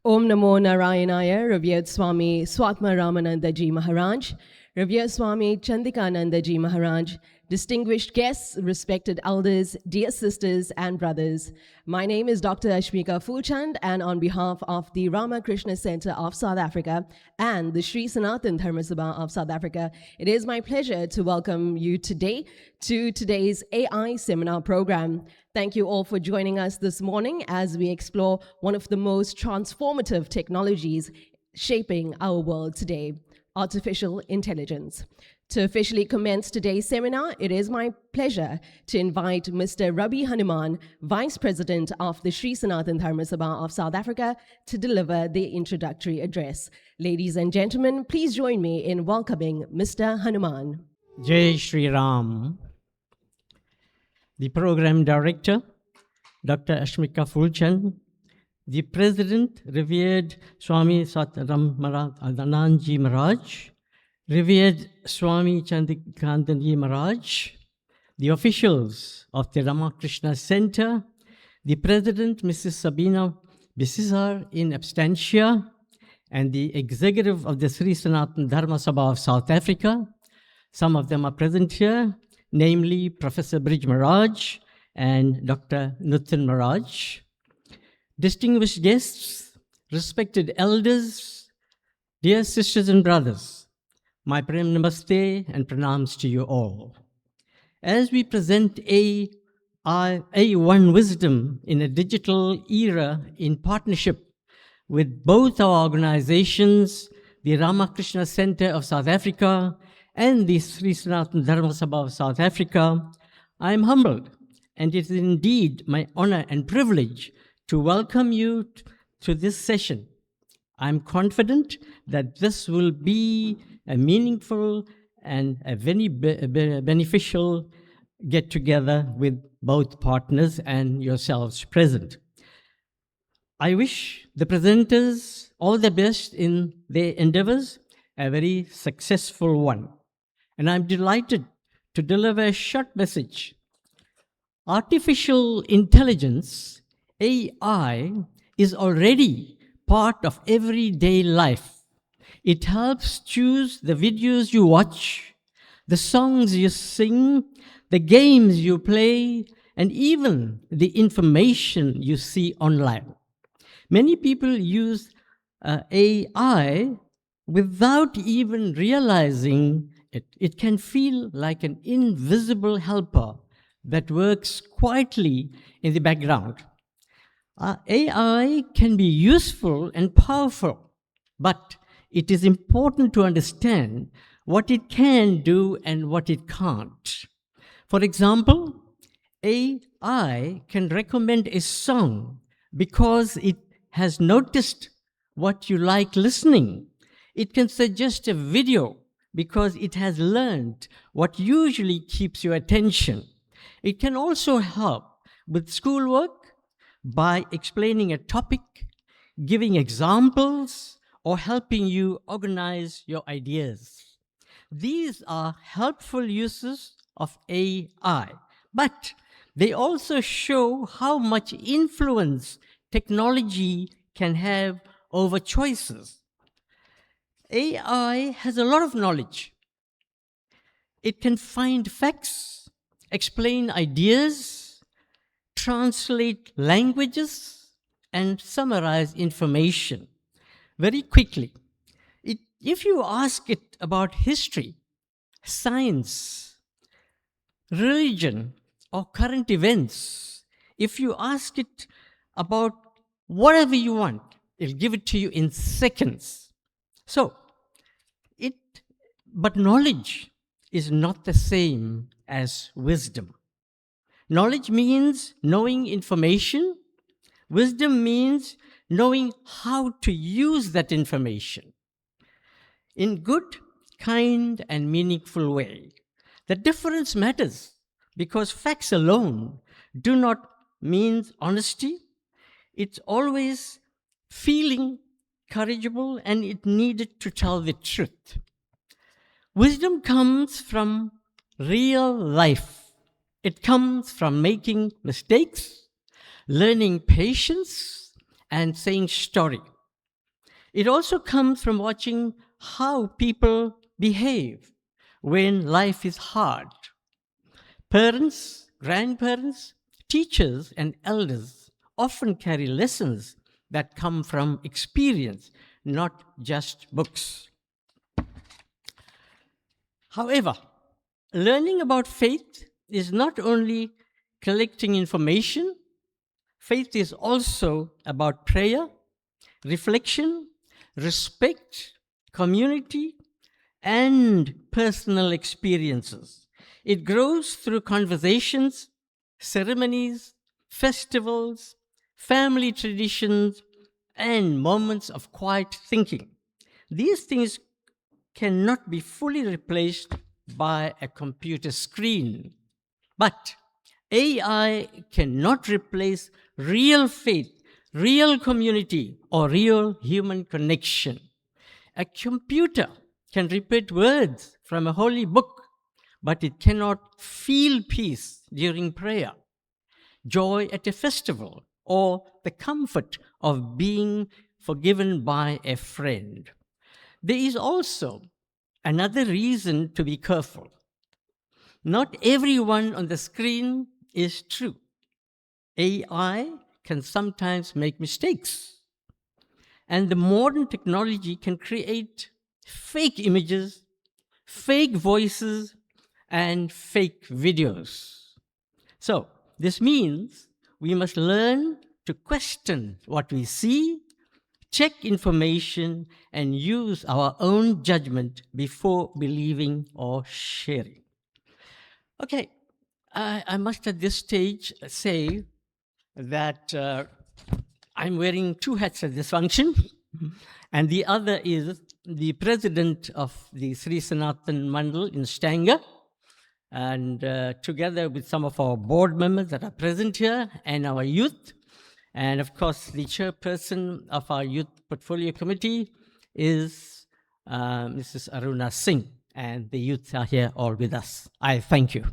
Om Namo Narayanaya, revered Swami Swatma Ramananda Ji Maharaj, revered Swami Chandikananda Ji Maharaj, distinguished guests, respected elders, dear sisters and brothers. My name is Dr. Ashmika Fulchand, and on behalf of the Ramakrishna Center of South Africa and the Shree Sanathan Dharma Sabha of South Africa, it is my pleasure to welcome you today to today's AI seminar program. Thank you all for joining us this morning as we explore one of the most transformative technologies shaping our world today, artificial intelligence. To officially commence today's seminar, it is my pleasure to invite Mr. Rabi Hanuman, Vice President of the Shree Sanathan Dharma Sabha of South Africa, to deliver the introductory address. Ladies and gentlemen, please join me in welcoming Mr. Hanuman. Jai Shri Ram. The Program Director, Dr. Ashmika Fulchand, the President, revered Swami Ramanandaji Maharaj, revered Swami Chandikanandaji Maharaj, the officials of the Ramakrishna Center, the President, Mrs. Sabina Bisisar in absentia, and the executive of the Sri Sanathan Dharma Sabha of South Africa. Some of them are present here, namely Professor Brij Maharaj and Dr. Nuthan Maharaj. Distinguished guests, respected elders, dear sisters and brothers, my prem namaste and pranams to you all. As we present A1 wisdom in a digital era in partnership with both our organizations, the Ramakrishna Center of South Africa and the Sri Sanathan Dharma Sabha of South Africa, I am humbled, and it is indeed my honor and privilege to welcome you to this session. I'm confident that this will be a meaningful and a very beneficial get-together with both partners and yourselves present. I wish the presenters all the best in their endeavors, a very successful one. And I'm delighted to deliver a short message. Artificial intelligence, AI, is already part of everyday life. It helps choose the videos you watch, the songs you sing, the games you play, and even the information you see online. Many people use AI without even realizing it. It can feel like an invisible helper that works quietly in the background. AI can be useful and powerful, but it is important to understand what it can do and what it can't. For example, AI can recommend a song because it has noticed what you like listening. It can suggest a video because it has learned what usually keeps your attention. It can also help with schoolwork by explaining a topic, giving examples, or helping you organize your ideas. These are helpful uses of AI, but they also show how much influence technology can have over choices. AI has a lot of knowledge. It can find facts, explain ideas, translate languages, and summarize information very quickly. If you ask it about history, science, religion, or current events, if you ask it about whatever you want, it'll give it to you in seconds. But knowledge is not the same as wisdom. Knowledge means knowing information. Wisdom means knowing how to use that information in good, kind, and meaningful way. The difference matters because facts alone do not mean honesty. It's always feeling courageable, and it needed to tell the truth. Wisdom comes from real life. It comes from making mistakes, learning patience, and saying sorry. It also comes from watching how people behave when life is hard. Parents, grandparents, teachers, and elders often carry lessons that come from experience, not just books. However, learning about faith is not only collecting information, faith is also about prayer, reflection, respect, community, and personal experiences. It grows through conversations, ceremonies, festivals, family traditions, and moments of quiet thinking. These things cannot be fully replaced by a computer screen. But AI cannot replace real faith, real community, or real human connection. A computer can repeat words from a holy book, but it cannot feel peace during prayer, joy at a festival, or the comfort of being forgiven by a friend. There is also another reason to be careful. Not everyone on the screen is true. AI can sometimes make mistakes. And the modern technology can create fake images, fake voices, and fake videos. So, this means we must learn to question what we see, check information, and use our own judgment before believing or sharing. Okay, I must at this stage say that I'm wearing two hats at this function, and the other is the president of the Sri Sanathan Mandal in Stanger, and together with some of our board members that are present here and our youth, and of course the chairperson of our youth portfolio committee is Mrs. Aruna Singh, and the youth are here all with us. I thank you.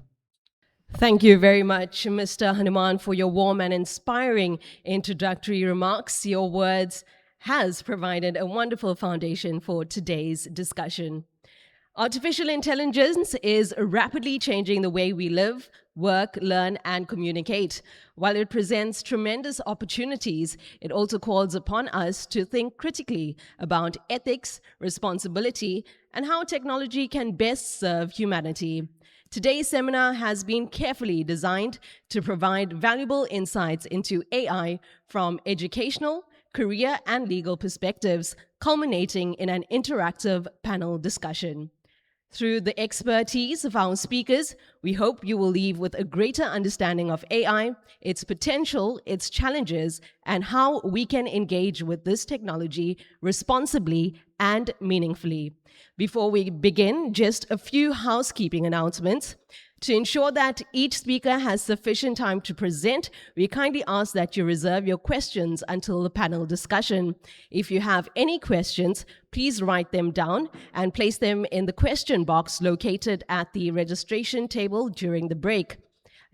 Thank you very much, Mr. Hanuman, for your warm and inspiring introductory remarks. Your words has provided a wonderful foundation for today's discussion. Artificial intelligence is rapidly changing the way we live, work, learn, and communicate. While it presents tremendous opportunities, it also calls upon us to think critically about ethics, responsibility, and how technology can best serve humanity. Today's seminar has been carefully designed to provide valuable insights into AI from educational, career, and legal perspectives, culminating in an interactive panel discussion. Through the expertise of our speakers, we hope you will leave with a greater understanding of AI, its potential, its challenges, and how we can engage with this technology responsibly and meaningfully. Before we begin, just a few housekeeping announcements. To ensure that each speaker has sufficient time to present, we kindly ask that you reserve your questions until the panel discussion. If you have any questions, please write them down and place them in the question box located at the registration table during the break.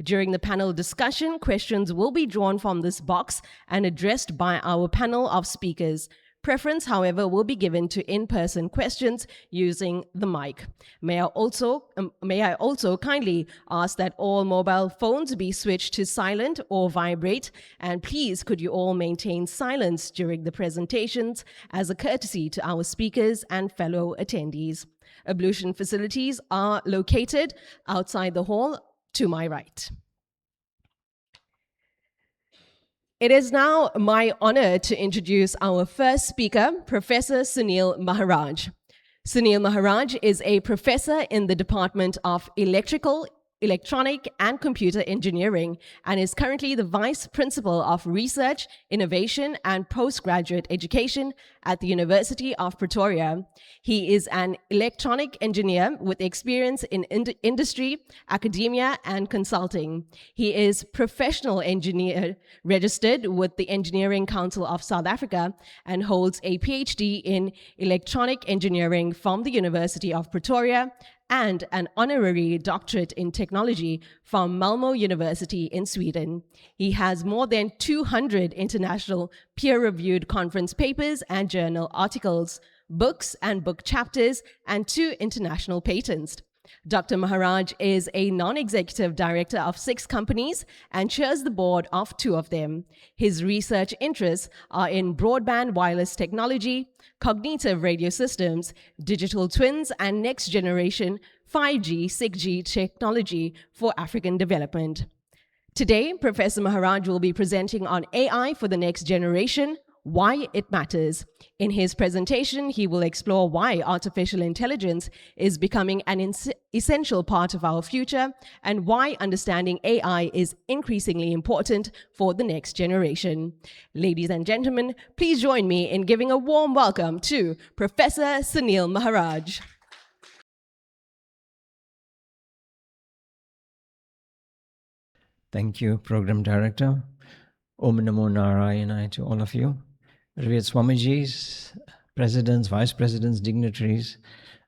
During the panel discussion, questions will be drawn from this box and addressed by our panel of speakers. Preference, however, will be given to in-person questions using the mic. May I also kindly ask that all mobile phones be switched to silent or vibrate, and please could you all maintain silence during the presentations as a courtesy to our speakers and fellow attendees. Ablution facilities are located outside the hall to my right. It is now my honor to introduce our first speaker, Professor Sunil Maharaj. Sunil Maharaj is a professor in the Department of Electrical, Electronic and Computer Engineering and is currently the Vice Principal of Research, Innovation and Postgraduate Education at the University of Pretoria. He is an electronic engineer with experience in industry, academia, and consulting. He is professional engineer registered with the Engineering Council of South Africa and holds a PhD in electronic engineering from the University of Pretoria and an honorary doctorate in technology from Malmö University in Sweden. He has more than 200 international peer-reviewed conference papers and journal articles, books and book chapters, and 2 international patents. Dr. Maharaj is a non-executive director of 6 companies and chairs the board of 2 of them. His research interests are in broadband wireless technology, cognitive radio systems, digital twins, and next-generation 5G, 6G technology for African development. Today, Professor Maharaj will be presenting on AI for the next generation, why it matters. In his presentation, he will explore why artificial intelligence is becoming an essential part of our future and why understanding AI is increasingly important for the next generation. Ladies and gentlemen, please join me in giving a warm welcome to Professor Sunil Maharaj. Thank you, Program Director. Om Namo Narayana to all of you. Revered Swamijis, presidents, vice presidents, dignitaries,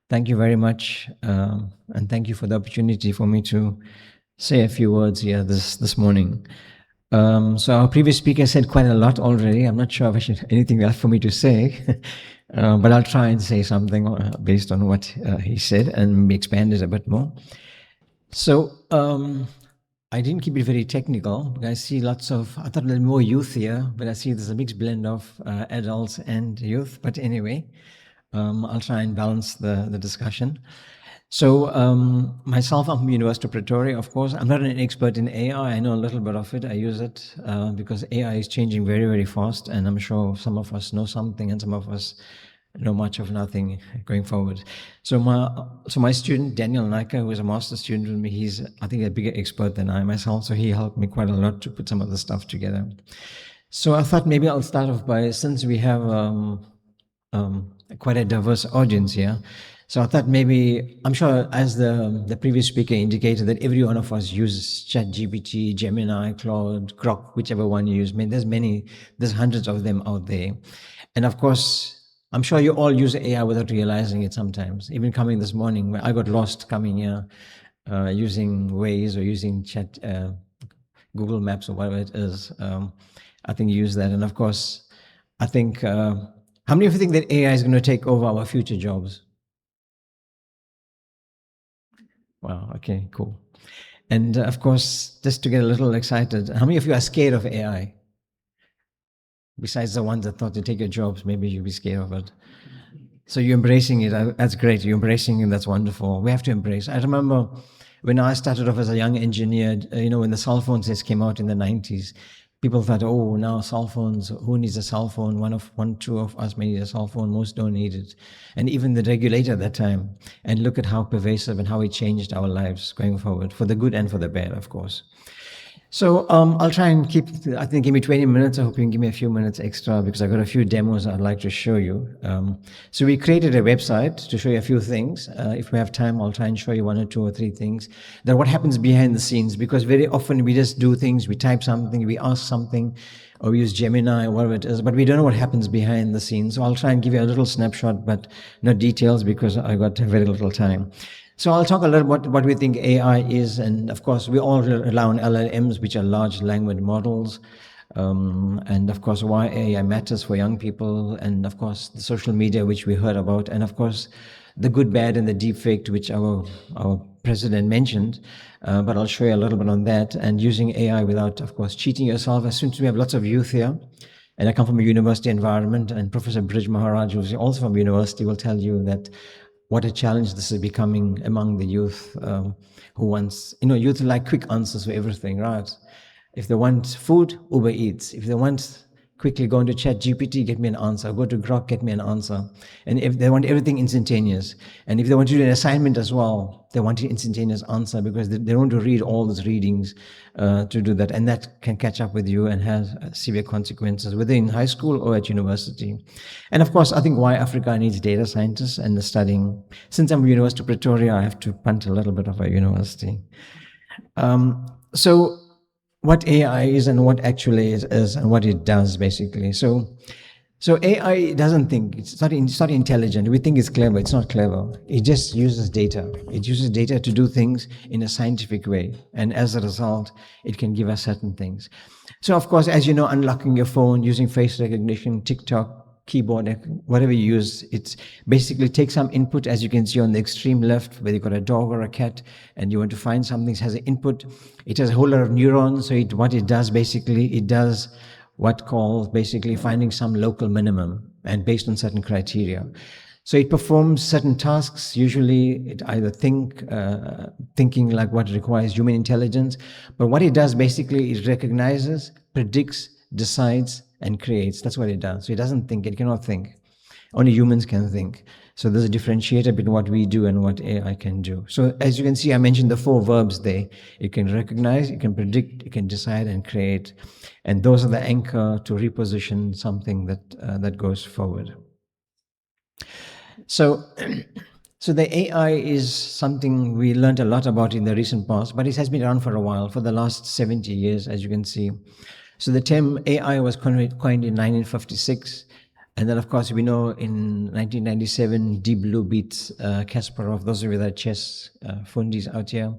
thank you very much, and thank you for the opportunity for me to say a few words here this morning. So our previous speaker said quite a lot already. I'm not sure if I should anything else for me to say, but I'll try and say something based on what he said and expand it a bit more. So I didn't keep it very technical, but I see I thought a little more youth here, but I see there's a mixed blend of adults and youth. But anyway, I'll try and balance the discussion. So myself, I'm from University of Pretoria, of course. I'm not an expert in AI. I know a little bit of it. I use it because AI is changing very, very fast, and I'm sure some of us know something and some of us know much of nothing going forward. So my student, Daniel Naika, who is a master's student with me, he's, I think, a bigger expert than I myself, so he helped me quite a lot to put some of the stuff together. So I thought maybe I'll start off by, since we have quite a diverse audience here, so I thought maybe, I'm sure as the previous speaker indicated, that every one of us uses ChatGPT, Gemini, Claude, Grok, whichever one you use. I mean, there's hundreds of them out there. And of course, I'm sure you all use AI without realizing it sometimes. Even coming this morning, I got lost coming here using Waze or using Google Maps or whatever it is. I think you use that. And of course, I think, how many of you think that AI is going to take over our future jobs? Wow, okay, cool. And of course, just to get a little excited, how many of you are scared of AI? Besides the ones that thought to take your jobs, maybe you'll be scared of it. So you're embracing it. That's great. You're embracing it. That's wonderful. We have to embrace. I remember when I started off as a young engineer, when the cell phones just came out in the 90s, people thought, oh, now cell phones, who needs a cell phone? Two of us may need a cell phone. Most don't need it. And even the regulator at that time. And look at how pervasive and how it changed our lives going forward, for the good and for the bad, of course. So I'll try and I think give me 20 minutes. I hope you can give me a few minutes extra because I've got a few demos I'd like to show you. So we created a website to show you a few things. If we have time, I'll try and show you 1 or 2 or 3 things. Then what happens behind the scenes, because very often we just do things, we type something, we ask something, or we use Gemini or whatever it is, but we don't know what happens behind the scenes. So I'll try and give you a little snapshot, but not details because I've got very little time. So I'll talk a little about what we think AI is, and of course we all rely on LLMs, which are large language models, and of course why AI matters for young people, and of course the social media which we heard about, and of course the good, bad, and the deep fake, which our president mentioned. But I'll show you a little bit on that, and using AI without, of course, cheating yourself. As soon as we have lots of youth here, and I come from a university environment, and Professor Brij Maharaj, who's also from university, will tell you that what a challenge this is becoming among the youth who wants, youth like quick answers for everything, right? If they want food, Uber Eats. If they want quickly go into ChatGPT, get me an answer. Go to Grok, get me an answer. And if they want everything instantaneous, and if they want to do an assignment as well, they want an instantaneous answer because they don't want to read all those readings to do that. And that can catch up with you and has severe consequences, whether in high school or at university. And of course, I think why Africa needs data scientists and the studying. Since I'm at University of Pretoria, I have to punt a little bit of our university. So what AI is and what actually is and what it does, basically. So So AI doesn't think, it's not intelligent. We think it's clever, it's not clever. It just uses data. It uses data to do things in a scientific way. And as a result, it can give us certain things. So of course, as you know, unlocking your phone, using face recognition, TikTok, keyboard, whatever you use, it's basically take some input, as you can see on the extreme left, whether you've got a dog or a cat, and you want to find something, it has an input. It has a whole lot of neurons, so what it does basically, it does what calls basically finding some local minimum and based on certain criteria. So it performs certain tasks. Usually it either thinking like what requires human intelligence, but what it does basically is recognizes, predicts, decides, and creates. That's what it does. So it doesn't think, it cannot think. Only humans can think. So there's a differentiator between what we do and what AI can do. So as you can see, I mentioned the 4 verbs there. It can recognize, it can predict, it can decide and create. And those are the anchor to reposition something that goes forward. So the AI is something we learned a lot about in the recent past, but it has been around for a while, for the last 70 years, as you can see. So the term AI was coined in 1956. And then, of course, we know in 1997, Deep Blue beats Kasparov. Those of you that chess fundis out here.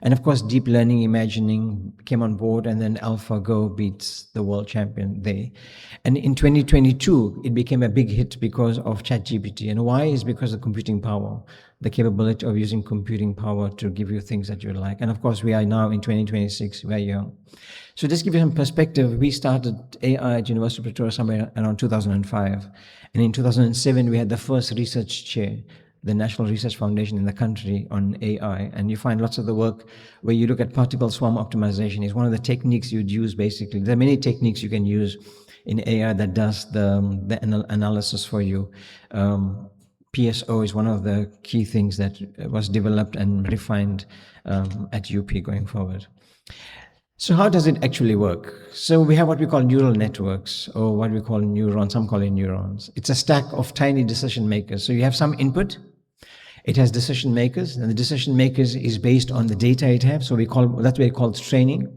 And of course, deep learning, imagining came on board, and then AlphaGo beats the world champion there. And in 2022, it became a big hit because of ChatGPT. And why? Is because of computing power, the capability of using computing power to give you things that you like. And of course, we are now in 2026, we're young. So just to give you some perspective, we started AI at University of Pretoria somewhere around 2005. And in 2007, we had the first research chair, the National Research Foundation in the country, on AI. And you find lots of the work where you look at particle swarm optimization is one of the techniques you'd use basically. There are many techniques you can use in AI that does the analysis for you. PSO is one of the key things that was developed and refined at UP going forward. So how does it actually work? So we have what we call neural networks, or what we call neurons, some call it neurons. It's a stack of tiny decision makers. So you have some input, it has decision makers, and the decision makers is based on the data it has. So that's what we call training.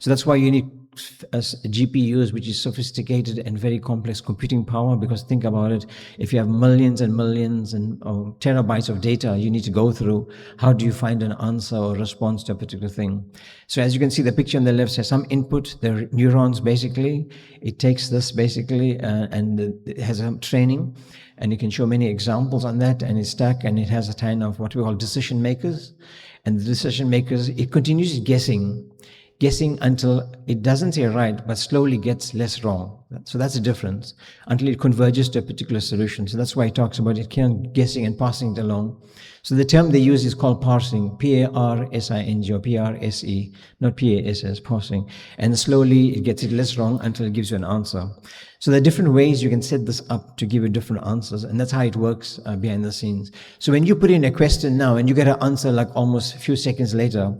So that's why you need GPUs, which is sophisticated and very complex computing power, because think about it, if you have millions and millions and terabytes of data you need to go through, how do you find an answer or response to a particular thing? So as you can see, the picture on the left has some input, the neurons basically, it takes this basically and it has some training, and you can show many examples on that, and it's stuck, and it has a kind of what we call decision makers, and the decision makers, it continues guessing until it doesn't say right, but slowly gets less wrong. So that's the difference, until it converges to a particular solution. So that's why it talks about it guessing and passing it along. So the term they use is called parsing, P-A-R-S-I-N-G, or P-R-S-E, not P-A-S-S, parsing. And slowly it gets it less wrong until it gives you an answer. So there are different ways you can set this up to give you different answers, and that's how it works behind the scenes. So when you put in a question now and you get an answer like almost a few seconds later,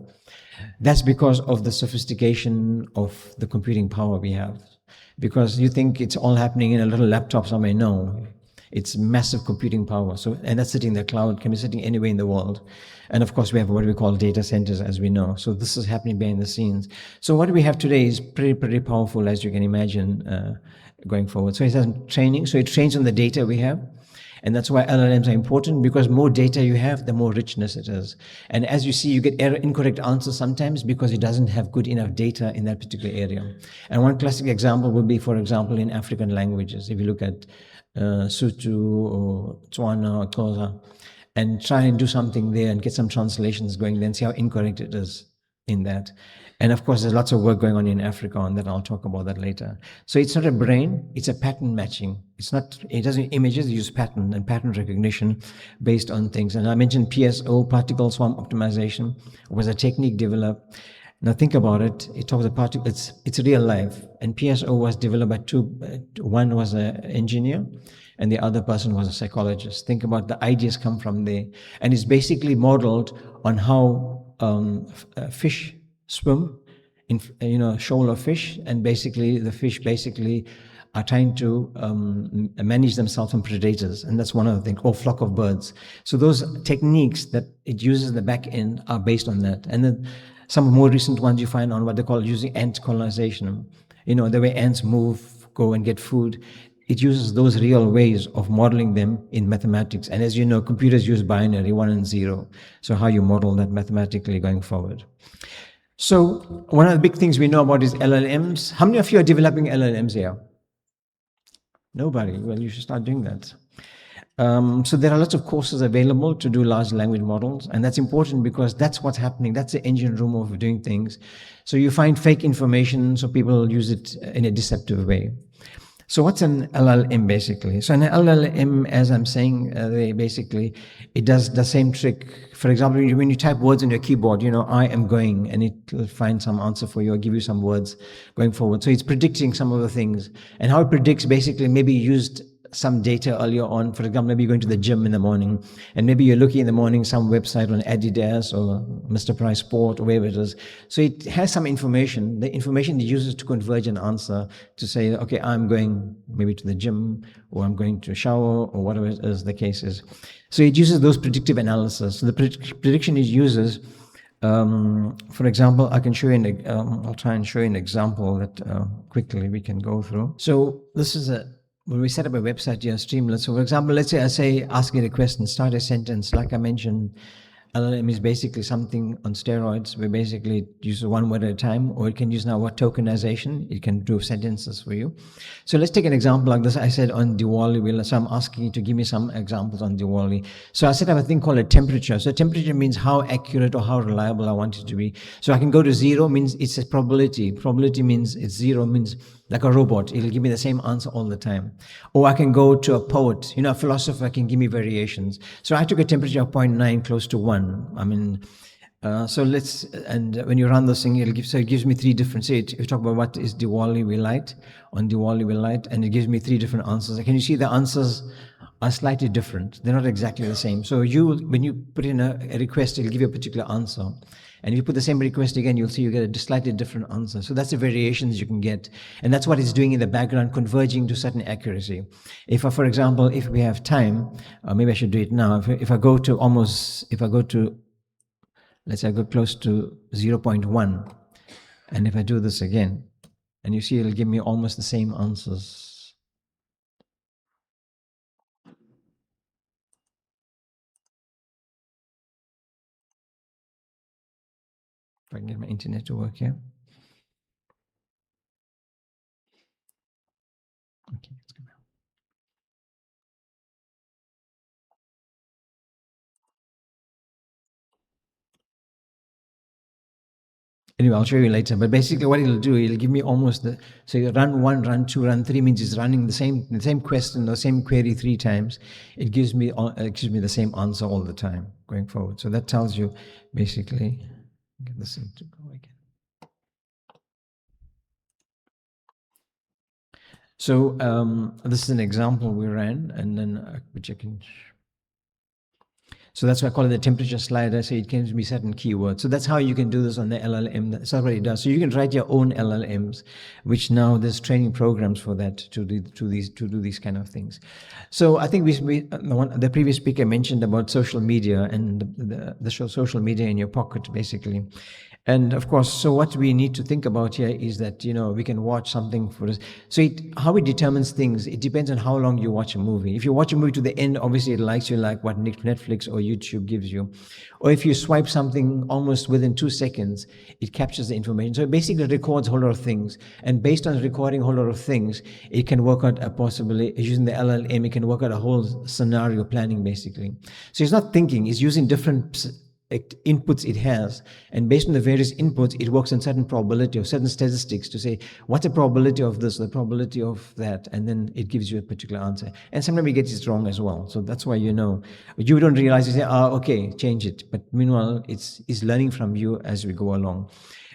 that's because of the sophistication of the computing power we have. Because you think it's all happening in a little laptop somewhere. No, it's massive computing power. So, and that's sitting in the cloud, can be sitting anywhere in the world. And of course, we have what we call data centers, as we know. So this is happening behind the scenes. So what we have today is pretty powerful, as you can imagine, going forward. So it has training. So it trains on the data we have. And that's why LLMs are important, because more data you have, the more richness it is. And as you see, you get incorrect answers sometimes because it doesn't have good enough data in that particular area. And one classic example would be, for example, in African languages. If you look at Sotho or Tswana or Xhosa, and try and do something there and get some translations going, then see how incorrect it is in that. And of course, there's lots of work going on in Africa on that. I'll talk about that later. So it's not a brain, it's a pattern matching. It doesn't images, it uses pattern and pattern recognition based on things. And I mentioned PSO, particle swarm optimization, was a technique developed. Now think about it, it talks about it's real life. And PSO was developed by two, one was an engineer and the other person was a psychologist. Think about the ideas come from there. And it's basically modeled on how fish swim in a shoal of fish, and basically the fish are trying to manage themselves from predators, and that's one of the things, or flock of birds. So those techniques that it uses in the back end are based on that. And then some more recent ones you find on what they call using ant colonization. The way ants move, go and get food. it uses those real ways of modeling them in mathematics. And as you know, computers use binary, 1 and 0. So how you model that mathematically going forward. So one of the big things we know about is LLMs. How many of you are developing LLMs here? Nobody. Well, you should start doing that. So there are lots of courses available to do large language models, and that's important because that's what's happening. That's the engine room of doing things. So you find fake information, so people use it in a deceptive way. So what's an LLM basically? So an LLM, as I'm saying, it does the same trick. For example, when you type words on your keyboard, I am going, and it will find some answer for you or give you some words going forward. So it's predicting some of the things. And how it predicts, basically, maybe you used some data earlier on. For example, maybe you're going to the gym in the morning, and maybe you're looking in the morning some website on Adidas or Mr. Price Sport or wherever it is. So it has some information. The information it uses to converge an answer to say, okay, I'm going maybe to the gym, or I'm going to shower, or whatever it is the case is. So it uses those predictive analysis. So the prediction it uses, for example, I can show you I'll try and show you an example that quickly we can go through. So this is when we set up a website here, Streamlit. So for example, let's say ask it a question, start a sentence. Like I mentioned, LLM is basically something on steroids. We basically use one word at a time, or it can use now tokenization. It can do sentences for you. So let's take an example like this. I said on Diwali, so I'm asking you to give me some examples on Diwali. So I set up a thing called a temperature. So temperature means how accurate or how reliable I want it to be. So I can go to 0, means it's a probability. Probability means it's 0, means like a robot. It'll give me the same answer all the time. Or I can go to a poet, a philosopher can give me variations. So I took a temperature of 0.9 close to 1. And when you run this thing, it gives me 3 different, say if you talk about what is Diwali we light, on Diwali we light, and it gives me 3 different answers. Can you see the answers are slightly different? They're not exactly the same. So when you put in a request, it'll give you a particular answer. And if you put the same request again, you'll see you get a slightly different answer. So that's the variations you can get. And that's what it's doing in the background, converging to certain accuracy. For example, if we have time, maybe I should do it now. If I go to, let's say I go close to 0.1, and if I do this again, and you see it'll give me almost the same answers. If I can get my internet to work here. Okay, let's go now. Anyway, I'll show you later. But basically what it'll do, it'll give me almost so you run 1, run 2, run 3 means it's running the same question or same query 3 times. It gives me the same answer all the time going forward. So that tells you basically, get this thing to go again. So this is an example we ran, and then which I can. So that's why I call it the temperature slider. So it gives me certain keywords. So that's how you can do this on the LLM. That's what it does. So you can write your own LLMs, which now there's training programs for that to do these kind of things. So I think the previous speaker mentioned about social media and the social media in your pocket, basically. And of course, so what we need to think about here is that, we can watch something for us. So how it determines things, it depends on how long you watch a movie. If you watch a movie to the end, obviously it likes you like what Netflix or YouTube gives you. Or if you swipe something almost within 2 seconds, it captures the information. So it basically records a whole lot of things. And based on recording a whole lot of things, it can work out using the LLM, it can work out a whole scenario planning, basically. So it's not thinking, it's using different inputs it has, and based on the various inputs it works on certain probability or certain statistics to say what's the probability of this, the probability of that, and then it gives you a particular answer. And sometimes it gets it wrong as well, so that's why you don't realize, you say, okay, change it, but meanwhile it's learning from you as we go along.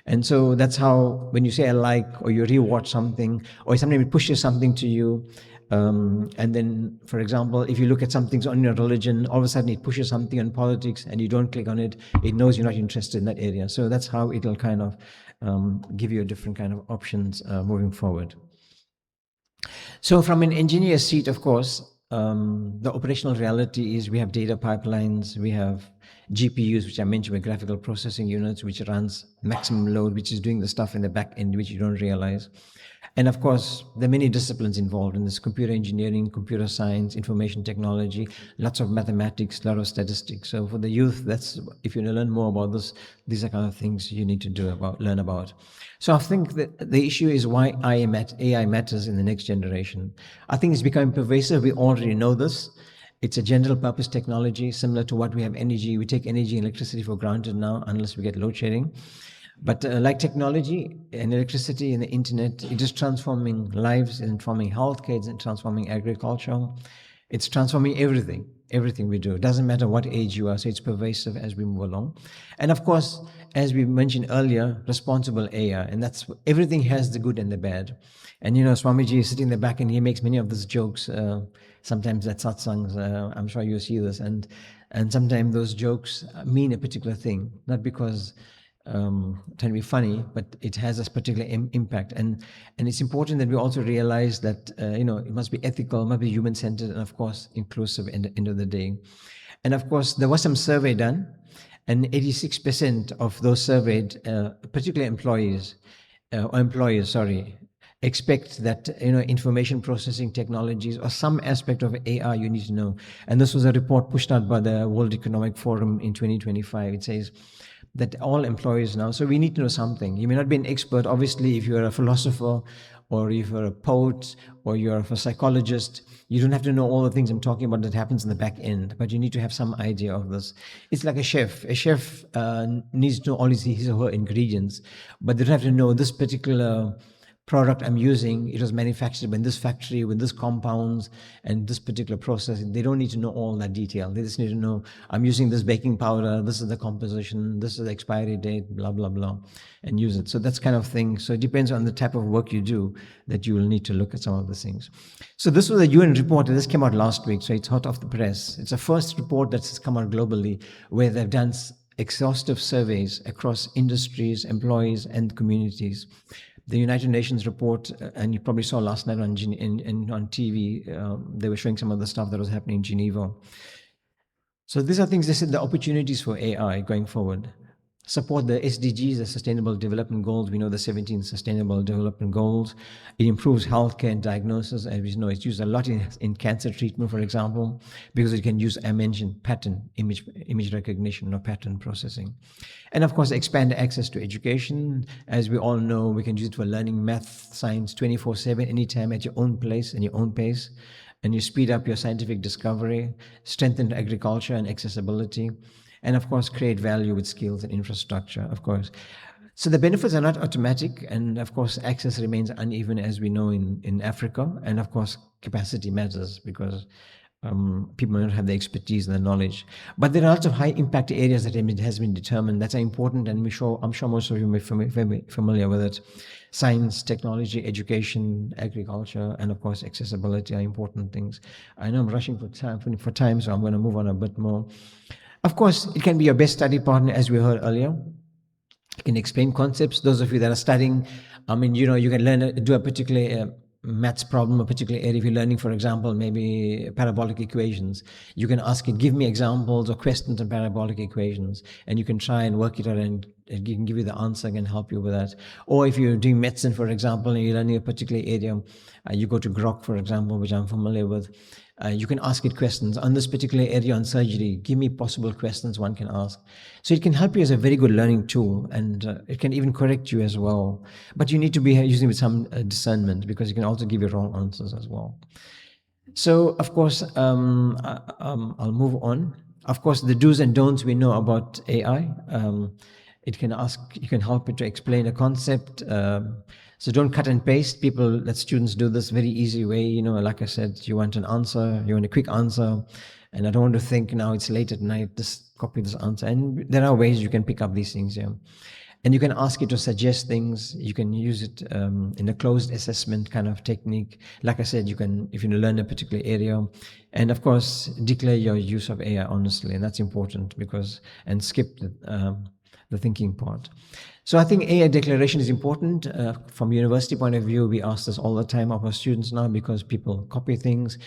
And so that's how when you say I like, or you rewatch something, or sometimes it pushes something to you, and then, for example, if you look at something on your religion, all of a sudden it pushes something on politics and you don't click on it, it knows you're not interested in that area. So that's how it'll kind of give you a different kind of options moving forward. So from an engineer's seat, of course, the operational reality is we have data pipelines, we have GPUs, which I mentioned, with graphical processing units, which runs maximum load, which is doing the stuff in the back end, which you don't realize. And of course, there are many disciplines involved in this: computer engineering, computer science, information technology, lots of mathematics, a lot of statistics. So for the youth, that's, if you want to learn more about this, these are kind of things you need to learn about. So I think that the issue is why AI matters in the next generation. I think it's becoming pervasive. We already know this. It's a general purpose technology, similar to what we have energy. We take energy and electricity for granted now, unless we get load shedding. But like technology and electricity and the internet, it is transforming lives, and transforming healthcare, it's transforming agriculture. It's transforming everything we do. It doesn't matter what age you are, so it's pervasive as we move along. And of course, as we mentioned earlier, responsible AI, and that's, everything has the good and the bad. And Swamiji is sitting in the back and he makes many of these jokes, sometimes at satsangs, I'm sure you see this, and sometimes those jokes mean a particular thing, not because trying to be funny, but it has this particular impact. And it's important that we also realize that it must be ethical, must be human-centered, and of course inclusive at the end of the day. And of course, there was some survey done, and 86% of those surveyed, particularly employers, expect that information processing technologies or some aspect of AI you need to know. And this was a report pushed out by the World Economic Forum in 2025. It says that all employees now, so we need to know something. You may not be an expert. Obviously, if you're a philosopher, or if you're a poet, or you're a psychologist, you don't have to know all the things I'm talking about that happens in the back end, but you need to have some idea of this. It's like a chef. A chef needs to know all his or her ingredients, but they don't have to know this particular product I'm using, it was manufactured in this factory with this compounds and this particular process. They don't need to know all that detail. They just need to know, I'm using this baking powder, this is the composition, this is the expiry date, blah, blah, blah, and use it. So that's kind of thing. So it depends on the type of work you do that you will need to look at some of the things. So this was a UN report, and this came out last week, so it's hot off the press. It's the first report that's come out globally where they've done exhaustive surveys across industries, employees, and communities. The United Nations report, and you probably saw last night on TV, they were showing some of the stuff that was happening in Geneva. So these are things, they said, the opportunities for AI going forward. Support the SDGs, the Sustainable Development Goals. We know the 17 Sustainable Development Goals. It improves healthcare and diagnosis. As we know, it's used a lot in cancer treatment, for example, because it can use, I mentioned, pattern image recognition or pattern processing. And of course, expand access to education. As we all know, we can use it for learning math, science 24/7, anytime, at your own place and your own pace. And you speed up your scientific discovery, strengthen agriculture and accessibility, and of course, create value with skills and infrastructure, of course. So the benefits are not automatic, and of course, access remains uneven, as we know in Africa. And of course, capacity matters because people may not have the expertise and the knowledge. But there are lots of high impact areas that has been determined that are important, and I'm sure most of you may be familiar with it. Science, technology, education, agriculture, and of course, accessibility are important things. I know I'm rushing for time, so I'm going to move on a bit more. Of course, it can be your best study partner, as we heard earlier. It can explain concepts. Those of you that are studying, you can learn, do a particular maths problem, a particular area. If you're learning, for example, maybe parabolic equations, you can ask it, give me examples or questions on parabolic equations, and you can try and work it out, and it can give you the answer and help you with that. Or if you're doing medicine, for example, and you're learning a particular area, you go to Grok, for example, which I'm familiar with. You can ask it questions on this particular area on surgery. Give me possible questions one can ask. So it can help you as a very good learning tool, and it can even correct you as well. But you need to be using it with some discernment, because you can also give you wrong answers as well. So, of course, I'll move on. Of course, the do's and don'ts we know about AI. You can help it to explain a concept. So don't cut and paste. Let students do this very easy way. Like I said, you want an answer, you want a quick answer, and I don't want to think, now it's late at night, just copy this answer. And there are ways you can pick up these things, And you can ask it to suggest things. You can use it in a closed assessment kind of technique. Like I said, if you learn a particular area, and of course, declare your use of AI honestly, and that's important and skip the thinking part. So I think AI declaration is important. From a university point of view, we ask this all the time of our students now, because people copy things.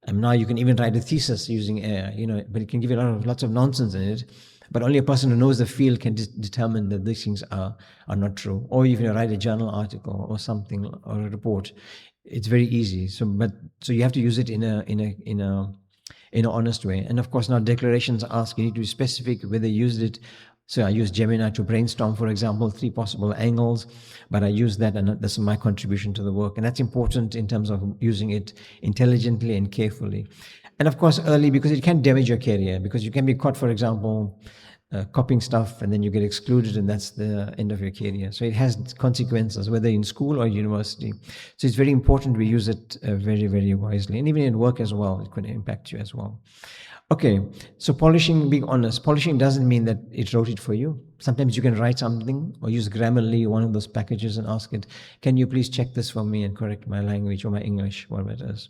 And now you can even write a thesis using AI, but it can give you lots of nonsense in it. But only a person who knows the field can determine that these things are not true. Or even you write a journal article or something, or a report, it's very easy. So you have to use it in an honest way. And of course, now declarations ask you need to be specific whether you used it. So I use Gemini to brainstorm, for example, 3 possible angles, but I use that, and that's my contribution to the work. And that's important in terms of using it intelligently and carefully. And of course, early, because it can damage your career, because you can be caught, for example, copying stuff, and then you get excluded, and that's the end of your career. So it has consequences, whether in school or university. So it's very important we use it very, very wisely. And even in work as well, it could impact you as well. Okay, so polishing, being honest. Polishing doesn't mean that it wrote it for you. Sometimes you can write something or use Grammarly, one of those packages, and ask it, can you please check this for me and correct my language or my English, whatever it is.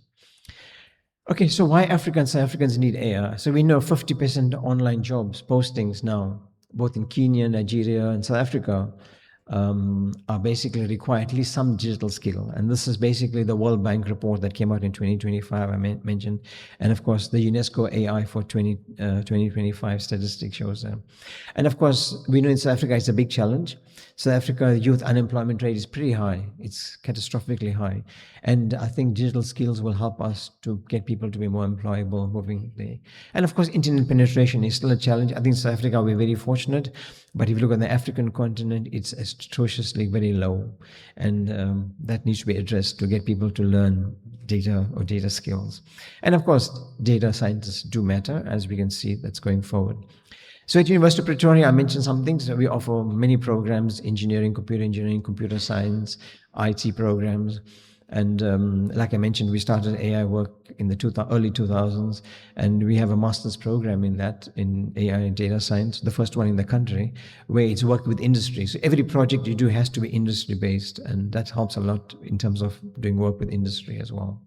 Okay, so why Africa and South Africans need AI? So we know 50% online jobs, postings now, both in Kenya, Nigeria, and South Africa, are basically require at least some digital skill. And this is basically the World Bank report that came out in 2025, I mentioned. And of course, the UNESCO AI for 2025 statistics shows that. And of course, we know in South Africa, it's a big challenge. South Africa, youth unemployment rate is pretty high. It's catastrophically high. And I think digital skills will help us to get people to be more employable moving there. And of course, internet penetration is still a challenge. I think in South Africa, we're very fortunate. But if you look on the African continent, it's atrociously very low. And that needs to be addressed to get people to learn data or data skills. And of course, data scientists do matter, as we can see that's going forward. So at University of Pretoria, I mentioned some things. We offer many programs: engineering, computer science, IT programs. And like I mentioned, we started AI work in the early 2000s, and we have a master's program in that, in AI and data science, the first one in the country, where it's worked with industry. So every project you do has to be industry-based, and that helps a lot in terms of doing work with industry as well.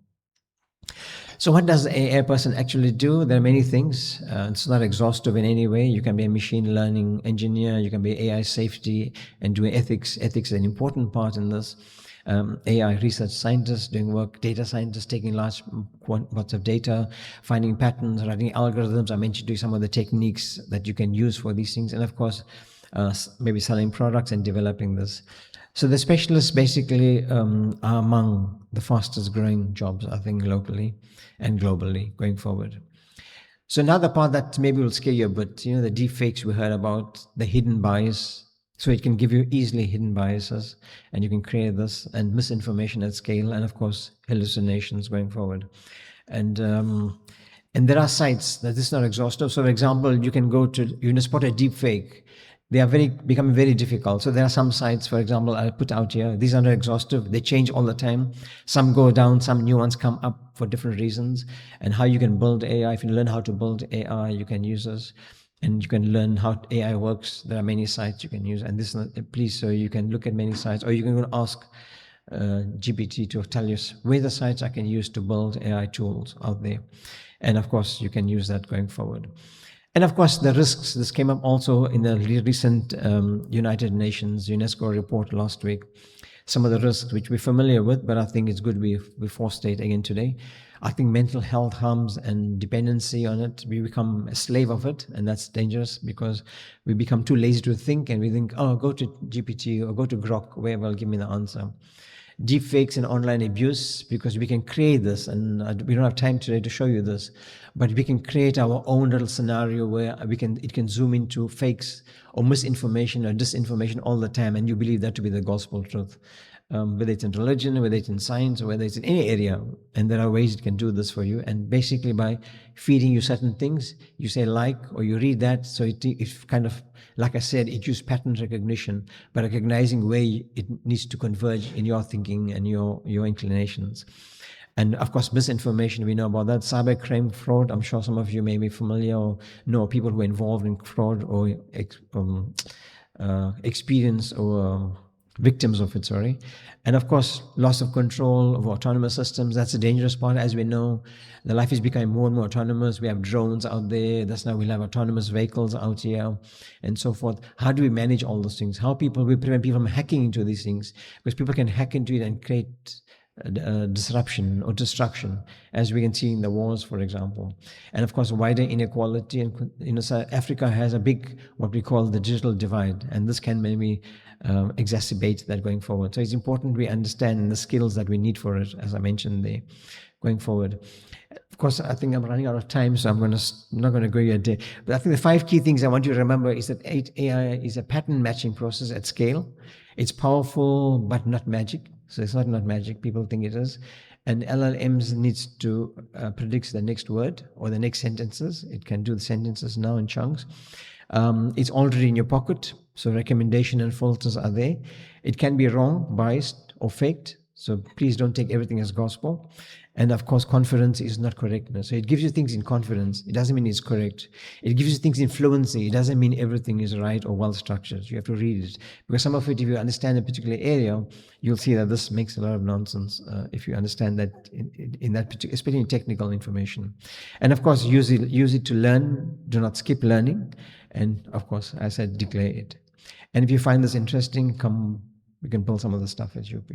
So what does the AI person actually do? There are many things. It's not exhaustive in any way. You can be a machine learning engineer, you can be AI safety and doing ethics. Ethics is an important part in this. AI research scientists doing work, data scientists taking large quantities of data, finding patterns, writing algorithms. I mentioned to you some of the techniques that you can use for these things. And of course, maybe selling products and developing this. So the specialists basically are among the fastest growing jobs, I think, locally and globally going forward. So now the part that maybe will scare you a bit, the deep fakes we heard about, the hidden bias. So it can give you easily hidden biases, and you can create this, and misinformation at scale, and of course, hallucinations going forward. And there are sites that this is not exhaustive. So for example, you can spot a deep fake. They are becoming very difficult. So there are some sites, for example, I put out here. These are not exhaustive. They change all the time. Some go down, some new ones come up for different reasons. And how you can build AI. If you learn how to build AI, you can use this. And you can learn how AI works. There are many sites you can use. And this, please, so you can look at many sites. Or you can ask GPT to tell you where the sites I can use to build AI tools out there. And of course, you can use that going forward. And of course, the risks, this came up also in the recent United Nations UNESCO report last week. Some of the risks which we're familiar with, but I think it's good we forestate again today. I think mental health harms and dependency on it, we become a slave of it, and that's dangerous because we become too lazy to think, and we think, oh, go to GPT or go to Grok, where will give me the answer. Deep fakes and online abuse, because we can create this, and we don't have time today to show you this, but we can create our own little scenario where it can zoom into fakes or misinformation or disinformation all the time, and you believe that to be the gospel truth. Whether it's in religion, whether it's in science, or whether it's in any area. And there are ways it can do this for you. And basically by feeding you certain things, you say like, or you read that. So it kind of, like I said, it uses pattern recognition, but recognizing where it needs to converge in your thinking and your inclinations. And of course, misinformation, we know about that. Cybercrime, fraud, I'm sure some of you may be familiar or know people who are involved in fraud or experience or victims of it, sorry. And of course, loss of control of autonomous systems. That's a dangerous part. As we know, the life is becoming more and more autonomous. We have drones out there. That's now we'll have autonomous vehicles out here and so forth. How do we manage all those things? How we prevent people from hacking into these things? Because people can hack into it and create disruption or destruction, as we can see in the wars, for example. And of course, wider inequality. And South Africa has a big, what we call the digital divide, and this can maybe exacerbate that going forward. So it's important we understand the skills that we need for it, as I mentioned there, going forward. Of course, I think I'm running out of time, so I'm not going to go here a day. But I think the 5 key things I want you to remember is that AI is a pattern matching process at scale. It's powerful, but not magic. So it's not magic. People think it is. And LLMs needs to predict the next word or the next sentences. It can do the sentences now in chunks. It's already in your pocket. So recommendation and filters are there. It can be wrong, biased, or faked. So please don't take everything as gospel. And of course, confidence is not correctness. So it gives you things in confidence. It doesn't mean it's correct. It gives you things in fluency. It doesn't mean everything is right or well structured. You have to read it. Because some of it, if you understand a particular area, you'll see that this makes a lot of nonsense if you understand that in that particular, especially in technical information. And of course, use it to learn. Do not skip learning. And of course, as I said, declare it. And if you find this interesting, we can pull some of the stuff at UP.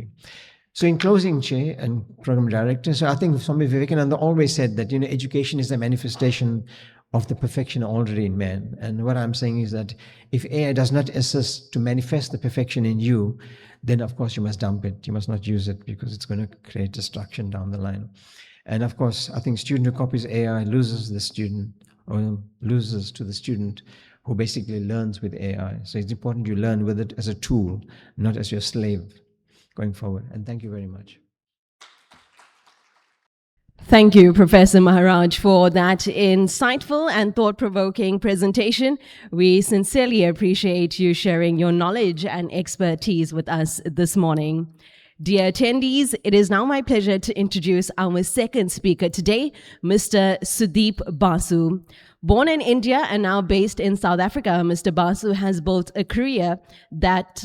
So in closing, Chair and Program Director, so I think Swami Vivekananda always said that, education is a manifestation of the perfection already in man. And what I'm saying is that if AI does not assist to manifest the perfection in you, then of course you must dump it. You must not use it because it's going to create destruction down the line. And of course, I think student who copies AI loses the student or loses to the student who basically learns with AI. So it's important you learn with it as a tool, not as your slave going forward. And thank you very much. Thank you, Professor Maharaj, for that insightful and thought-provoking presentation. We sincerely appreciate you sharing your knowledge and expertise with us this morning. Dear attendees, it is now my pleasure to introduce our second speaker today, Mr. Sudeep Basu. Born in India and now based in South Africa, Mr. Basu has built a career at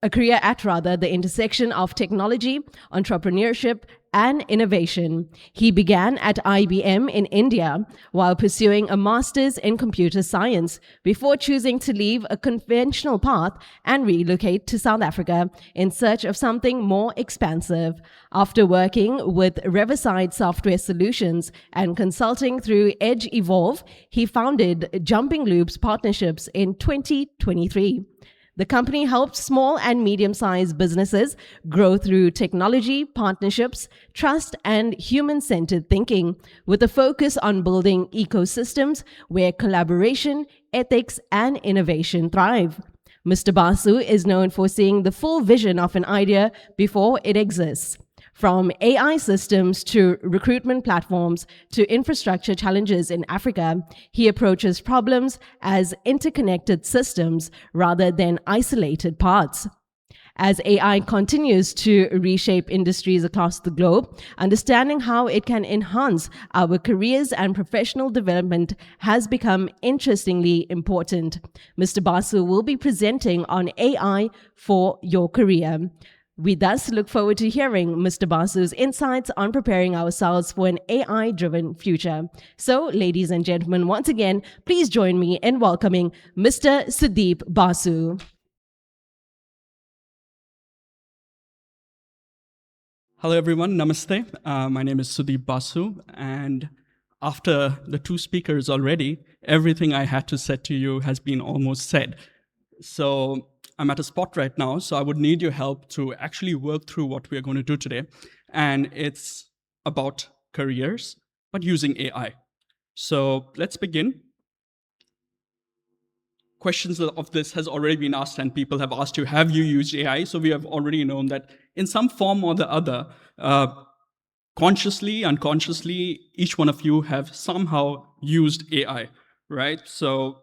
the intersection of technology, entrepreneurship, and innovation. He began at IBM in India while pursuing a master's in computer science before choosing to leave a conventional path and relocate to South Africa in search of something more expansive. After working with Riverside Software Solutions and consulting through Edge Evolve, he founded Jumping Loops Partnerships in 2023. The company helps small and medium-sized businesses grow through technology, partnerships, trust, and human-centered thinking, with a focus on building ecosystems where collaboration, ethics, and innovation thrive. Mr. Basu is known for seeing the full vision of an idea before it exists. From AI systems to recruitment platforms to infrastructure challenges in Africa, he approaches problems as interconnected systems rather than isolated parts. As AI continues to reshape industries across the globe, understanding how it can enhance our careers and professional development has become interestingly important. Mr. Basu will be presenting on AI for your career. We thus look forward to hearing Mr. Basu's insights on preparing ourselves for an AI-driven future. So, ladies and gentlemen, once again, please join me in welcoming Mr. Sudeep Basu. Hello, everyone. Namaste. My name is Sudeep Basu, and after the 2 speakers already, everything I had to say to you has been almost said. So I'm at a spot right now, so I would need your help to actually work through what we're going to do today. And it's about careers, but using AI. So let's begin. Questions of this has already been asked, and people have asked you, have you used AI? So we have already known that in some form or the other, consciously, unconsciously, each one of you have somehow used AI, right? So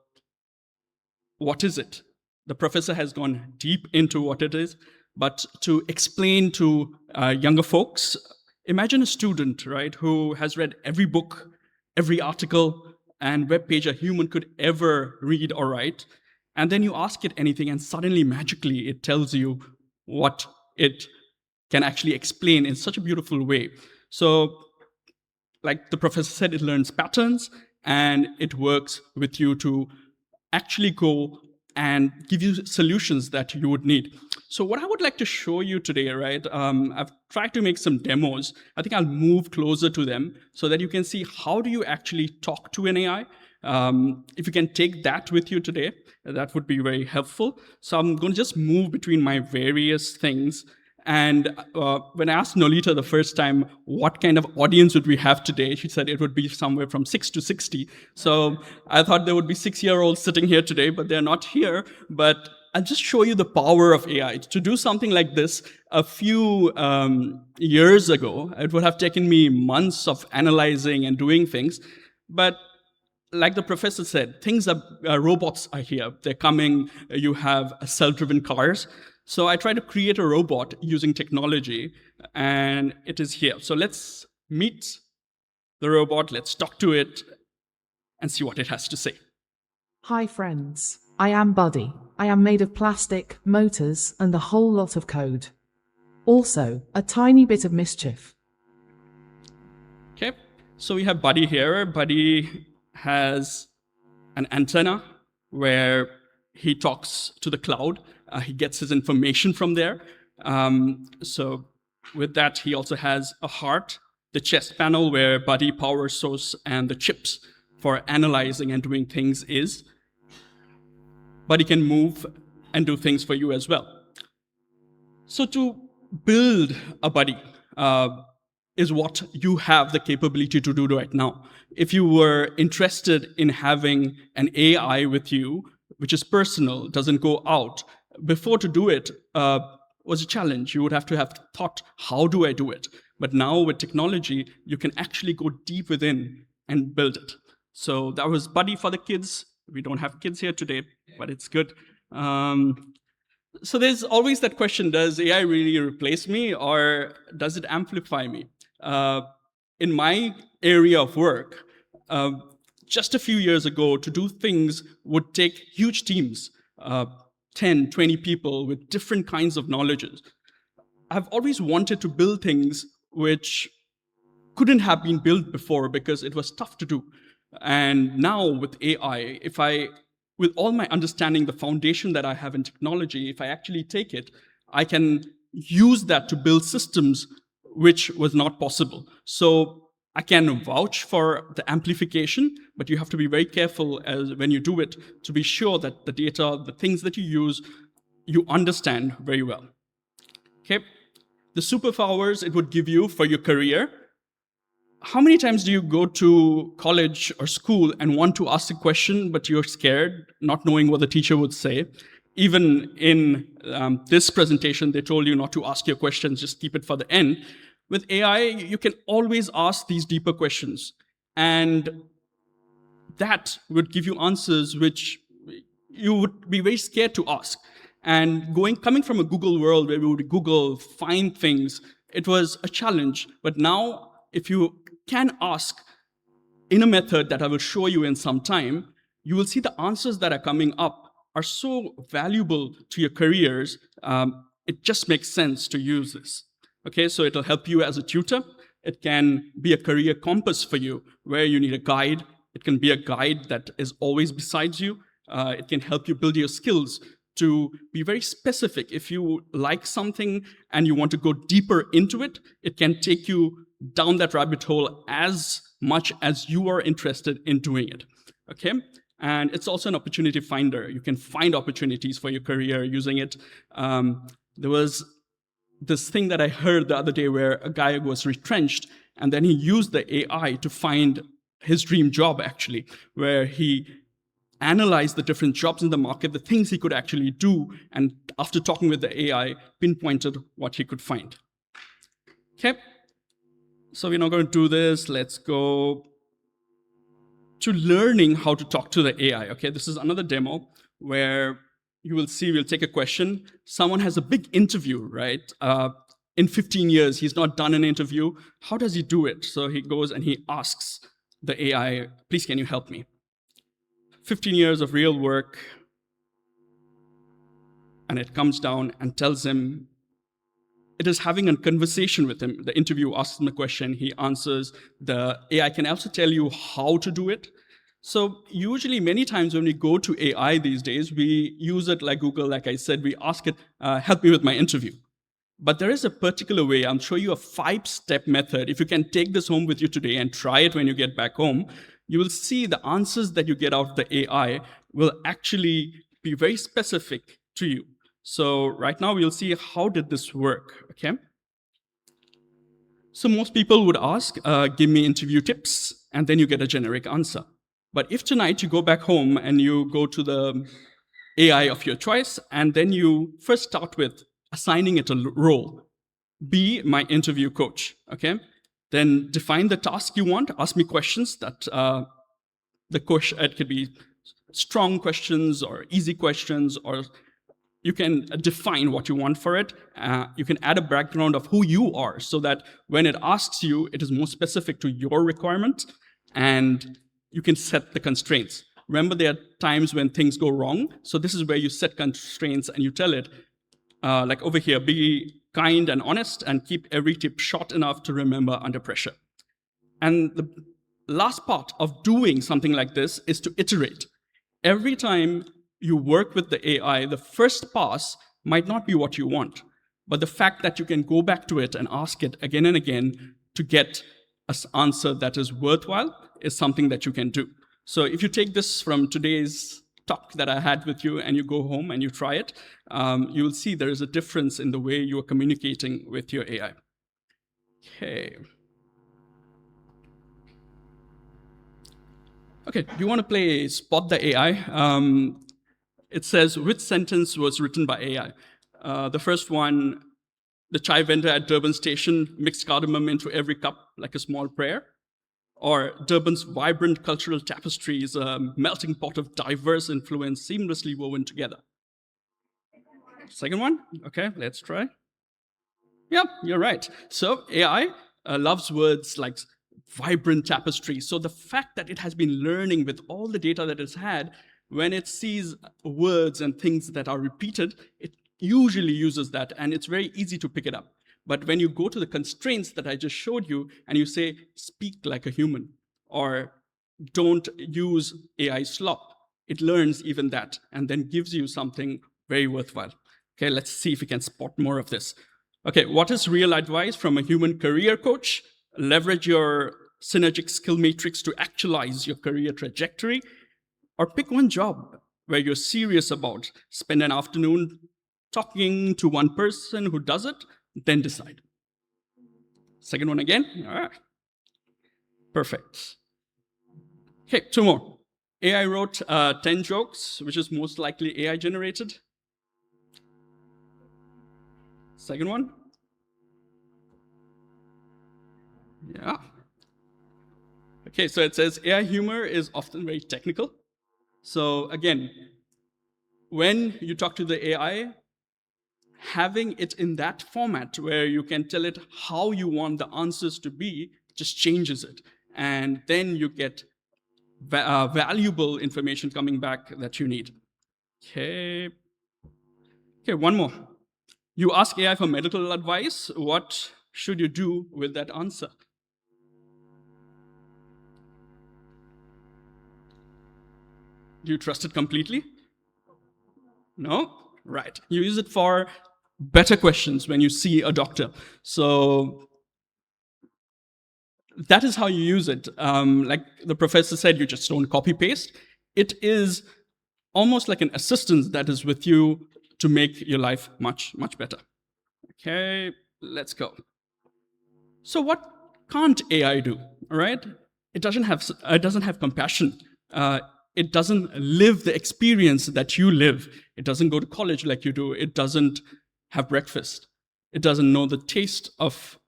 what is it? The professor has gone deep into what it is, but to explain to younger folks, imagine a student, right, who has read every book, every article, and web page a human could ever read or write, and then you ask it anything, and suddenly, magically, it tells you what it can actually explain in such a beautiful way. So, like the professor said, it learns patterns, and it works with you to actually go and give you solutions that you would need. So what I would like to show you today, right, I've tried to make some demos. I think I'll move closer to them so that you can see how do you actually talk to an AI. If you can take that with you today, that would be very helpful. So I'm going to just move between my various things. And when I asked Nolita the first time, what kind of audience would we have today? She said it would be somewhere from 6 to 60. So I thought there would be 6-year-olds sitting here today, but they're not here. But I'll just show you the power of AI. To do something like this a few years ago, it would have taken me months of analyzing and doing things. But like the professor said, robots are here. They're coming. You have self-driven cars. So I try to create a robot using technology, and it is here. So let's meet the robot. Let's talk to it and see what it has to say. Hi friends, I am Buddy. I am made of plastic, motors, and a whole lot of code. Also, a tiny bit of mischief. Okay, so we have Buddy here. Buddy has an antenna where he talks to the cloud. He gets his information from there. So with that, he also has a heart, the chest panel where Buddy, power source, and the chips for analyzing and doing things is. Buddy can move and do things for you as well. So to build a Buddy is what you have the capability to do right now. If you were interested in having an AI with you, which is personal, doesn't go out, before to do it was a challenge. You would have to have thought, how do I do it? But now with technology, you can actually go deep within and build it. So that was Buddy for the kids. We don't have kids here today, but it's good. So there's always that question, does AI really replace me or does it amplify me? In my area of work, just a few years ago, to do things would take huge teams, 10, 20 people with different kinds of knowledges. I've always wanted to build things which couldn't have been built before because it was tough to do. And now with AI, with all my understanding, the foundation that I have in technology, if I actually take it, I can use that to build systems which was not possible. So I can vouch for the amplification, but you have to be very careful when you do it to be sure that the data, the things that you use, you understand very well. Okay, the superpowers it would give you for your career. How many times do you go to college or school and want to ask a question, but you're scared, not knowing what the teacher would say? Even in this presentation, they told you not to ask your questions, just keep it for the end. With AI, you can always ask these deeper questions. And that would give you answers which you would be very scared to ask. And coming from a Google world where we would Google, find things, it was a challenge. But now, if you can ask in a method that I will show you in some time, you will see the answers that are coming up are so valuable to your careers. It just makes sense to use this. Okay, so it'll help you as a tutor. It can be a career compass for you where you need a guide. It can be a guide that is always beside you. It can help you build your skills to be very specific. If you like something and you want to go deeper into it, it can take you down that rabbit hole as much as you are interested in doing it. Okay, and it's also an opportunity finder. You can find opportunities for your career using it. There was this thing that I heard the other day where a guy was retrenched and then he used the AI to find his dream job, actually, where he analyzed the different jobs in the market, the things he could actually do, and after talking with the AI, pinpointed what he could find. Okay, so we're not going to do this. Let's go to learning how to talk to the AI. Okay, this is another demo where you will see, we'll take a question. Someone has a big interview, right? In 15 years, he's not done an interview. How does he do it? So he goes and he asks the AI, please, can you help me? 15 years of real work. And it comes down and tells him, it is having a conversation with him. The interview asks him a question, he answers. The AI can also tell you how to do it. So usually many times when we go to AI these days, we use it like Google, like I said, we ask it, help me with my interview. But there is a particular way. I'll show you a 5-step method. If you can take this home with you today and try it when you get back home, you will see the answers that you get out of the AI will actually be very specific to you. So right now we'll see how did this work, okay? So most people would ask, give me interview tips, and then you get a generic answer. But if tonight you go back home and you go to the AI of your choice, and then you first start with assigning it a role, be my interview coach, okay? Then define the task you want, ask me questions that the question, it could be strong questions or easy questions, or you can define what you want for it. You can add a background of who you are so that when it asks you, it is more specific to your requirement, and you can set the constraints. Remember, there are times when things go wrong. So this is where you set constraints and you tell it, like over here, be kind and honest and keep every tip short enough to remember under pressure. And the last part of doing something like this is to iterate. Every time you work with the AI, the first pass might not be what you want, but the fact that you can go back to it and ask it again and again to get an answer that is worthwhile is something that you can do. So if you take this from today's talk that I had with you and you go home and you try it, you will see there is a difference in the way you are communicating with your AI. Okay. Okay, do you want to play Spot the AI? It says, which sentence was written by AI? The first one, the chai vendor at Durban station mixed cardamom into every cup like a small prayer. Or Durban's vibrant cultural tapestry is a melting pot of diverse influence seamlessly woven together. Second one, okay, let's try. Yeah, you're right. So AI loves words like vibrant tapestry. So the fact that it has been learning with all the data that it's had, when it sees words and things that are repeated, it usually uses that, and it's very easy to pick it up. But when you go to the constraints that I just showed you and you say, speak like a human, or don't use AI slop, it learns even that and then gives you something very worthwhile. Okay, let's see if we can spot more of this. Okay, what is real advice from a human career coach? Leverage your synergic skill matrix to actualize your career trajectory, or pick one job where you're serious about. Spend an afternoon talking to one person who does it, then decide. Second one again. All right. Perfect. Okay, 2 more. AI wrote 10 jokes, which is most likely AI generated. Second one. Yeah. Okay, so it says AI humor is often very technical. So again, when you talk to the AI, having it in that format where you can tell it how you want the answers to be just changes it. And then you get valuable information coming back that you need. Okay, one more. You ask AI for medical advice. What should you do with that answer? Do you trust it completely? No? Right. You use it for better questions when you see a doctor. So that is how you use it. Like the professor said, you just don't copy paste. It is almost like an assistant that is with you to make your life much, much better. Okay, let's go. So what can't AI do? All right? It doesn't have compassion. It doesn't live the experience that you live. It doesn't go to college like you do. It doesn't have breakfast. It doesn't know the taste of,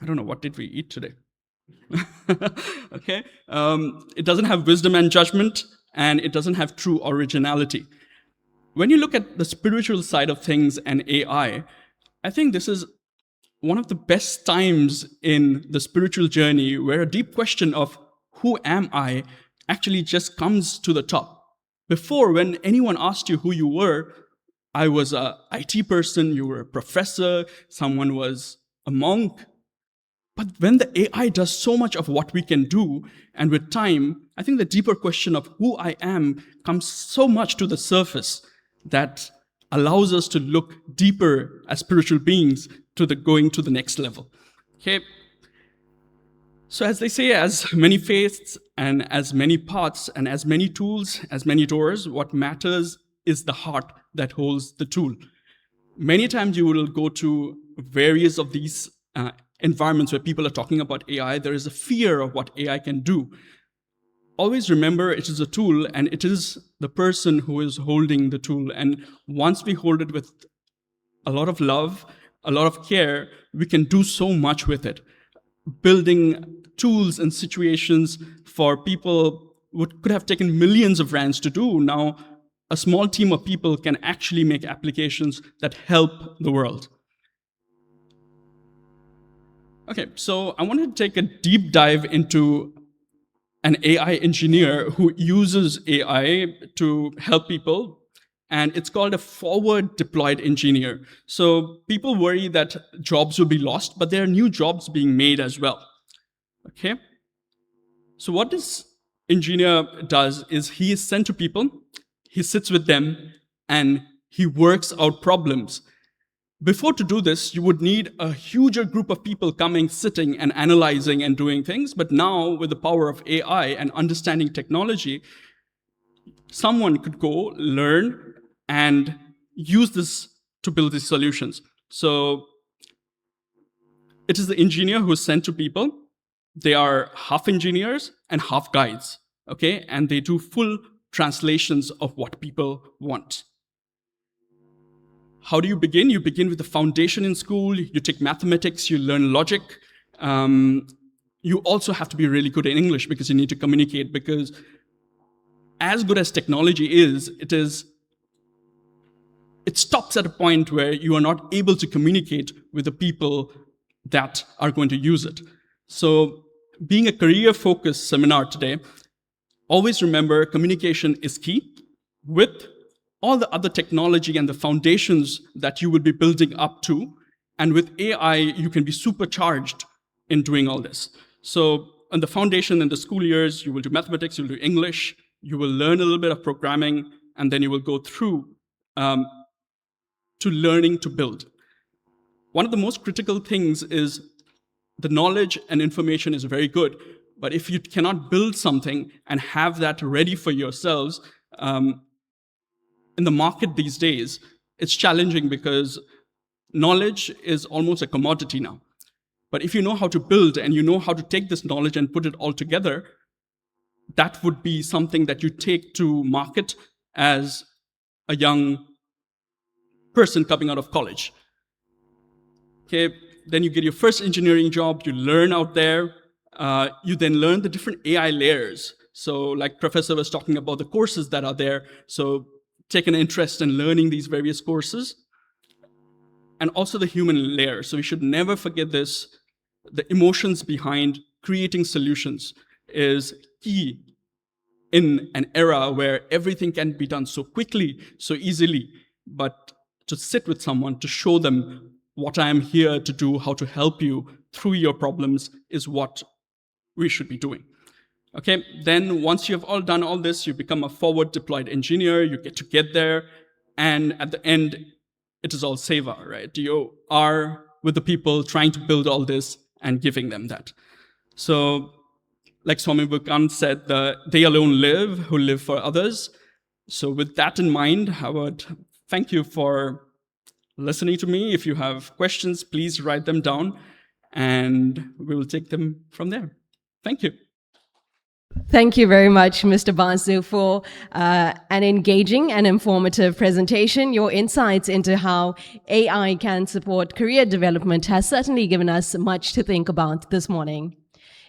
I don't know, what did we eat today? Okay. It doesn't have wisdom and judgment, and it doesn't have true originality. When you look at the spiritual side of things and AI, I think this is one of the best times in the spiritual journey where a deep question of who am I actually just comes to the top. Before, when anyone asked you who you were, I was an IT person, you were a professor, someone was a monk. But when the AI does so much of what we can do, and with time, I think the deeper question of who I am comes so much to the surface that allows us to look deeper as spiritual beings to going to the next level. Okay. So as they say, as many faiths and as many paths and as many tools, as many doors, what matters is the heart that holds the tool. Many times you will go to various of these environments where people are talking about AI. There is a fear of what AI can do. Always remember it is a tool, and it is the person who is holding the tool. And once we hold it with a lot of love, a lot of care, we can do so much with it. Building tools and situations for people what could have taken millions of rands to do, now a small team of people can actually make applications that help the world. Okay, so I wanted to take a deep dive into an AI engineer who uses AI to help people, and it's called a forward deployed engineer. So people worry that jobs will be lost, but there are new jobs being made as well. Okay, so what this engineer does is he is sent to people, he sits with them, and he works out problems. Before to do this, you would need a huger group of people coming, sitting, and analyzing and doing things. But now, with the power of AI and understanding technology, someone could go, learn, and use this to build these solutions. So it is the engineer who is sent to people. They are half engineers and half guides, okay? And they do full translations of what people want. How do you begin? You begin with the foundation in school. You take mathematics, you learn logic. You also have to be really good in English because you need to communicate, because as good as technology is, it stops at a point where you are not able to communicate with the people that are going to use it. So being a career-focused seminar today, always remember communication is key. With all the other technology and the foundations that you will be building up to, and with AI, you can be supercharged in doing all this. So on the foundation in the school years, you will do mathematics, you'll do English, you will learn a little bit of programming, and then you will go through to learning to build. One of the most critical things is the knowledge and information is very good, but if you cannot build something and have that ready for yourselves, in the market these days, it's challenging because knowledge is almost a commodity now. But if you know how to build and you know how to take this knowledge and put it all together, that would be something that you take to market as a young person coming out of college. Okay, then you get your first engineering job, you learn out there, you then learn the different AI layers. So like Professor was talking about the courses that are there, so take an interest in learning these various courses. And also the human layer. So we should never forget this. The emotions behind creating solutions is key in an era where everything can be done so quickly, so easily. But to sit with someone, to show them what I am here to do, how to help you through your problems is what we should be doing. Okay, then once you have all done all this, you become a forward deployed engineer, you get there, and at the end, it is all Sabha, right? You are with the people trying to build all this and giving them that. So, like Swami Vivekananda said, they alone live who live for others. So with that in mind, I would thank you for listening to me. If you have questions, please write them down, and we will take them from there. Thank you. Thank you very much, Mr. Basu, for an engaging and informative presentation. Your insights into how AI can support career development has certainly given us much to think about this morning.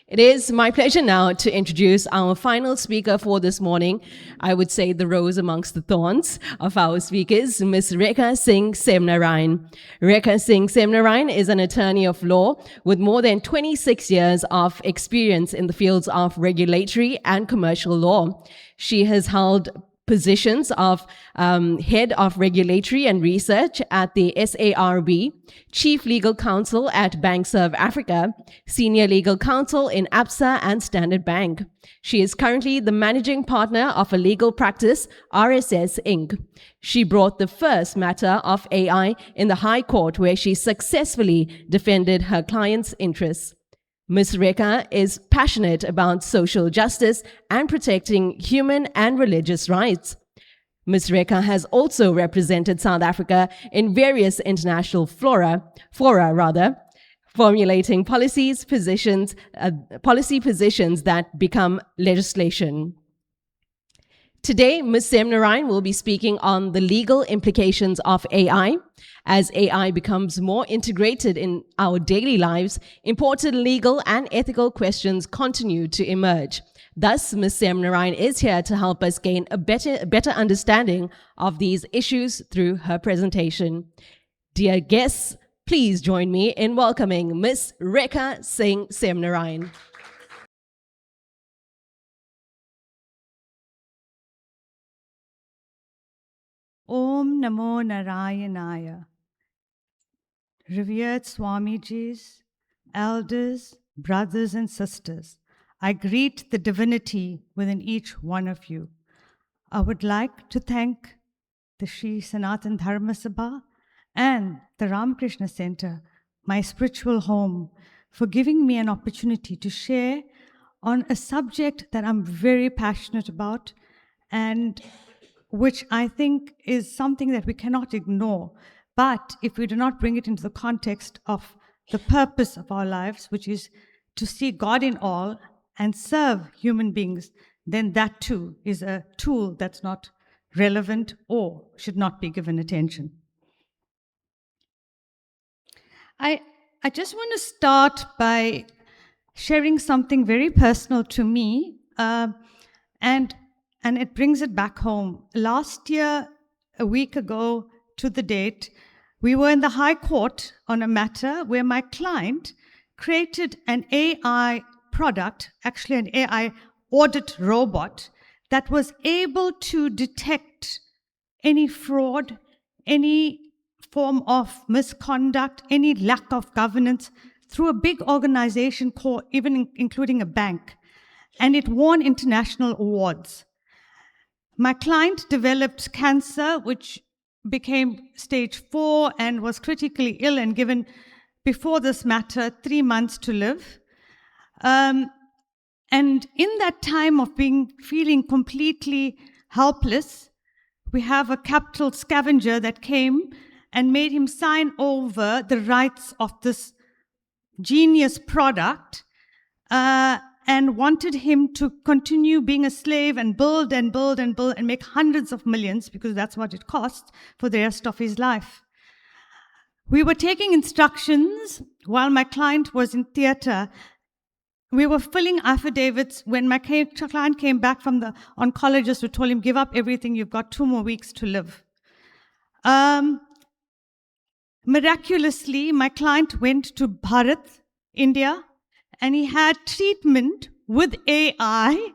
It is my pleasure now to introduce our final speaker for this morning. I would say the rose amongst the thorns of our speakers, Ms. Rekha Singh Semnarayan. Rekha Singh Semnarayan is an attorney of law with more than 26 years of experience in the fields of regulatory and commercial law. She has held positions of Head of Regulatory and Research at the SARB, Chief Legal Counsel at BankServe Africa, Senior Legal Counsel in ABSA and Standard Bank. She is currently the managing partner of a legal practice, RSS Inc. She brought the first matter of AI in the High Court, where she successfully defended her client's interests. Ms. Rekha is passionate about social justice and protecting human and religious rights. Ms. Rekha has also represented South Africa in various international fora, formulating policy positions that become legislation. Today, Ms. Semnarine will be speaking on the legal implications of AI. As AI becomes more integrated in our daily lives, important legal and ethical questions continue to emerge. Thus, Ms. Semnarine is here to help us gain a better understanding of these issues through her presentation. Dear guests, please join me in welcoming Ms. Rekha Singh Semnarine. Om Namo Narayanaya. Revered Swamijis, elders, brothers and sisters, I greet the divinity within each one of you. I would like to thank the Shree Sanathan Dharma Sabha and the Ramakrishna Center, my spiritual home, for giving me an opportunity to share on a subject that I'm very passionate about and which I think is something that we cannot ignore. But if we do not bring it into the context of the purpose of our lives, which is to see God in all and serve human beings, then that too is a tool that's not relevant or should not be given attention. I just want to start by sharing something very personal to me, and it brings it back home. Last year, a week ago to the date, we were in the High Court on a matter where my client created an AI product, actually an AI audit robot, that was able to detect any fraud, any form of misconduct, any lack of governance through a big organization, even including a bank. And it won international awards. My client developed cancer, which became stage 4 and was critically ill and given, before this matter, 3 months to live. And in that time of feeling completely helpless, we have a capital scavenger that came and made him sign over the rights of this genius product, and wanted him to continue being a slave and build and build and build and make hundreds of millions, because that's what it cost, for the rest of his life. We were taking instructions while my client was in theater. We were filling affidavits when my client came back from the oncologist who told him, give up everything, you've got 2 more weeks to live. Miraculously, my client went to Bharat, India, and he had treatment with AI.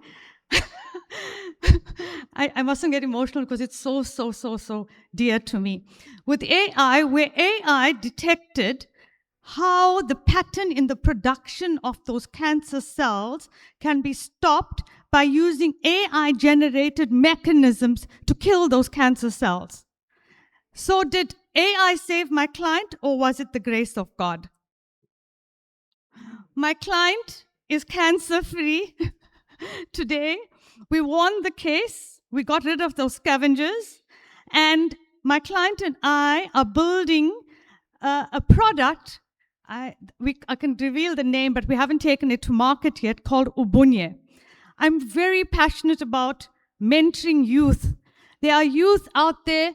I mustn't get emotional because it's so dear to me. With AI, where AI detected how the pattern in the production of those cancer cells can be stopped by using AI-generated mechanisms to kill those cancer cells. So did AI save my client, or was it the grace of God? My client is cancer-free today. We won the case. We got rid of those scavengers. And my client and I are building a product. I can reveal the name, but we haven't taken it to market yet, called Ubunye. I'm very passionate about mentoring youth. There are youth out there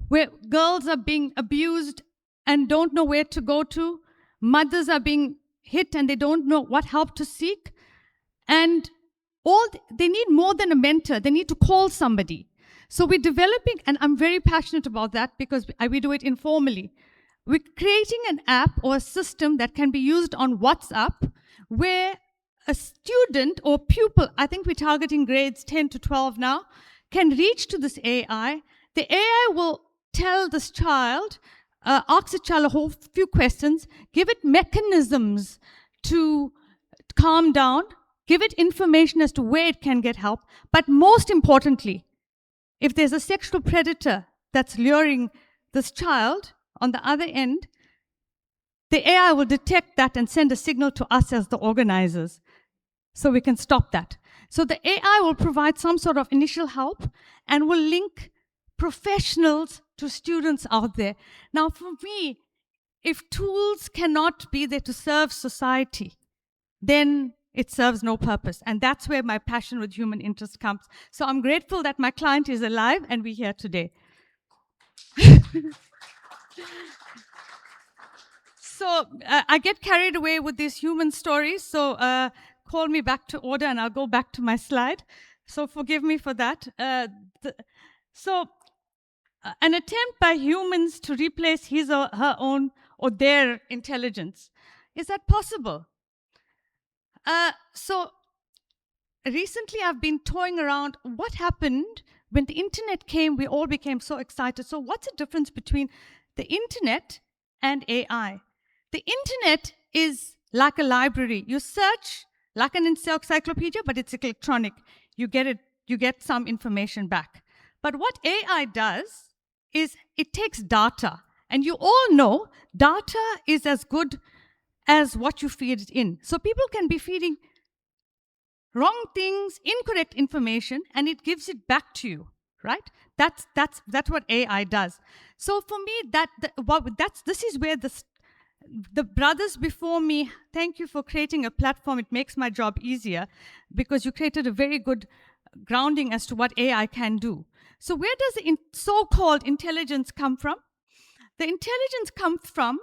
where girls are being abused and don't know where to go to. Mothers are being hit and they don't know what help to seek. And they need more than a mentor. They need to call somebody. So we're developing, and I'm very passionate about that because we do it informally. We're creating an app or a system that can be used on WhatsApp where a student or pupil, I think we're targeting grades 10 to 12 now, can reach to this AI. The AI will tell this child, ask the child a whole few questions, give it mechanisms to calm down, give it information as to where it can get help. But most importantly, if there's a sexual predator that's luring this child on the other end, the AI will detect that and send a signal to us as the organizers so we can stop that. So the AI will provide some sort of initial help and will link professionals to students out there. Now, for me, if tools cannot be there to serve society, then it serves no purpose. And that's where my passion with human interest comes. So I'm grateful that my client is alive and we're here today. So I get carried away with these human stories. So call me back to order and I'll go back to my slide. So forgive me for that. An attempt by humans to replace his or her own or their intelligence. Is that possible? So recently I've been toying around what happened when the internet came. We all became so excited. So what's the difference between the internet and AI? The internet is like a library. You search like an encyclopedia, but it's electronic. You get some information back. But what AI does is it takes data. And you all know data is as good as what you feed it in. So people can be feeding wrong things, incorrect information, and it gives it back to you, right? That's what AI does. So for me, this is where the brothers before me, thank you for creating a platform. It makes my job easier because you created a very good grounding as to what AI can do. So where does the so-called intelligence come from? The intelligence comes from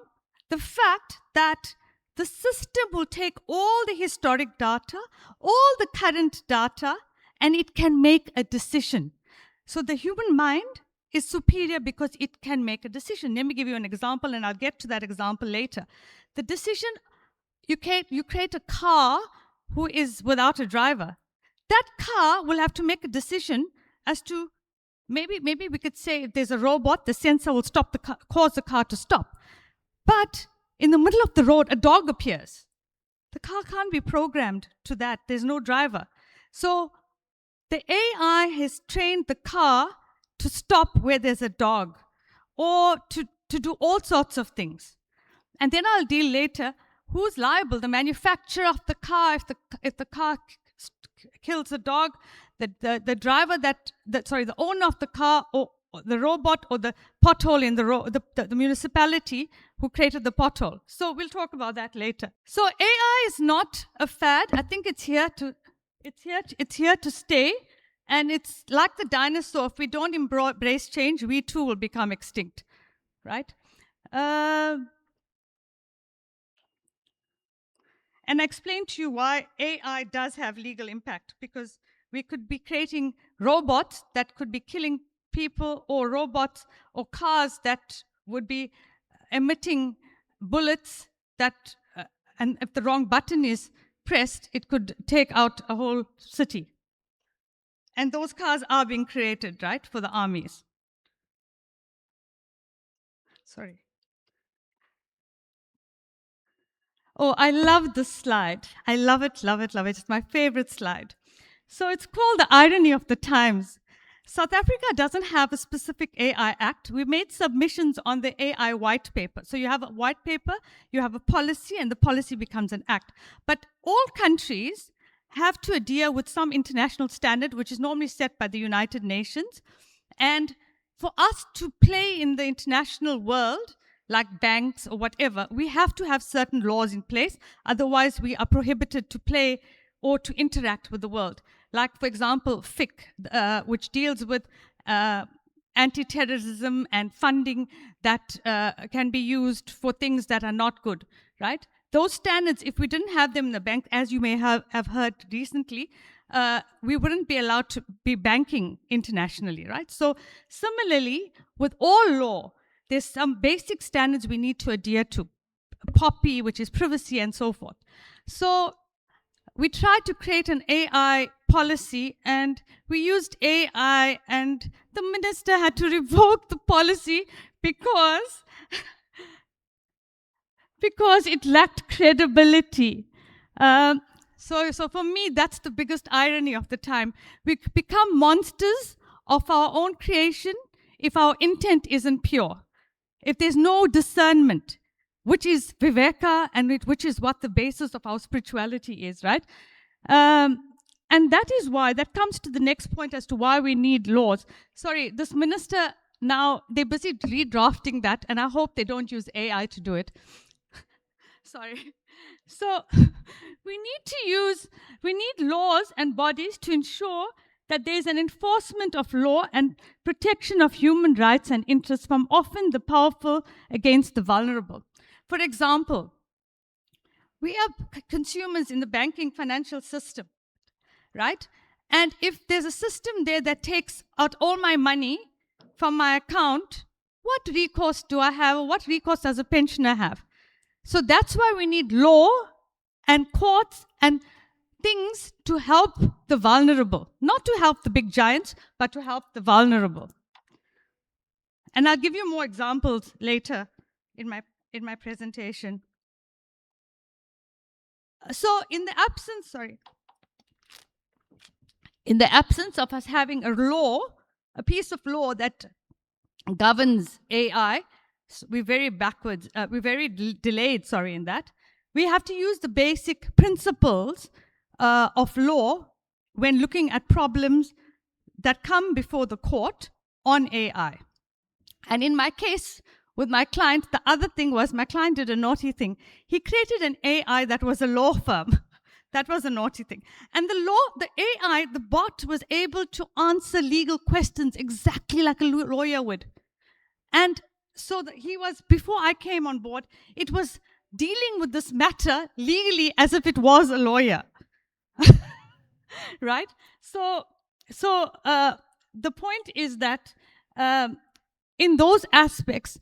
the fact that the system will take all the historic data, all the current data, and it can make a decision. So the human mind is superior because it can make a decision. Let me give you an example, and I'll get to that example later. The decision, you create a car who is without a driver. That car will have to make a decision as to, maybe we could say if there's a robot, the sensor will stop the car, cause the car to stop. But in the middle of the road, a dog appears. The car can't be programmed to that. There's no driver. So the AI has trained the car to stop where there's a dog or to do all sorts of things. And then I'll deal later, who's liable? The manufacturer of the car, if the car kills a dog, the driver the owner of the car, or the robot, or the pothole in the municipality who created the pothole. So we'll talk about that later. So AI is not a fad. I think it's here to stay. And it's like the dinosaur. If we don't embrace change, we too will become extinct, right? And I explained to you why AI does have legal impact, because we could be creating robots that could be killing people, or robots or cars that would be emitting bullets that, and if the wrong button is pressed, it could take out a whole city. And those cars are being created, right, for the armies. Sorry. Oh, I love this slide. I love it, love it, love it. It's my favorite slide. So it's called the irony of the times. South Africa doesn't have a specific AI Act. We made submissions on the AI white paper. So you have a white paper, you have a policy, and the policy becomes an act. But all countries have to adhere with some international standard, which is normally set by the United Nations. And for us to play in the international world, like banks or whatever, we have to have certain laws in place. Otherwise, we are prohibited to play or to interact with the world. Like, for example, FIC, which deals with anti-terrorism and funding that can be used for things that are not good, right? Those standards, if we didn't have them in the bank, as you may have heard recently, we wouldn't be allowed to be banking internationally, right? So similarly, with all law, there's some basic standards we need to adhere to. POPI, which is privacy, and so forth. So we tried to create an AI policy, and we used AI, and the minister had to revoke the policy because it lacked credibility. So for me, that's the biggest irony of the time. We become monsters of our own creation if our intent isn't pure, if there's no discernment, which is viveka, and which is what the basis of our spirituality is, right? And that is why, that comes to the next point as to why we need laws. Sorry, this minister, now they're busy redrafting that, and I hope they don't use AI to do it. Sorry. So we need laws and bodies to ensure that there is an enforcement of law and protection of human rights and interests from often the powerful against the vulnerable. For example, we are consumers in the banking financial system, right? And if there's a system there that takes out all my money from my account, what recourse do I have, or what recourse does a pensioner have? So that's why we need law and courts and things to help the vulnerable, not to help the big giants, but to help the vulnerable. And I'll give you more examples later in my presentation. So in the absence of us having a law, a piece of law that governs AI, we're very backwards, we're very delayed, in that. We have to use the basic principles of law when looking at problems that come before the court on AI. And in my case, with my client, the other thing was my client did a naughty thing. He created an AI that was a law firm. That was a naughty thing. And the AI, the bot, was able to answer legal questions exactly like a lawyer would. And so before I came on board, it was dealing with this matter legally as if it was a lawyer. Right? So the point is that in those aspects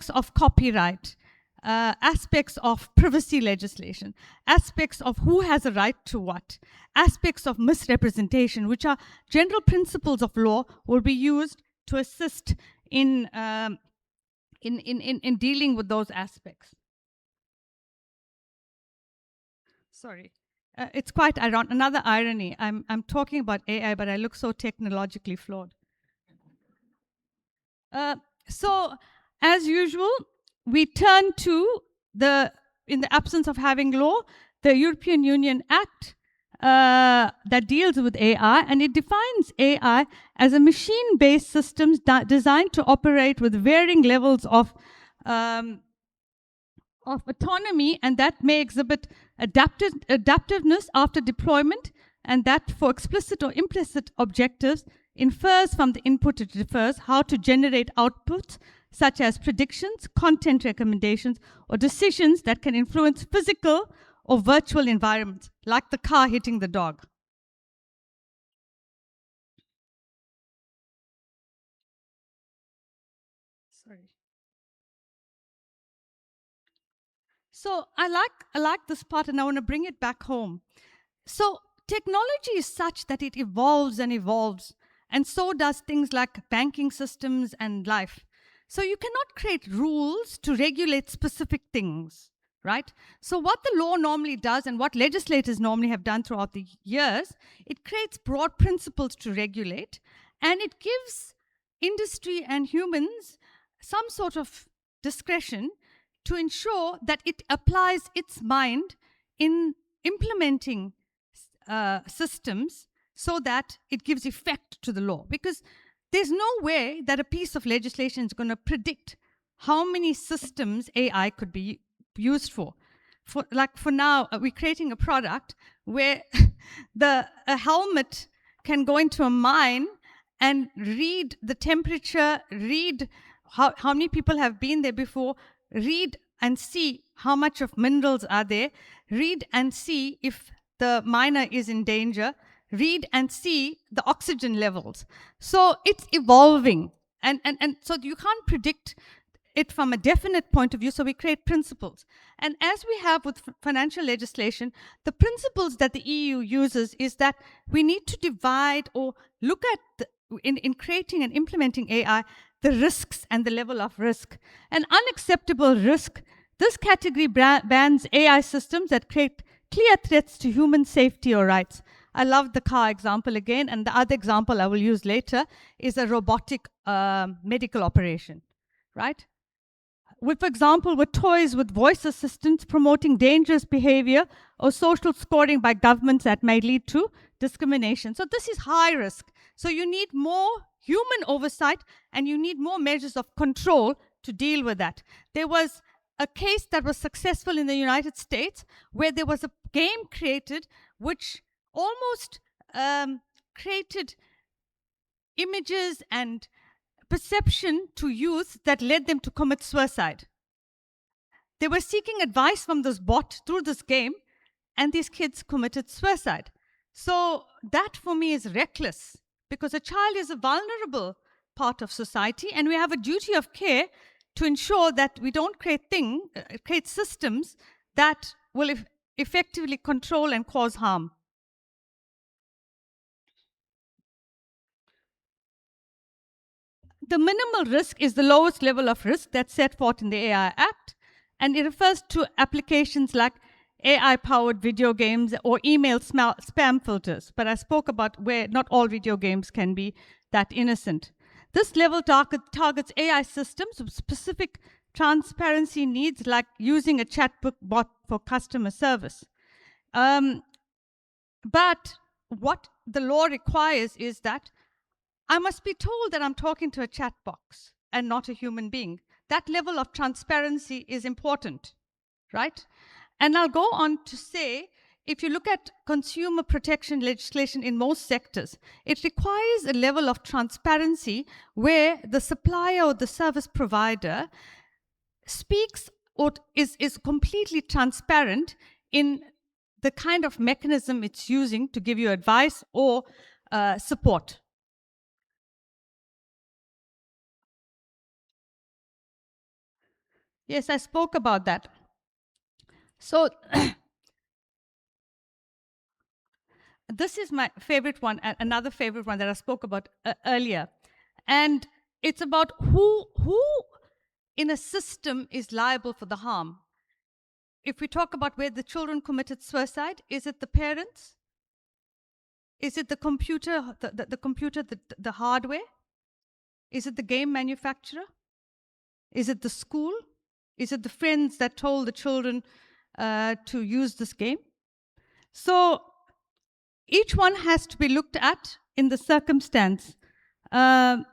of copyright, aspects of privacy legislation, aspects of who has a right to what, aspects of misrepresentation, which are general principles of law, will be used to assist in dealing with those aspects. Sorry. It's quite ironic. Another irony. I'm talking about AI, but I look so technologically flawed. So, as usual, we turn to in the absence of having law, the European Union Act that deals with AI, and it defines AI as a machine-based system designed to operate with varying levels of autonomy, and that may exhibit adaptiveness after deployment, and that for explicit or implicit objectives infers from the input it refers how to generate outputs such as predictions, content recommendations, or decisions that can influence physical or virtual environments, like the car hitting the dog. Sorry. So I like this part, and I want to bring it back home. So technology is such that it evolves and evolves, and so does things like banking systems and life. So you cannot create rules to regulate specific things, right? So what the law normally does, and what legislators normally have done throughout the years, it creates broad principles to regulate, and it gives industry and humans some sort of discretion to ensure that it applies its mind in implementing systems so that it gives effect to the law. Because there's no way that a piece of legislation is going to predict how many systems AI could be used for. For now, we're creating a product where a helmet can go into a mine and read the temperature, read how many people have been there before, read and see how much of minerals are there, read and see if the miner is in danger, read and see the oxygen levels. So it's evolving. And so you can't predict it from a definite point of view, so we create principles. And as we have with financial legislation, the principles that the EU uses is that we need to divide or look at, in creating and implementing AI, the risks and the level of risk. An unacceptable risk, this category bans AI systems that create clear threats to human safety or rights. I love the car example again, and the other example I will use later is a robotic medical operation, right? With, for example, with toys with voice assistants promoting dangerous behavior or social scoring by governments that may lead to discrimination. So this is high risk. So you need more human oversight and you need more measures of control to deal with that. There was a case that was successful in the United States where there was a game created which almost created images and perception to youth that led them to commit suicide. They were seeking advice from this bot through this game, and these kids committed suicide. So that for me is reckless, because a child is a vulnerable part of society, and we have a duty of care to ensure that we don't create systems that will effectively control and cause harm. The minimal risk is the lowest level of risk that's set forth in the AI Act, and it refers to applications like AI-powered video games or email spam filters. But I spoke about where not all video games can be that innocent. This level targets AI systems with specific transparency needs, like using a chatbot bot for customer service. But what the law requires is that I must be told that I'm talking to a chat box and not a human being. That level of transparency is important, right? And I'll go on to say, if you look at consumer protection legislation in most sectors, it requires a level of transparency where the supplier or the service provider speaks or is completely transparent in the kind of mechanism it's using to give you advice or support. Yes, I spoke about that. So this is my favorite one, another favorite one that I spoke about earlier. And it's about who in a system is liable for the harm. If we talk about where the children committed suicide, is it the parents? Is it the computer, the hardware? Is it the game manufacturer? Is it the school? Is it the friends that told the children to use this game? So each one has to be looked at in the circumstance. And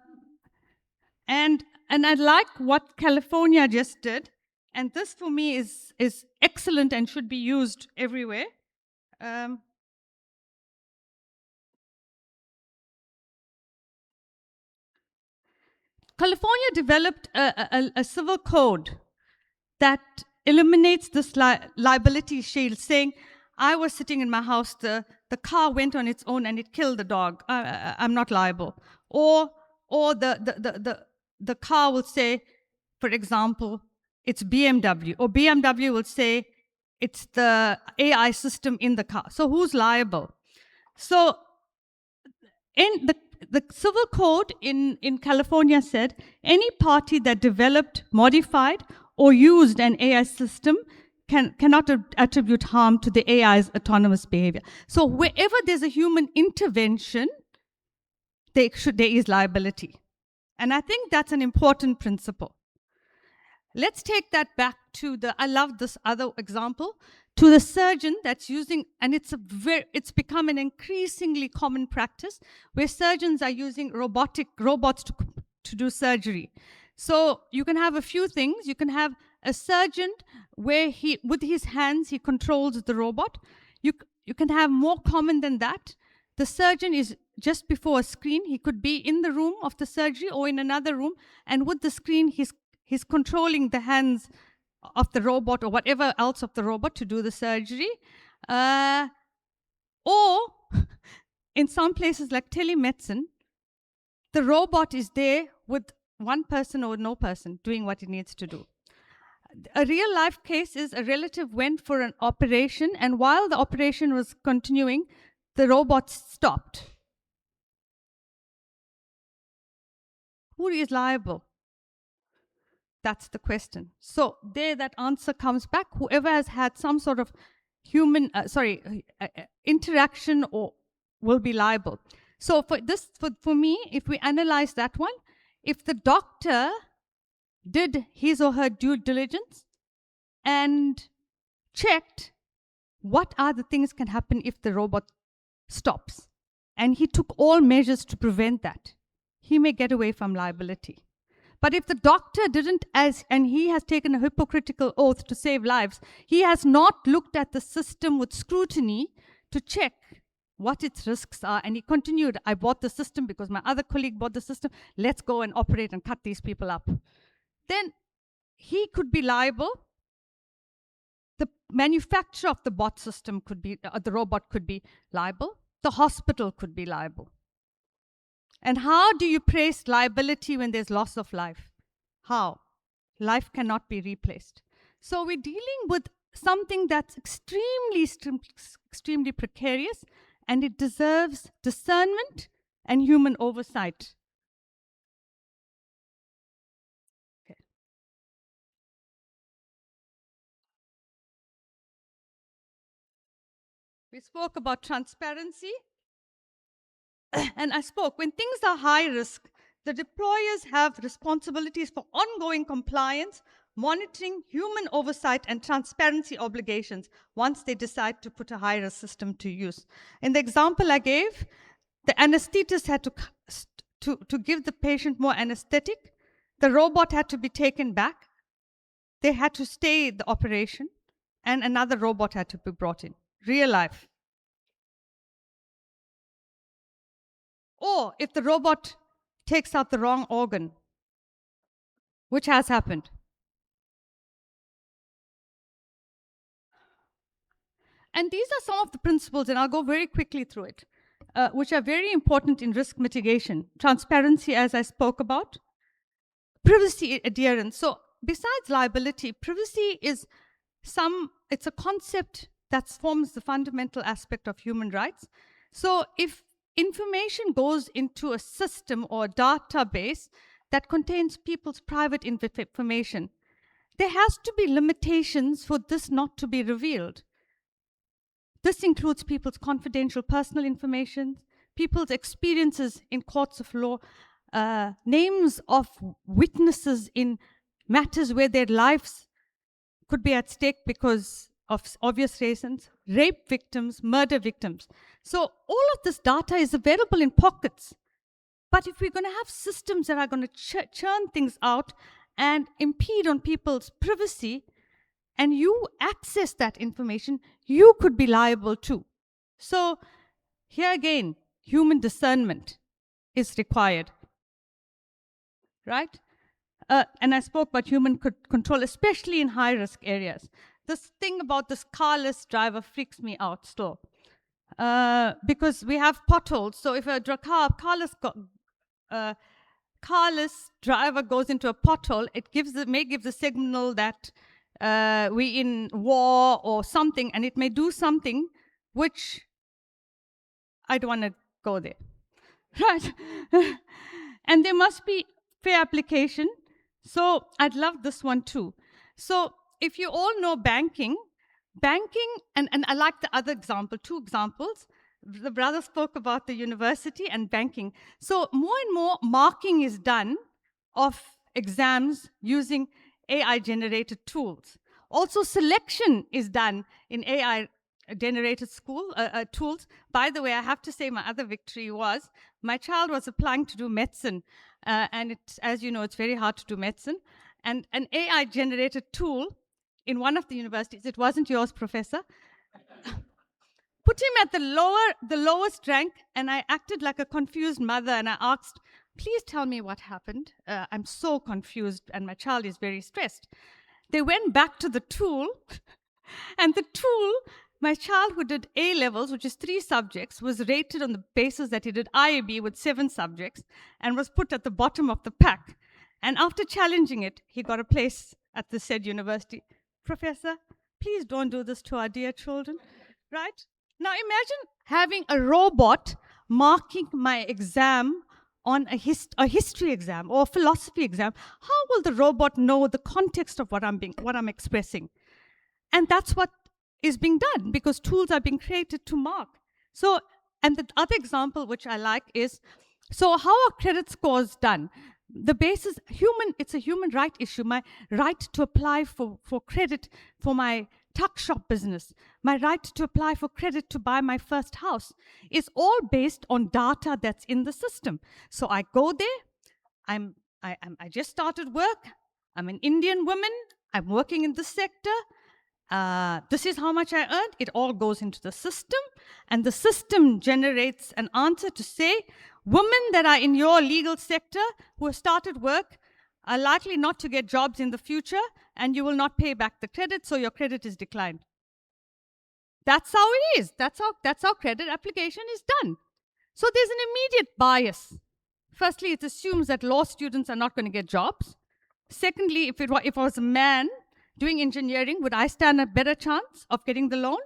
I like what California just did. And this for me is excellent and should be used everywhere. California developed a civil code that eliminates this liability shield, saying, I was sitting in my house, the car went on its own and it killed the dog. I'm not liable. Or the car will say, for example, it's BMW, or BMW will say it's the AI system in the car. So who's liable? So in the civil code in California said, any party that developed, modified, or used an AI system cannot attribute harm to the AI's autonomous behavior. So wherever there's a human intervention, there is liability. And I think that's an important principle. Let's take that back to I love this other example, to the surgeon that's using, and it's become an increasingly common practice where surgeons are using robots to do surgery. So you can have a few things. You can have a surgeon where with his hands, he controls the robot. You can have more common than that. The surgeon is just before a screen. He could be in the room of the surgery or in another room, and with the screen, he's controlling the hands of the robot or whatever else of the robot to do the surgery. Or in some places like telemedicine, the robot is there with one person or no person doing what it needs to do. A real life case is a relative went for an operation, and while the operation was continuing, the robot stopped. Who is liable? That's the question. So there that answer comes back. Whoever has had some sort of human, interaction or will be liable. So for me, if we analyze that one, if the doctor did his or her due diligence and checked what are the things can happen if the robot stops, and he took all measures to prevent that, he may get away from liability. But if the doctor didn't, and he has taken a hypocritical oath to save lives, he has not looked at the system with scrutiny to check what its risks are, and he continued, I bought the system because my other colleague bought the system, let's go and operate and cut these people up. Then he could be liable. The manufacturer of the bot system could be, the robot could be liable. The hospital could be liable. And how do you place liability when there's loss of life? How? Life cannot be replaced. So we're dealing with something that's extremely precarious, and it deserves discernment and human oversight. Okay. We spoke about transparency. And I spoke, when things are high risk, the deployers have responsibilities for ongoing compliance, monitoring, human oversight, and transparency obligations once they decide to put a high-risk system to use. In the example I gave, the anesthetist had to give the patient more anesthetic. The robot had to be taken back. They had to stay the operation, and another robot had to be brought in. Real life. Or if the robot takes out the wrong organ, which has happened. And these are some of the principles, and I'll go very quickly through it, which are very important in risk mitigation. Transparency, as I spoke about. Privacy adherence. So besides liability, privacy is it's a concept that forms the fundamental aspect of human rights. So if information goes into a system or a database that contains people's private information, there has to be limitations for this not to be revealed. This includes people's confidential personal information, people's experiences in courts of law, names of witnesses in matters where their lives could be at stake because of obvious reasons, rape victims, murder victims. So all of this data is available in pockets. But if we're going to have systems that are going to churn things out and impede on people's privacy, and you access that information, you could be liable too. So here again, human discernment is required, right? And I spoke about human control, especially in high-risk areas. This thing about this carless driver freaks me out still. Because we have potholes. So if a carless driver goes into a pothole, it may give the signal that we're in war or something, and it may do something which I don't want to go there. Right? And there must be fair application. So I'd love this one too. So if you all know banking, and I like the other example, two examples. The brother spoke about the university and banking. So more and more marking is done of exams using AI-generated tools. Also, selection is done in AI-generated tools. By the way, I have to say my other victory was my child was applying to do medicine, and as you know, it's very hard to do medicine. And an AI-generated tool in one of the universities, it wasn't yours, Professor, put him at the lowest rank, and I acted like a confused mother, and I asked, please tell me what happened. I'm so confused, and my child is very stressed. They went back to the tool, and the tool, my child who did A levels, which is 3 subjects, was rated on the basis that he did IAB with 7 subjects, and was put at the bottom of the pack. And after challenging it, he got a place at the said university. Professor, please don't do this to our dear children, right? Now imagine having a robot marking my exam on a history exam or a philosophy exam. How will the robot know the context of what I'm expressing? And that's what is being done because tools are being created to mark. So, and the other example which I like is, so how are credit scores done? The basis, it's a human right issue. My right to apply for credit for my tuck shop business, my right to apply for credit to buy my first house is all based on data that's in the system. So I go there, I just started work, I'm an Indian woman, I'm working in this sector, this is how much I earned. It all goes into the system, and the system generates an answer to say, women that are in your legal sector who have started work are likely not to get jobs in the future, and you will not pay back the credit, so your credit is declined. That's how it is. That's how credit application is done. So there's an immediate bias. Firstly, it assumes that law students are not going to get jobs. Secondly, if I was a man doing engineering, would I stand a better chance of getting the loan?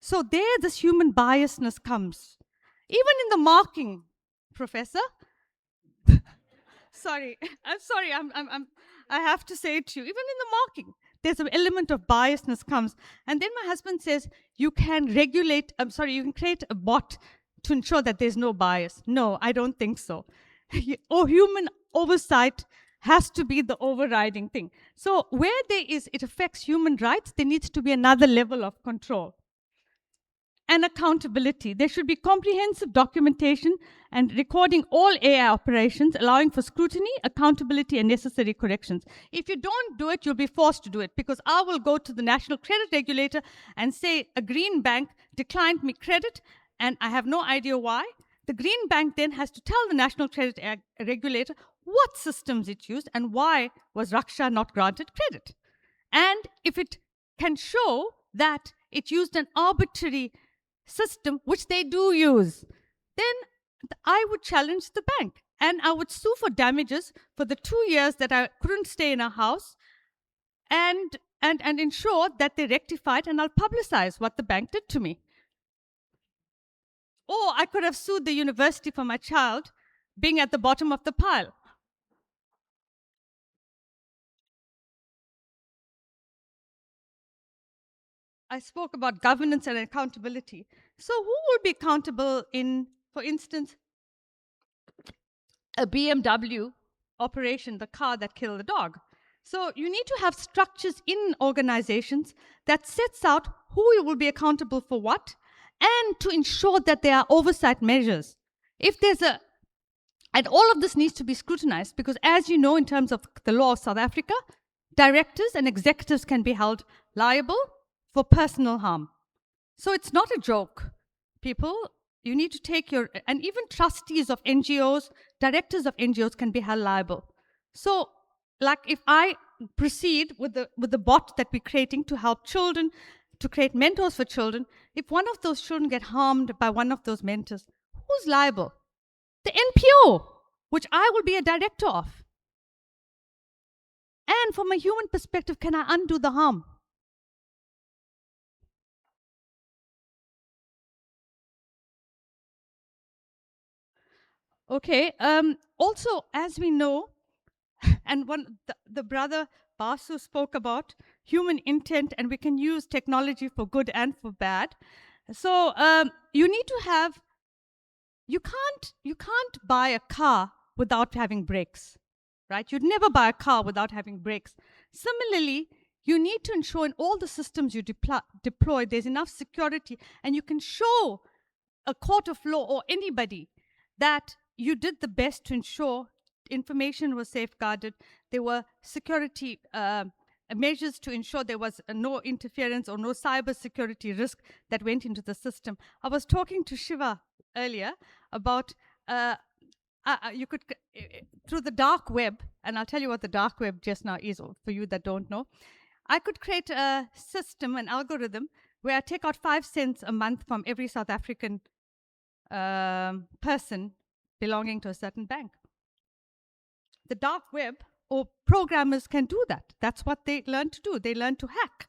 So there, this human biasness comes. Even in the marking, Professor. Sorry, I'm sorry. I have to say it to you. Even in the marking, there's an element of biasness comes. And then my husband says, you can create a bot to ensure that there's no bias. No, I don't think so. Human oversight has to be the overriding thing. So where it affects human rights, there needs to be another level of control and accountability. There should be comprehensive documentation and recording all AI operations, allowing for scrutiny, accountability, and necessary corrections. If you don't do it, you'll be forced to do it, because I will go to the National Credit Regulator and say a green bank declined me credit, and I have no idea why. The green bank then has to tell the National Credit Regulator what systems it used and why was Raksha not granted credit. And if it can show that it used an arbitrary system, which they do use, then I would challenge the bank and I would sue for damages for the 2 years that I couldn't stay in a house, and ensure that they rectified, and I'll publicize what the bank did to me. Or I could have sued the university for my child being at the bottom of the pile. I spoke about governance and accountability. So who will be accountable in, for instance, a BMW operation, the car that killed the dog? So you need to have structures in organizations that sets out who will be accountable for what, and to ensure that there are oversight measures. And all of this needs to be scrutinized, because as you know, in terms of the law of South Africa, directors and executives can be held liable for personal harm. So it's not a joke. People, you need to take and even trustees of NGOs, directors of NGOs can be held liable. So like if I proceed with the bot that we're creating to help children, to create mentors for children, if one of those children get harmed by one of those mentors, who's liable? The NPO, which I will be a director of. And from a human perspective, can I undo the harm? Okay, also, as we know, and the brother Basu spoke about human intent, and we can use technology for good and for bad. So you need to have, you can't buy a car without having brakes, right? You'd never buy a car without having brakes. Similarly, you need to ensure in all the systems you deploy, there's enough security, and you can show a court of law or anybody that you did the best to ensure information was safeguarded. There were security measures to ensure there was no interference or no cyber security risk that went into the system. I was talking to Shiva earlier about you could, through the dark web, and I'll tell you what the dark web just now is for you that don't know. I could create a system, an algorithm, where I take out 5 cents a month from every South African person belonging to a certain bank. the dark web or programmers can do that. That's what they learn to do. They learn to hack.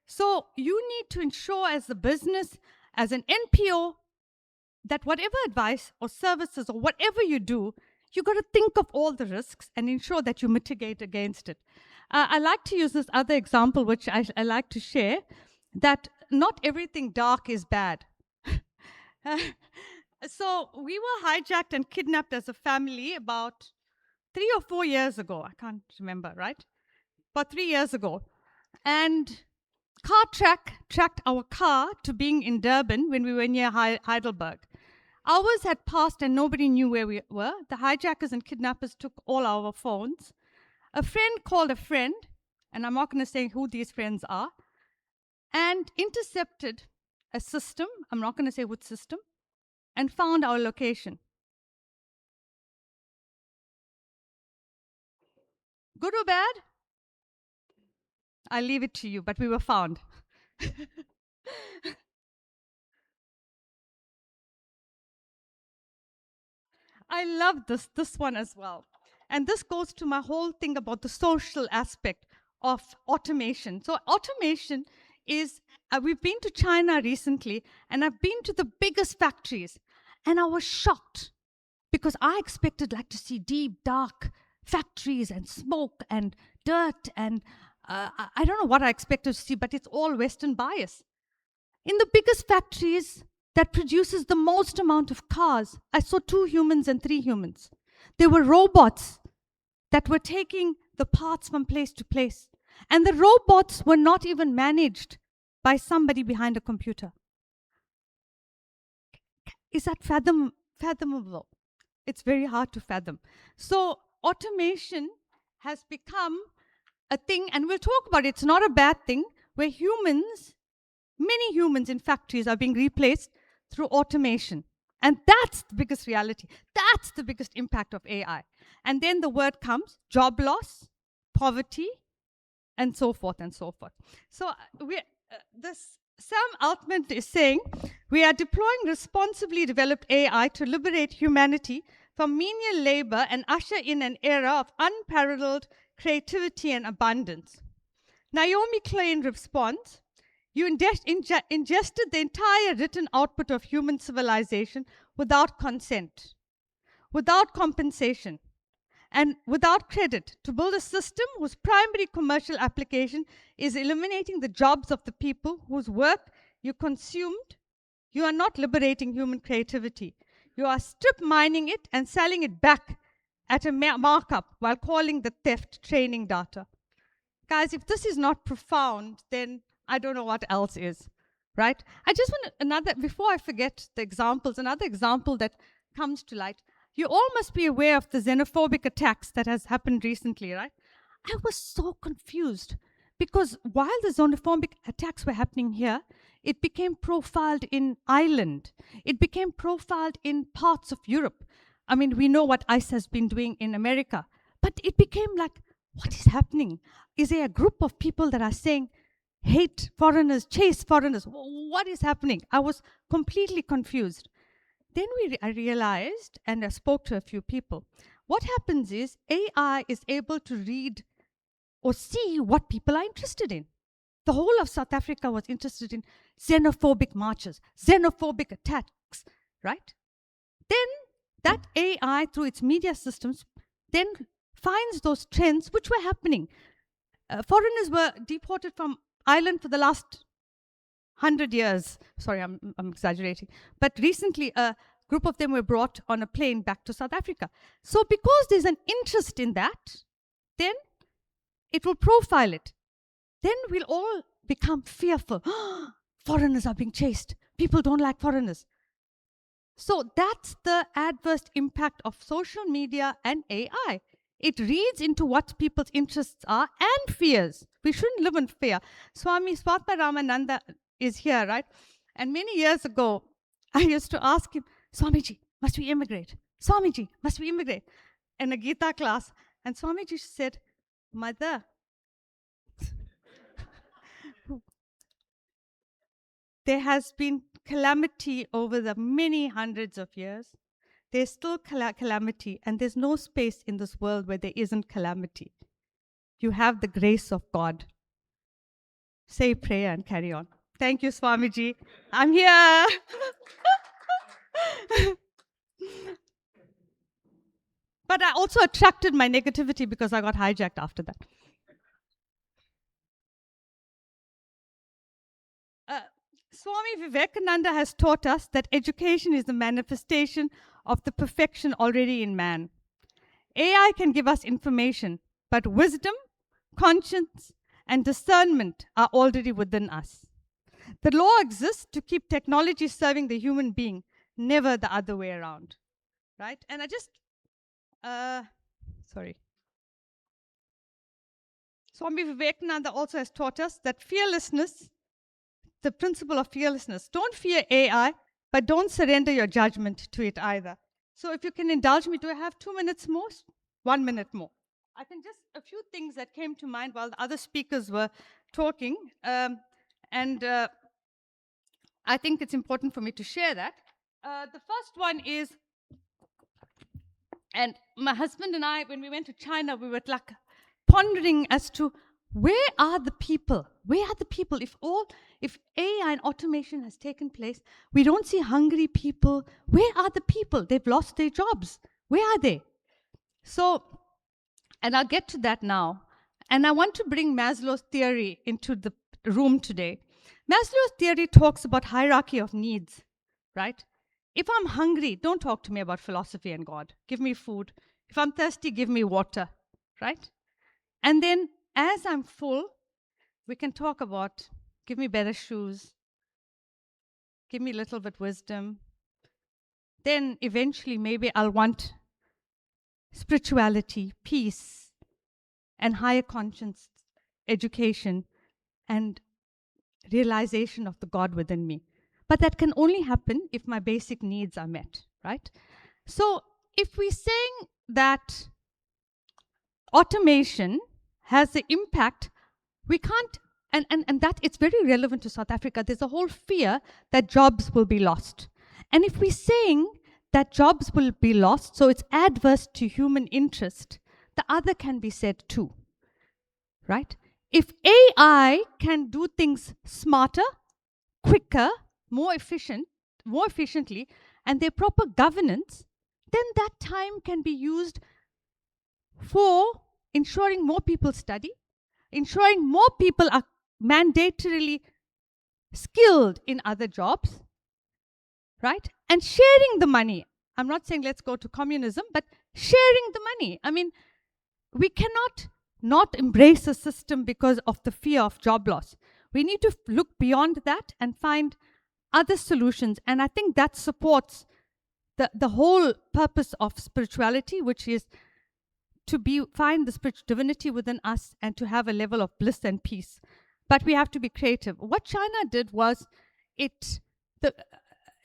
So you need to ensure as a business, as an NPO, that whatever advice or services or whatever you do, you got to think of all the risks and ensure that you mitigate against it. I like to use this other example, which I like to share, that not everything dark is bad. So we were hijacked and kidnapped as a family about 3 or 4 years ago. I can't remember, right? About 3 years ago. And tracked our car to being in Durban when we were near Heidelberg. Hours had passed and nobody knew where we were. The hijackers and kidnappers took all our phones. A friend called a friend, and I'm not going to say who these friends are, and intercepted a system, I'm not going to say which system, and found our location. Good or bad? I'll leave it to you, but we were found. I love this one as well. And this goes to my whole thing about the social aspect of automation. So automation is, we've been to China recently, and I've been to the biggest factories, and I was shocked because I expected like to see deep, dark factories and smoke and dirt, and I don't know what I expected to see, but it's all Western bias. In the biggest factories that produces the most amount of cars, I saw 2 humans and 3 humans. There were robots that were taking the parts from place to place. And the robots were not even managed by somebody behind a computer. Is that fathomable? It's very hard to fathom. So automation has become a thing, and we'll talk about it. It's not a bad thing, where humans, many humans in factories are being replaced through automation. And that's the biggest reality. That's the biggest impact of AI. And then the word comes, job loss, poverty, and so forth and so forth. So this Sam Altman is saying, we are deploying responsibly developed AI to liberate humanity from menial labor and usher in an era of unparalleled creativity and abundance. Naomi Klein responds, you ingested the entire written output of human civilization without consent, without compensation, and without credit to build a system whose primary commercial application is eliminating the jobs of the people whose work you consumed. You are not liberating human creativity. You are strip mining it and selling it back at a markup while calling the theft training data. Guys, if this is not profound, then I don't know what else is, right? I just want before I forget the examples, another example that comes to light. You all must be aware of the xenophobic attacks that has happened recently, right? I was so confused because while the xenophobic attacks were happening here, it became profiled in Ireland. It became profiled in parts of Europe. I mean, we know what ICE has been doing in America, but it became like, what is happening? Is there a group of people that are saying, hate foreigners, chase foreigners? What is happening? I was completely confused. Then I realized, and I spoke to a few people, what happens is AI is able to read or see what people are interested in. The whole of South Africa was interested in xenophobic marches, xenophobic attacks, right? Then that AI, through its media systems, then finds those trends which were happening. Foreigners were deported from Ireland for the last 100 years. Sorry, I'm exaggerating. But recently, a group of them were brought on a plane back to South Africa. So because there's an interest in that, then it will profile it. Then we'll all become fearful. Foreigners are being chased. People don't like foreigners. So that's the adverse impact of social media and AI. It reads into what people's interests are and fears. We shouldn't live in fear. Swami Swatma Ramananda is here, right? And many years ago, I used to ask him, Swamiji, must we immigrate? Swamiji, must we immigrate? In a Gita class. And Swamiji said, Mother, there has been calamity over the many hundreds of years. there's still calamity, and there's no space in this world where there isn't calamity. You have the grace of God. Say prayer and carry on. Thank you, Swamiji. I'm here. But I also attracted my negativity because I got hijacked after that. Swami Vivekananda has taught us that education is the manifestation of the perfection already in man. AI can give us information, but wisdom, conscience, and discernment are already within us. The law exists to keep technology serving the human being, never the other way around. Right? And I just, Swami Vivekananda also has taught us that fearlessness, the principle of fearlessness, don't fear AI, but don't surrender your judgment to it either. So if you can indulge me, do I have 2 minutes more? 1 minute more. I think just a few things that came to mind while the other speakers were talking. I think it's important for me to share that. The first one is, and my husband and I, when we went to China, we were like pondering as to where are the people? Where are the people? If AI and automation has taken place, we don't see hungry people. Where are the people? They've lost their jobs. Where are they? So, and I'll get to that now. And I want to bring Maslow's theory into the room today. Maslow's theory talks about hierarchy of needs, right? If I'm hungry, don't talk to me about philosophy and God. Give me food. If I'm thirsty, give me water, right? And then as I'm full, we can talk about, give me better shoes, give me a little bit wisdom. Then eventually maybe I'll want spirituality, peace, and higher conscience, education, and realization of the God within me. But that can only happen if my basic needs are met, right? So if we're saying that automation has the impact, we can't, and that it's very relevant to South Africa. There's a whole fear that jobs will be lost. And if we're saying that jobs will be lost, so it's adverse to human interest, the other can be said too, right? If AI can do things smarter, quicker, more efficiently, and their proper governance, then that time can be used for ensuring more people study, ensuring more people are mandatorily skilled in other jobs, right? And sharing the money. I'm not saying let's go to communism, but sharing the money. I mean, we cannot not embrace a system because of the fear of job loss. We need to look beyond that and find other solutions. And I think that supports the whole purpose of spirituality, which is to find the spiritual divinity within us and to have a level of bliss and peace. But we have to be creative. What China did was,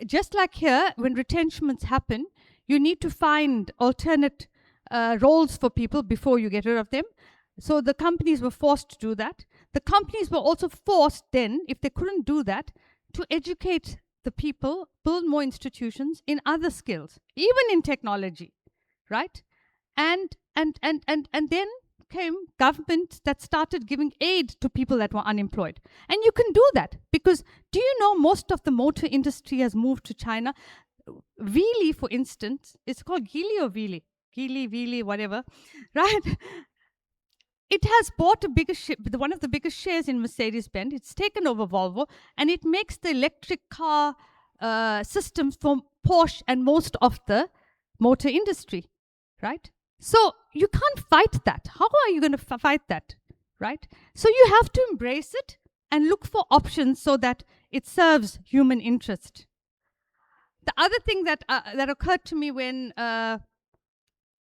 just like here, when retrenchments happen, you need to find alternate roles for people before you get rid of them. So the companies were forced to do that. The companies were also forced then, if they couldn't do that, to educate the people, build more institutions in other skills, even in technology, right? And then came government that started giving aid to people that were unemployed. And you can do that because do you know most of the motor industry has moved to China? Geely, for instance, it's called Geely or Geely? Geely, whatever, right? It has bought one of the biggest shares in Mercedes-Benz. It's taken over Volvo, and it makes the electric car systems for Porsche and most of the motor industry, right? So you can't fight that. How are you going to fight that, right? So you have to embrace it and look for options so that it serves human interest. The other thing that occurred to me when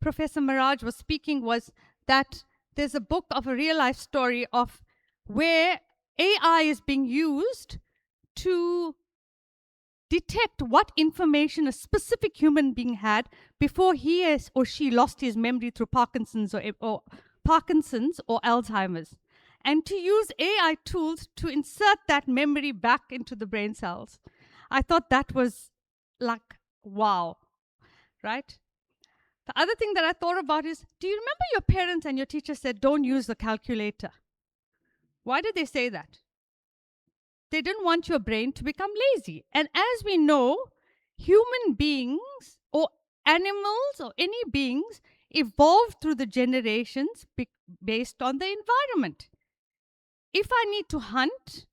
Professor Miraj was speaking was that there's a book of a real life story of where AI is being used to detect what information a specific human being had before he or she lost his memory through Parkinson's or Alzheimer's, and to use AI tools to insert that memory back into the brain cells. I thought that was like, wow, right? The other thing that I thought about is, do you remember your parents and your teacher said, don't use the calculator? Why did they say that? They didn't want your brain to become lazy. And as we know, human beings or animals or any beings evolved through the generations based on the environment. If I need to hunt,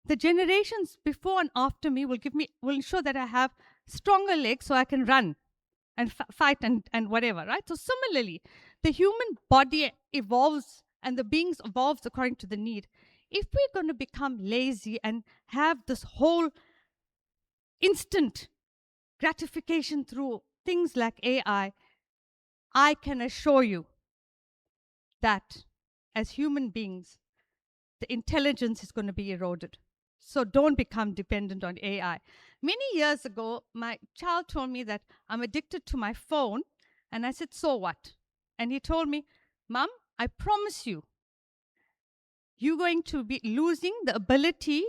the generations before and after me will ensure that I have stronger legs so I can run and fight and whatever, right? So similarly, the human body evolves and the beings evolves according to the need. If we're going to become lazy and have this whole instant gratification through things like AI, I can assure you that as human beings, the intelligence is going to be eroded. So don't become dependent on AI. Many years ago, my child told me that I'm addicted to my phone. And I said, so what? And he told me, Mom, I promise you, you're going to be losing the ability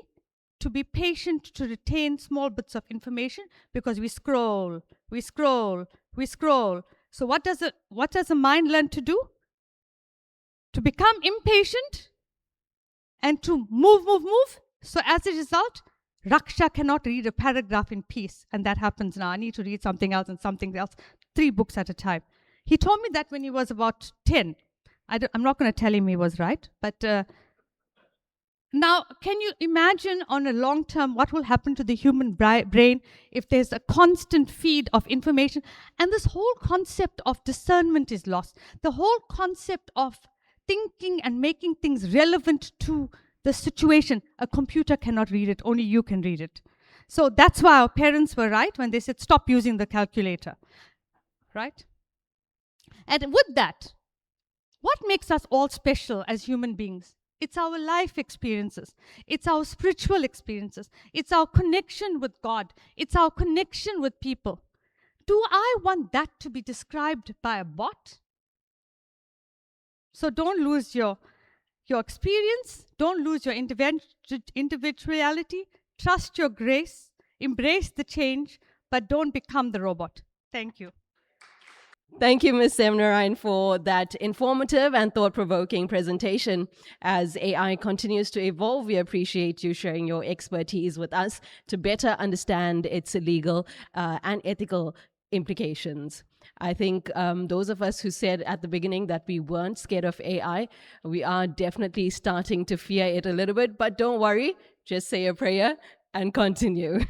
to be patient to retain small bits of information because we scroll, we scroll, we scroll. So what does a mind learn to do? To become impatient and to move. So as a result, Raksha cannot read a paragraph in peace. And that happens now. I need to read something else and something else, 3 books at a time. He told me that when he was about 10. I'm not going to tell him he was right. But now, can you imagine on a long term what will happen to the human brain if there's a constant feed of information? And this whole concept of discernment is lost. The whole concept of thinking and making things relevant to the situation. A computer cannot read it, only you can read it. So that's why our parents were right when they said, stop using the calculator, right? And with that, what makes us all special as human beings? It's our life experiences. It's our spiritual experiences. It's our connection with God. It's our connection with people. Do I want that to be described by a bot? So don't lose your experience. Don't lose your individuality. Trust your grace. Embrace the change, but don't become the robot. Thank you. Thank you, Ms. Semnarayan, for that informative and thought-provoking presentation. As AI continues to evolve, we appreciate you sharing your expertise with us to better understand its legal and ethical implications. I think those of us who said at the beginning that we weren't scared of AI, we are definitely starting to fear it a little bit, but don't worry, just say a prayer and continue.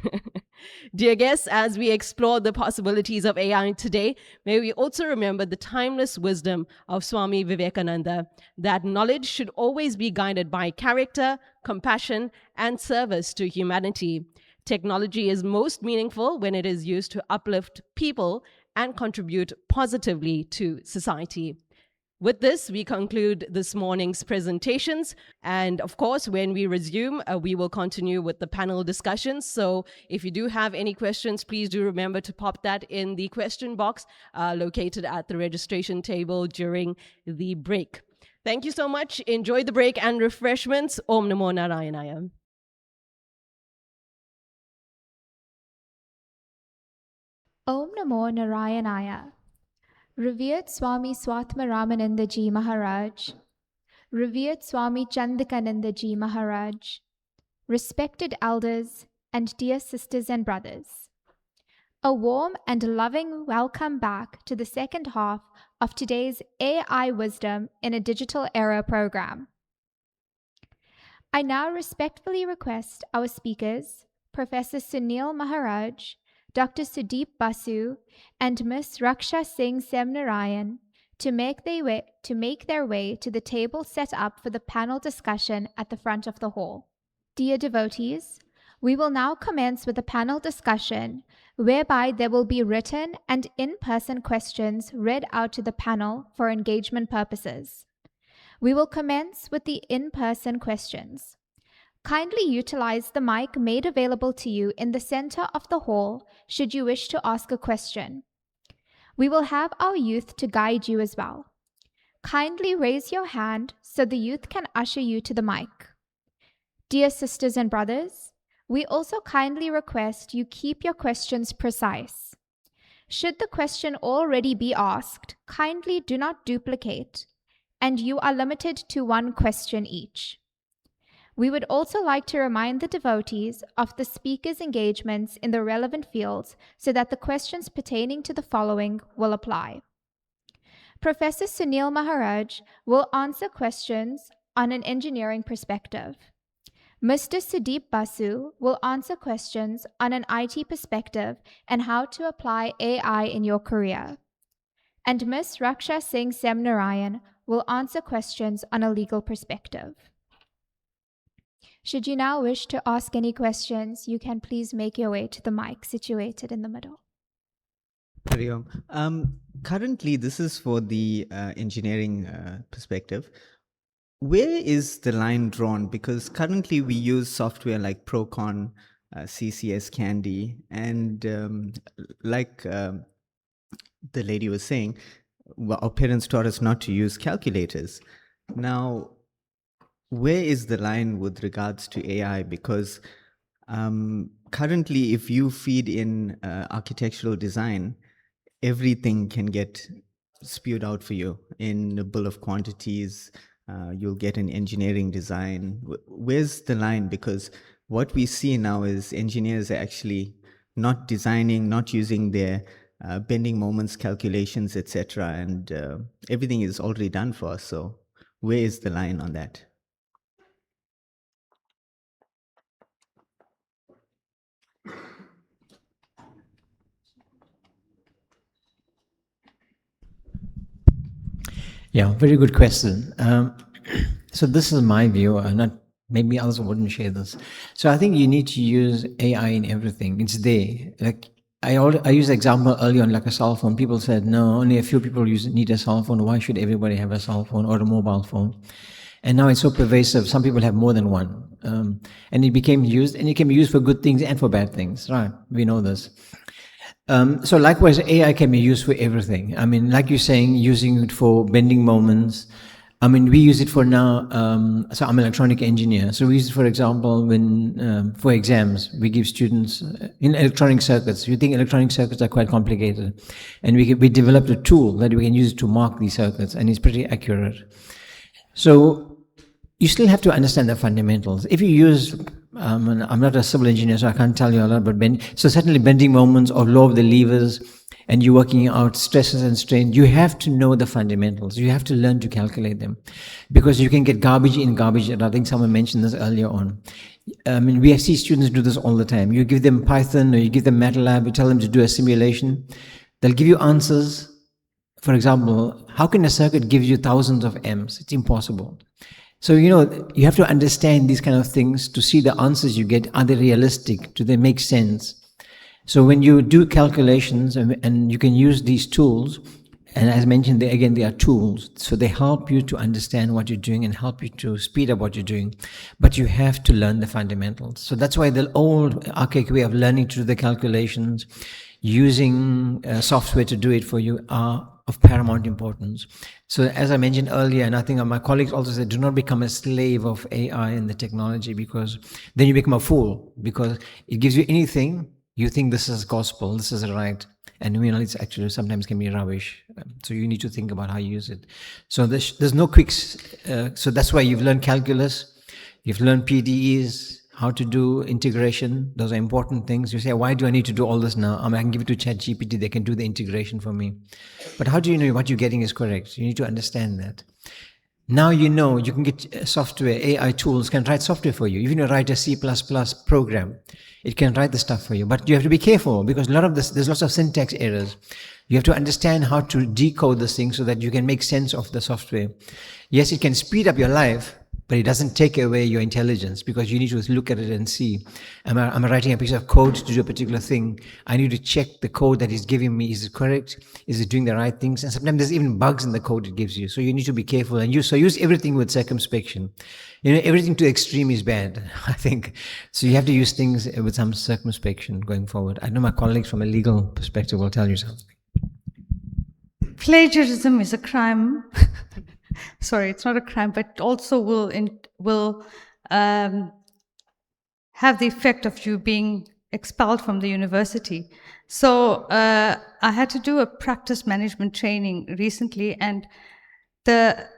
Dear guests, as we explore the possibilities of AI today, may we also remember the timeless wisdom of Swami Vivekananda, that knowledge should always be guided by character, compassion, and service to humanity. Technology is most meaningful when it is used to uplift people and contribute positively to society. With this, we conclude this morning's presentations. And of course, when we resume, we will continue with the panel discussions. So if you do have any questions, please do remember to pop that in the question box located at the registration table during the break. Thank you so much. Enjoy the break and refreshments. Om Namo Narayanaya. Om Namo Narayanaya. Revered Swami Swatma Ramananda Ji Maharaj, Revered Swami Chandikananda Ji Maharaj, respected elders and dear sisters and brothers, a warm and loving welcome back to the second half of today's AI Wisdom in a Digital Era program. I now respectfully request our speakers, Professor Sunil Maharaj, Dr. Sudeep Basu, and Ms. Raksha Singh Semnarayan to make their way to the table set up for the panel discussion at the front of the hall. Dear devotees, we will now commence with a panel discussion whereby there will be written and in-person questions read out to the panel for engagement purposes. We will commence with the in-person questions. Kindly utilize the mic made available to you in the center of the hall should you wish to ask a question. We will have our youth to guide you as well. Kindly raise your hand so the youth can usher you to the mic. Dear sisters and brothers, we also kindly request you keep your questions precise. Should the question already be asked, kindly do not duplicate, and you are limited to one question each. We would also like to remind the devotees of the speaker's engagements in the relevant fields so that the questions pertaining to the following will apply. Professor Sunil Maharaj will answer questions on an engineering perspective. Mr. Sudeep Basu will answer questions on an IT perspective and how to apply AI in your career. And Ms. Raksha Singh Semnarayan will answer questions on a legal perspective. Should you now wish to ask any questions, you can please make your way to the mic situated in the middle. Hari Om. Currently, this is for the engineering perspective. Where is the line drawn? Because currently we use software like Procon, CCS Candy, and like the lady was saying, well, our parents taught us not to use calculators. Now, where is the line with regards to AI? Because currently, if you feed in architectural design, everything can get spewed out for you in a bill of quantities. You'll get an engineering design. Where's the line? Because what we see now is engineers are actually not designing, not using their bending moments calculations, etc. And everything is already done for us. So where is the line on that? Yeah, very good question. So this is my view, not maybe others wouldn't share this. So I think you need to use AI in everything. It's there. Like I used the example earlier on, like a cell phone. People said, no, only a few people need a cell phone. Why should everybody have a cell phone or a mobile phone? And now it's so pervasive. Some people have more than one. And it became used, and it can be used for good things and for bad things, right? We know this. So likewise, AI can be used for everything. I mean, like you're saying, using it for bending moments. I mean, we use it for now. So I'm an electronic engineer. So we use it, for example, when for exams, we give students in electronic circuits. You think electronic circuits are quite complicated, and we developed a tool that we can use to mark these circuits, and it's pretty accurate. So you still have to understand the fundamentals. If you use, I'm not a civil engineer, so I can't tell you a lot about so certainly bending moments or law of the levers, and you're working out stresses and strain, you have to know the fundamentals. You have to learn to calculate them, because you can get garbage in, garbage out. I think someone mentioned this earlier on. I mean, we see students do this all the time. You give them Python or you give them MATLAB, you tell them to do a simulation. They'll give you answers. For example, how can a circuit give you thousands of amps? It's impossible. So, you know, you have to understand these kind of things to see the answers you get. Are they realistic? Do they make sense? So when you do calculations and you can use these tools, and as mentioned, they are tools. So they help you to understand what you're doing and help you to speed up what you're doing. But you have to learn the fundamentals. So that's why the old archaic way of learning to do the calculations, using software to do it for you, are of paramount importance. So as I mentioned earlier, and I think my colleagues also said, do not become a slave of AI and the technology, because then you become a fool, because it gives you anything, you think this is gospel, this is right, and you know, it's actually sometimes can be rubbish. So you need to think about how you use it. So there's no quick, so that's why you've learned calculus, you've learned PDEs, how to do integration. Those are important things. You say, why do I need to do all this now? I mean, I can give it to ChatGPT, they can do the integration for me. But how do you know what you're getting is correct? You need to understand that. Now you know you can get software, AI tools can write software for you. Even if you write a C++ program, it can write the stuff for you. But you have to be careful, because a lot of this, there's lots of syntax errors. You have to understand how to decode this thing so that you can make sense of the software. Yes, it can speed up your life, but it doesn't take away your intelligence, because you need to look at it and see, am I writing a piece of code to do a particular thing? I need to check the code that it's giving me. Is it correct? Is it doing the right things? And sometimes there's even bugs in the code it gives you. So you need to be careful and use everything with circumspection. You know, everything to extreme is bad, I think. So you have to use things with some circumspection going forward. I know my colleagues from a legal perspective will tell you something. Plagiarism is a crime. Sorry, it's not a crime, but it also will have the effect of you being expelled from the university. So I had to do a practice management training recently, and the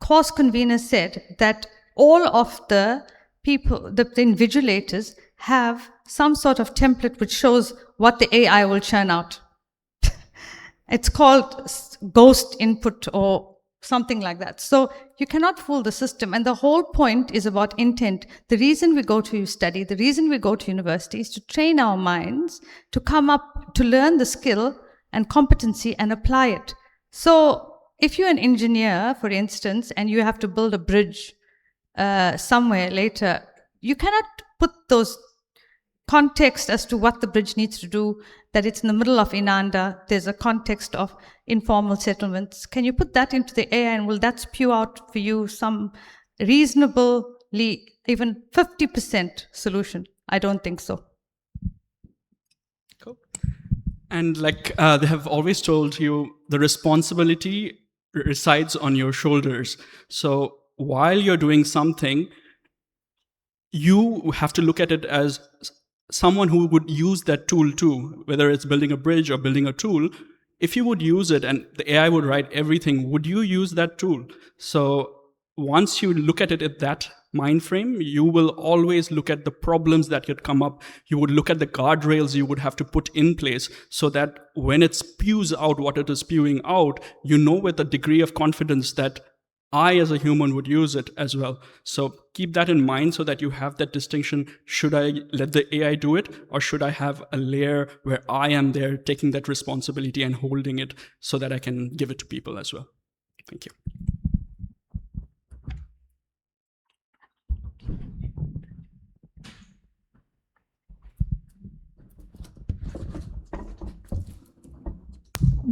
course convener said that all of the people, the invigilators, have some sort of template which shows what the AI will churn out. It's called ghost input or something like that. So you cannot fool the system. And the whole point is about intent. The reason we go to study, the reason we go to university is to train our minds to come up, to learn the skill and competency and apply it. So if you're an engineer, for instance, and you have to build a bridge somewhere later, you cannot put those context as to what the bridge needs to do, that it's in the middle of Inanda, there's a context of informal settlements. Can you put that into the AI, and will that spew out for you some reasonably, even 50% solution? I don't think so. Cool. And like they have always told you, the responsibility resides on your shoulders. So while you're doing something, you have to look at it as someone who would use that tool too, whether it's building a bridge or building a tool. If you would use it and the AI would write everything, would you use that tool? So once you look at it at that mind frame, you will always look at the problems that could come up. You would look at the guardrails you would have to put in place so that when it spews out what it is spewing out, you know with a degree of confidence that I as a human would use it as well. So keep that in mind so that you have that distinction. Should I let the AI do it, or should I have a layer where I am there taking that responsibility and holding it so that I can give it to people as well? Thank you.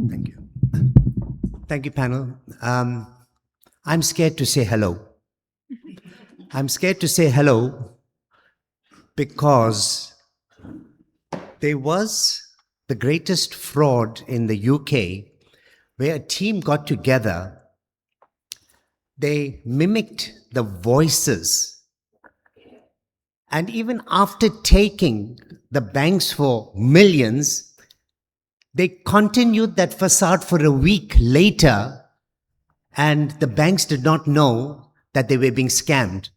Thank you. Thank you, panel. I'm scared to say hello. I'm scared to say hello because there was the greatest fraud in the UK where a team got together. They mimicked the voices. And even after taking the banks for millions, they continued that facade for a week later, and the banks did not know that they were being scammed.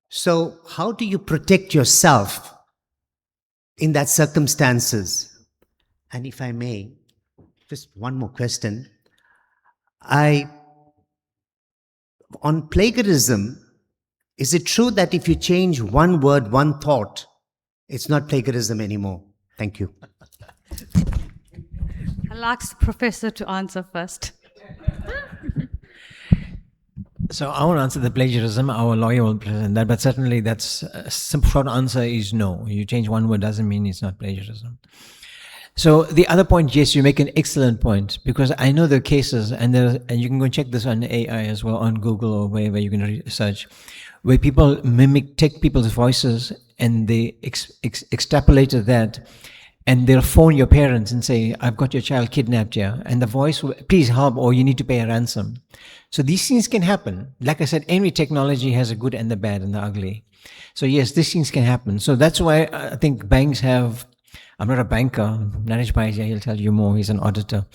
So how do you protect yourself in that circumstances? And if I may, just one more question. On plagiarism, is it true that if you change one word, one thought, it's not plagiarism anymore? Thank you. I'll ask the professor to answer first. So I won't answer the plagiarism. Our lawyer will present that, but certainly that's a simple short answer is no. You change one word doesn't mean it's not plagiarism. So the other point, yes, you make an excellent point, because I know there are cases, and you can go and check this on AI as well, on Google or wherever you can research, where people take people's voices and they extrapolated that, and they'll phone your parents and say, I've got your child kidnapped here, and the voice will, please help, or you need to pay a ransom. So these things can happen. Like I said, every technology has a good and the bad and the ugly. So yes, these things can happen. So that's why I think banks have, I'm not a banker, Naresh Bhai, he'll tell you more, he's an auditor,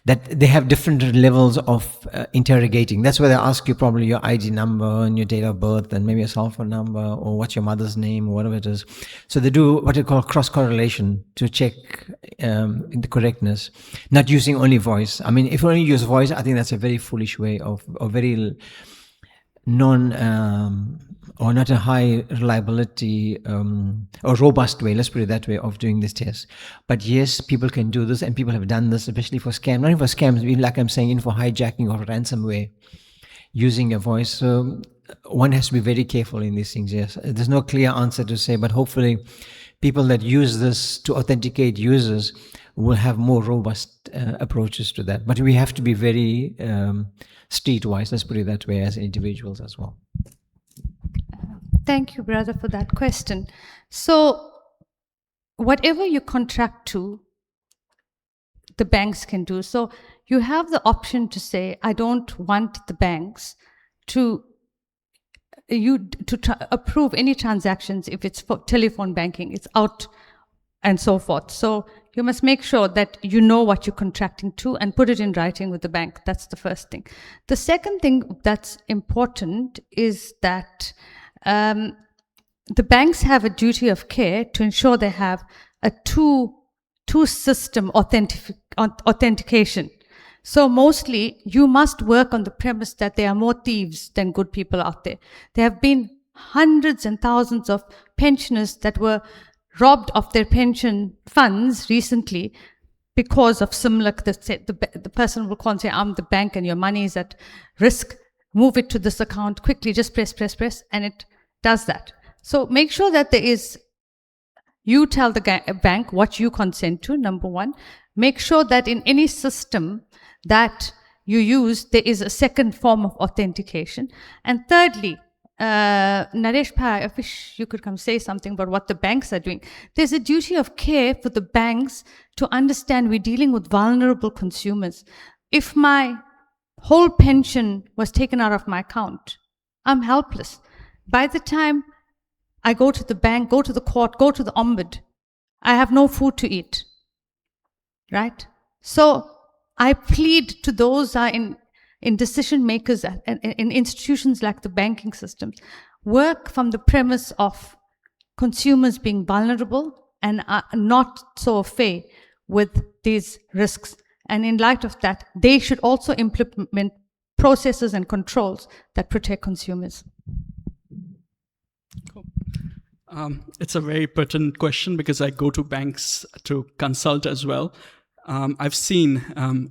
that they have different levels of interrogating. That's why they ask you probably your ID number and your date of birth and maybe a cell phone number or what's your mother's name or whatever it is. So they do what they call cross-correlation to check the correctness, not using only voice. I mean, if you only use voice, I think that's a very foolish way of very or not a high reliability or robust way, let's put it that way, of doing this test. But yes, people can do this, and people have done this, especially for scams, not even for scams, like I'm saying, even for hijacking or ransomware, using a voice. So one has to be very careful in these things, yes. There's no clear answer to say, but hopefully people that use this to authenticate users will have more robust approaches to that. But we have to be very streetwise, let's put it that way, as individuals as well. Thank you, brother, for that question. So whatever you contract to, the banks can do. So you have the option to say, I don't want the banks to approve any transactions. If it's for telephone banking, it's out and so forth. So you must make sure that you know what you're contracting to and put it in writing with the bank. That's the first thing. The second thing that's important is that the banks have a duty of care to ensure they have a two-system authentication. So mostly you must work on the premise that there are more thieves than good people out there. There have been hundreds and thousands of pensioners that were robbed of their pension funds recently because of similar, the person will call and say, I'm the bank and your money is at risk. Move it to this account quickly, just press, and it does that. So make sure that you tell the bank what you consent to, number one. Make sure that in any system that you use, there is a second form of authentication. And thirdly, Naresh Bhai, I wish you could come say something about what the banks are doing. There's a duty of care for the banks to understand we're dealing with vulnerable consumers. If my whole pension was taken out of my account, I'm helpless. By the time I go to the bank, go to the court, go to the ombud, I have no food to eat, right? So I plead to those in decision makers in institutions like the banking systems, work from the premise of consumers being vulnerable and are not so afraid with these risks. And in light of that, they should also implement processes and controls that protect consumers. Cool. It's a very pertinent question because I go to banks to consult as well. I've seen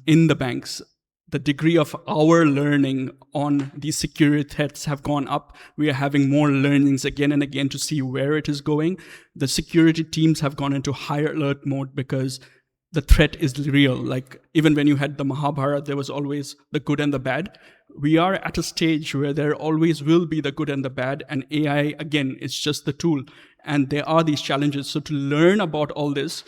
in the banks, the degree of our learning on these security threats have gone up. We are having more learnings again and again to see where it is going. The security teams have gone into higher alert mode because the threat is real. Like even when you had the Mahabharata, there was always the good and the bad. We are at a stage where there always will be the good and the bad, and AI, again, is just the tool. And there are these challenges. So to learn about all this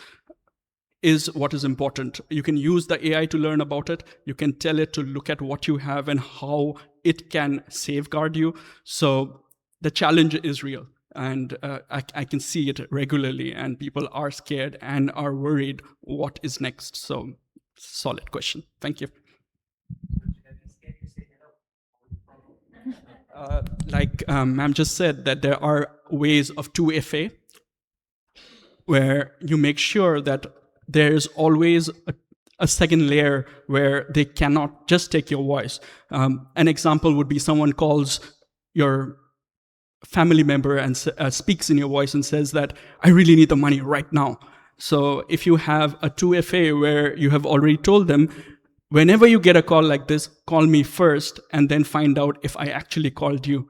is what is important. You can use the AI to learn about it. You can tell it to look at what you have and how it can safeguard you. So the challenge is real. And I can see it regularly, and people are scared and are worried what is next. So solid question. Thank you. Like ma'am just said, that there are ways of 2FA where you make sure that there's always a second layer where they cannot just take your voice. An example would be someone calls your family member and speaks in your voice and says that, I really need the money right now. So if you have a 2FA where you have already told them, whenever you get a call like this, call me first and then find out if I actually called you.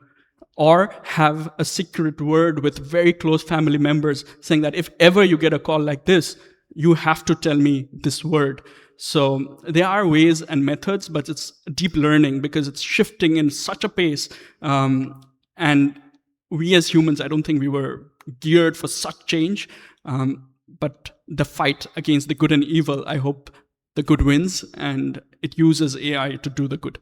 Or have a secret word with very close family members saying that if ever you get a call like this, you have to tell me this word. So there are ways and methods, but it's deep learning because it's shifting in such a pace. And we as humans, I don't think we were geared for such change. But the fight against the good and evil, I hope the good wins and it uses AI to do the good.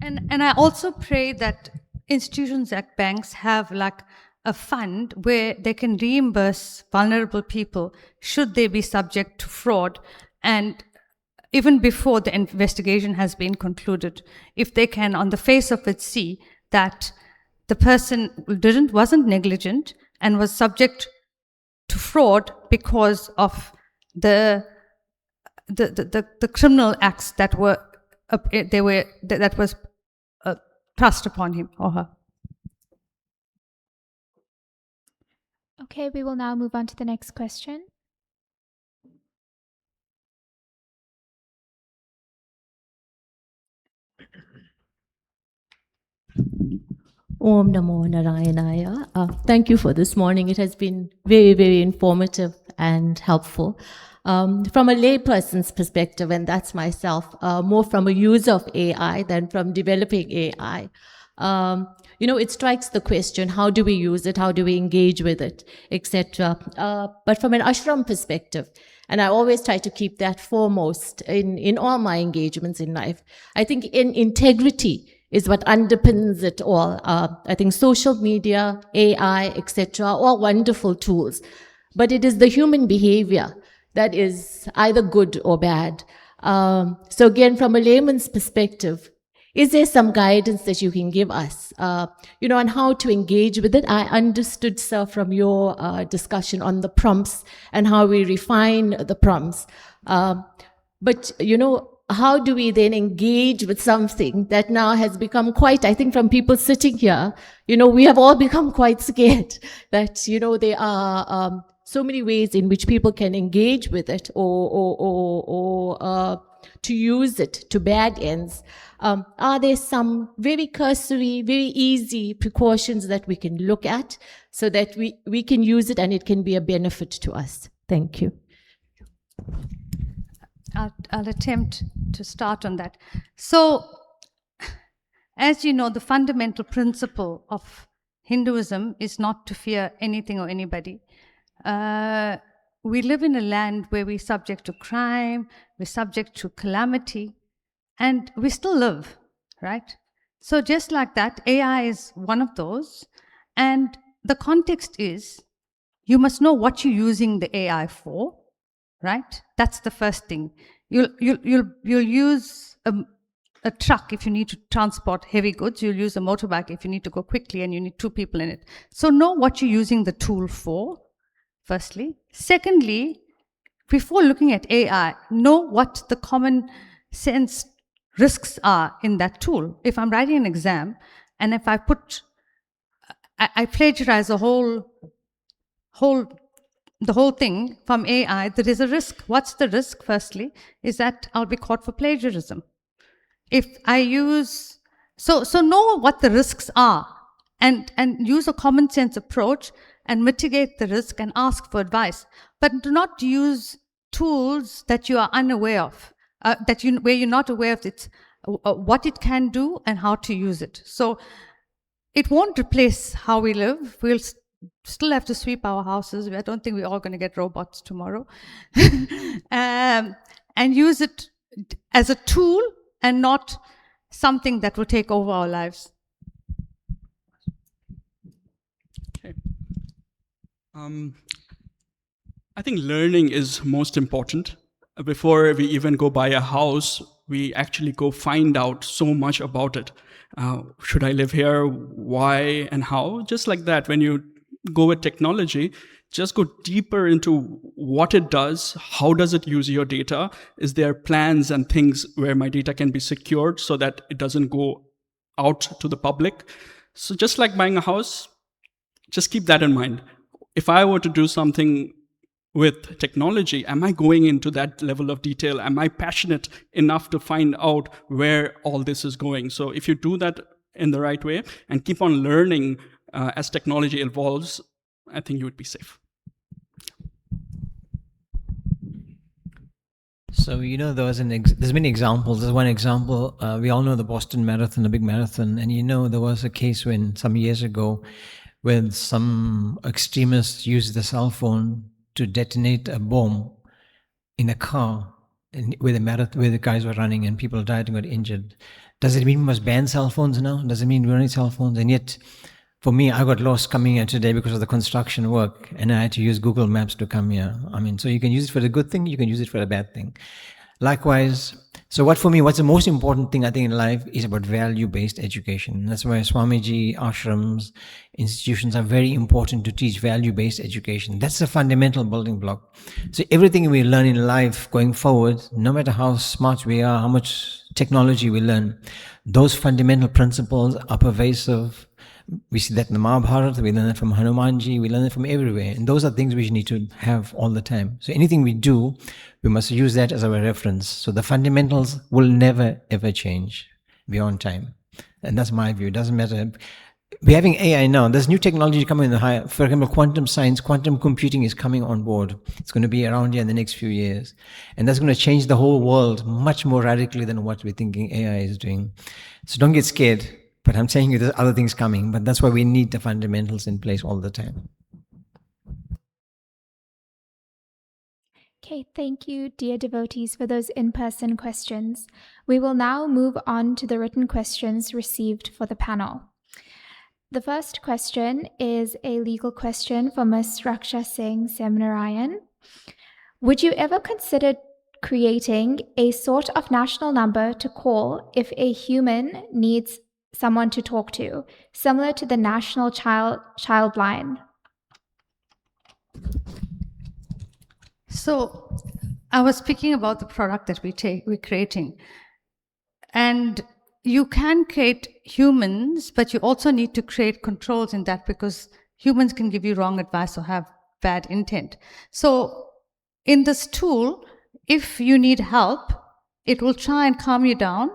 And I also pray that institutions like banks have like a fund where they can reimburse vulnerable people should they be subject to fraud, and even before the investigation has been concluded, if they can on the face of it see that the person wasn't negligent and was subject to fraud because of the criminal acts that was thrust upon him or her. Okay, we will now move on to the next question. Om Namo Narayanaya. Thank you for this morning. It has been very, very informative and helpful. From a layperson's perspective, and that's myself, more from a user of AI than from developing AI, it strikes the question, how do we use it? How do we engage with it, etc. But from an ashram perspective, and I always try to keep that foremost in all my engagements in life, I think in integrity is what underpins it all. I think social media, AI, etc., are all wonderful tools, but it is the human behavior that is either good or bad. So again, from a layman's perspective, is there some guidance that you can give us, on how to engage with it? I understood, sir, from your discussion on the prompts and how we refine the prompts. But, how do we then engage with something that now has become quite, I think from people sitting here, we have all become quite scared that, there are so many ways in which people can engage with it or to use it to bad ends. Are there some very cursory, very easy precautions that we can look at so that we can use it and it can be a benefit to us? Thank you. I'll attempt to start on that. So, as you know, the fundamental principle of Hinduism is not to fear anything or anybody. We live in a land where we're subject to crime, we're subject to calamity, and we still live, right? So just like that, AI is one of those. And the context is, you must know what you're using the AI for, right? That's the first thing. You'll use a truck if you need to transport heavy goods. You'll use a motorbike if you need to go quickly and you need 2 people in it. So know what you're using the tool for, firstly. Secondly, before looking at AI, know what the common sense risks are in that tool. If I'm writing an exam and if I plagiarize the whole thing from AI, there is a risk. What's the risk, firstly, is that I'll be caught for plagiarism. If I use, so know what the risks are and use a common sense approach and mitigate the risk and ask for advice. But do not use tools that you are unaware of, where you're not aware of what it can do and how to use it. So it won't replace how we live. We'll still have to sweep our houses. I don't think we're all going to get robots tomorrow. And use it as a tool and not something that will take over our lives. Okay. I think learning is most important. Before we even go buy a house, we actually go find out so much about it. Should I live here? Why and how? Just like that, when you go with technology, just go deeper into what it does, how does it use your data, is there plans and things where my data can be secured so that it doesn't go out to the public. So just like buying a house, just keep that in mind. If I were to do something with technology, am I going into that level of detail? Am I passionate enough to find out where all this is going? So if you do that in the right way and keep on learning as technology evolves, I think you would be safe. So, there's many examples. There's one example. We all know the Boston Marathon, the big marathon. And there was a case when some years ago when some extremists used the cell phone to detonate a bomb in a car where the guys were running and people died and got injured. Does it mean we must ban cell phones now? Does it mean we don't need cell phones? And yet, for me, I got lost coming here today because of the construction work, and I had to use Google Maps to come here. So you can use it for the good thing, you can use it for the bad thing. Likewise, so what's the most important thing I think in life is about value-based education. That's why Swamiji, ashrams, institutions are very important to teach value-based education. That's the fundamental building block. So everything we learn in life going forward, no matter how smart we are, how much technology we learn, those fundamental principles are pervasive. We see that in the Mahabharata, we learn it from Hanumanji, we learn it from everywhere. And those are things we need to have all the time. So anything we do, we must use that as our reference. So the fundamentals will never, ever change beyond time. And that's my view. It doesn't matter. We're having AI now. There's new technology coming in the higher. For example, quantum science, quantum computing is coming on board. It's going to be around here in the next few years. And that's going to change the whole world much more radically than what we're thinking AI is doing. So don't get scared. But I'm saying there's other things coming, but that's why we need the fundamentals in place all the time. Okay, thank you, dear devotees, for those in-person questions. We will now move on to the written questions received for the panel. The first question is a legal question for Ms. Raksha Singh Semnarayan. Would you ever consider creating a sort of national number to call if a human needs someone to talk to, similar to the National Child Line? So I was speaking about the product that we're creating. And you can create humans, but you also need to create controls in that, because humans can give you wrong advice or have bad intent. So in this tool, if you need help, it will try and calm you down,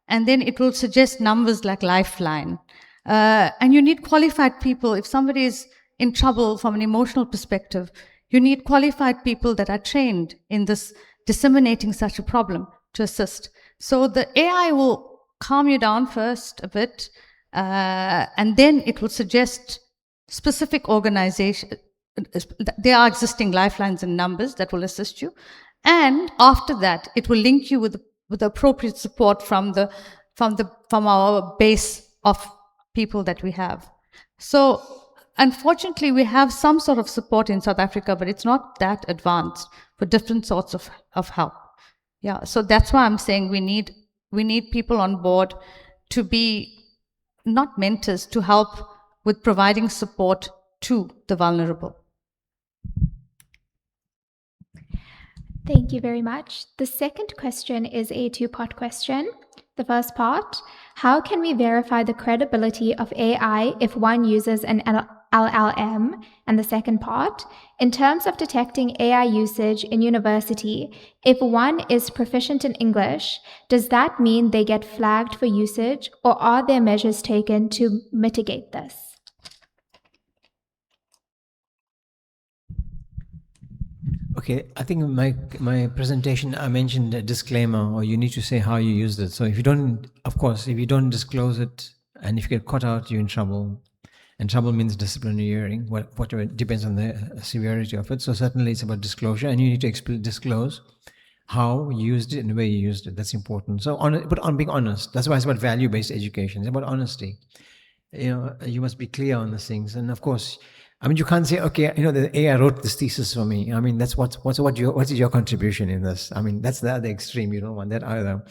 and then it will suggest numbers like Lifeline. And you need qualified people. If somebody is in trouble from an emotional perspective, you need qualified people that are trained in this, disseminating such a problem to assist. So the AI will calm you down first a bit, and then it will suggest specific organization. There are existing lifelines and numbers that will assist you. And after that, it will link you with appropriate support from our base of people that we have. So unfortunately, we have some sort of support in South Africa, but it's not that advanced for different sorts of help. Yeah, so that's why I'm saying we need people on board to be not mentors, to help with providing support to the vulnerable. Thank you very much. The second question is a two-part question. The first part, how can we verify the credibility of AI if one uses an LLM? And the second part, in terms of detecting AI usage in university, if one is proficient in English, does that mean they get flagged for usage, or are there measures taken to mitigate this? Okay, I think in my presentation I mentioned a disclaimer, or you need to say how you used it. So if you don't, of course, if you don't disclose it, and if you get caught out, you're in trouble. And trouble means disciplinary hearing, whatever, it depends on the severity of it. So certainly it's about disclosure, and you need to disclose how you used it and the way you used it. That's important. So on being honest. That's why it's about value-based education. It's about honesty. You must be clear on these things. And of course, I mean, you can't say, okay, the AI wrote this thesis for me. I mean, that's what is your contribution in this? I mean, that's the other extreme. You don't want that either.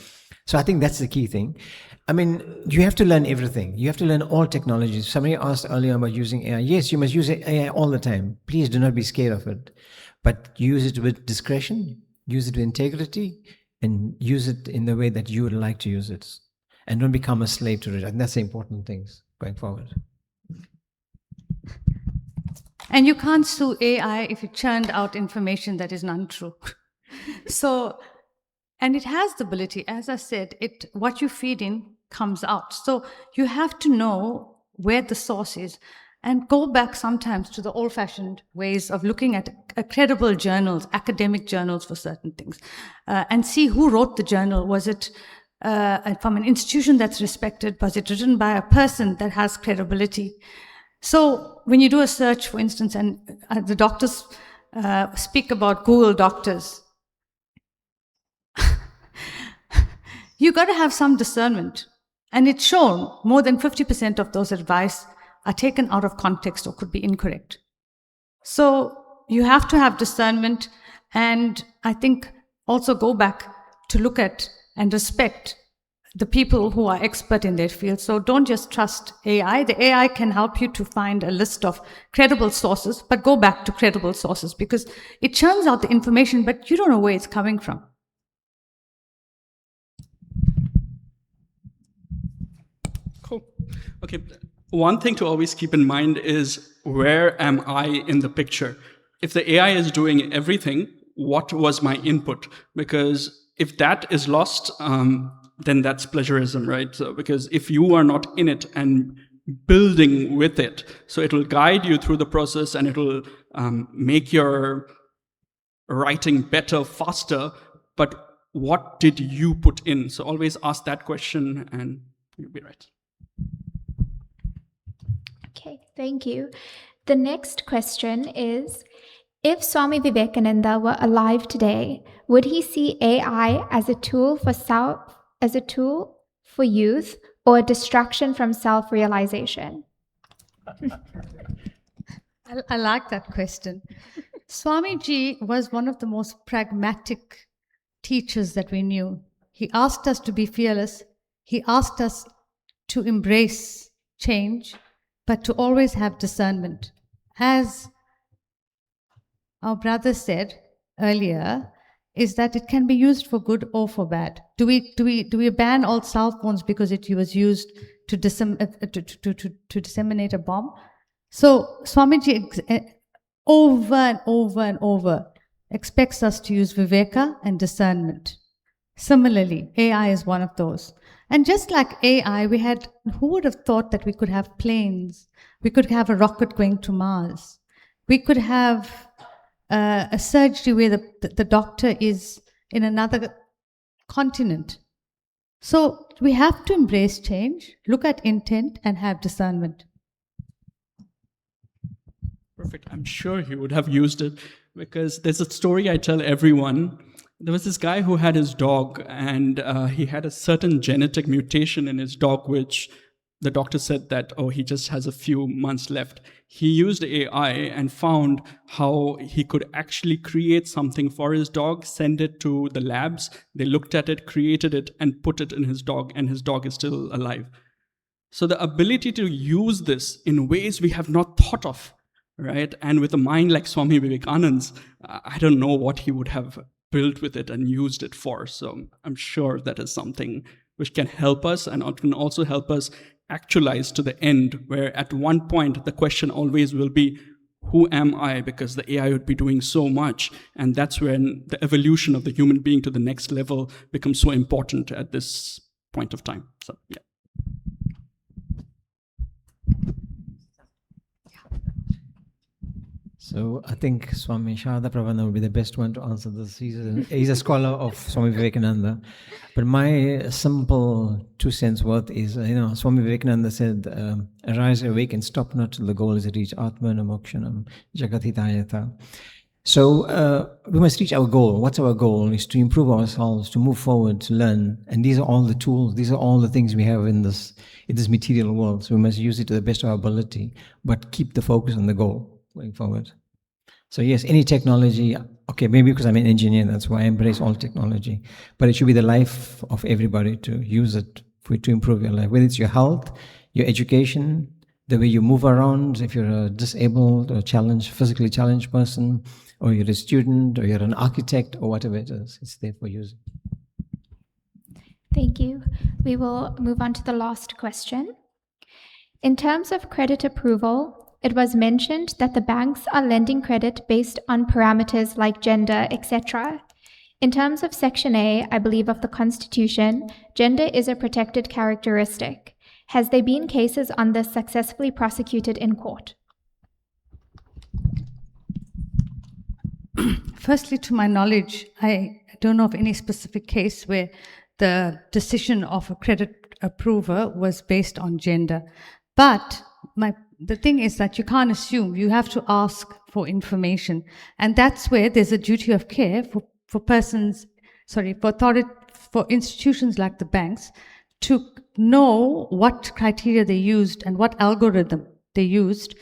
So I think that's the key thing. I mean, you have to learn everything. You have to learn all technologies. Somebody asked earlier about using AI. Yes, you must use AI all the time. Please do not be scared of it. But use it with discretion, use it with integrity, and use it in the way that you would like to use it. And don't become a slave to it. And that's the important things going forward. And you can't sue AI if it churned out information that is untrue. So, and it has the ability, as I said, what you feed in comes out. So you have to know where the source is, and go back sometimes to the old-fashioned ways of looking at credible journals, academic journals for certain things, and see who wrote the journal. Was it from an institution that's respected? Was it written by a person that has credibility? So when you do a search, for instance, and the doctors speak about Google doctors, you got to have some discernment. And it's shown more than 50% of those advice are taken out of context or could be incorrect. So you have to have discernment, and I think also go back to look at and respect the people who are expert in their field. So don't just trust AI. The AI can help you to find a list of credible sources, but go back to credible sources, because it churns out the information, but you don't know where it's coming from. Cool. Okay. One thing to always keep in mind is, where am I in the picture? If the AI is doing everything, what was my input? Because if that is lost, then that's plagiarism, right? So, because if you are not in it and building with it, so it will guide you through the process, and it will make your writing better, faster. But what did you put in? So always ask that question, and you'll be right. Okay, thank you. The next question is, If Swami Vivekananda were alive today, would he see AI as a tool for youth or a distraction from self-realization? I like that question. Swamiji was one of the most pragmatic teachers that we knew. He asked us to be fearless. He asked us to embrace change, but to always have discernment. As our brother said earlier, is that it can be used for good or for bad. Do we ban all cell phones because it was used to disseminate a bomb? So Swamiji over and over and over expects us to use viveka and discernment. Similarly, AI is one of those. And just like AI, who would have thought that we could have planes? We could have a rocket going to Mars. We could have a surgery where the doctor is in another continent. So we have to embrace change, look at intent, and have discernment. Perfect. I'm sure he would have used it, because there's a story I tell everyone. There was this guy who had his dog, and he had a certain genetic mutation in his dog, which the doctor said that, oh, he just has a few months left. He used AI and found how he could actually create something for his dog, send it to the labs. They looked at it, created it, and put it in his dog, and his dog is still alive. So the ability to use this in ways we have not thought of, right? And with a mind like Swami Vivekananda's, I don't know what he would have built with it and used it for. So I'm sure that is something which can help us, and it can also help us actualize to the end, where at one point the question always will be, who am I? Because the AI would be doing so much. And that's when the evolution of the human being to the next level becomes so important at this point of time. So, yeah. So I think Swami Sharada Prabhana would be the best one to answer this. He's a scholar of Swami Vivekananda. But my simple 2 cents worth is, Swami Vivekananda said, arise, awake, and stop not till the goal is reached. Atmana mokshanam jagatitayata. So we must reach our goal. What's our goal? Is to improve ourselves, to move forward, to learn. And these are all the tools, these are all the things we have in this material world. So we must use it to the best of our ability, but keep the focus on the goal going forward. So yes, any technology, okay, maybe because I'm an engineer, that's why I embrace all technology, but it should be the life of everybody to use it to improve your life, whether it's your health, your education, the way you move around, if you're a disabled or physically challenged person, or you're a student, or you're an architect, or whatever it is, it's there for using. Thank you. We will move on to the last question. In terms of credit approval, it was mentioned that the banks are lending credit based on parameters like gender, etc. In terms of Section A, I believe, of the Constitution, gender is a protected characteristic. Has there been cases on this successfully prosecuted in court? Firstly, to my knowledge, I don't know of any specific case where the decision of a credit approver was based on gender. But the thing is that you can't assume, you have to ask for information. And that's where there's a duty of care for institutions like the banks to know what criteria they used and what algorithm they used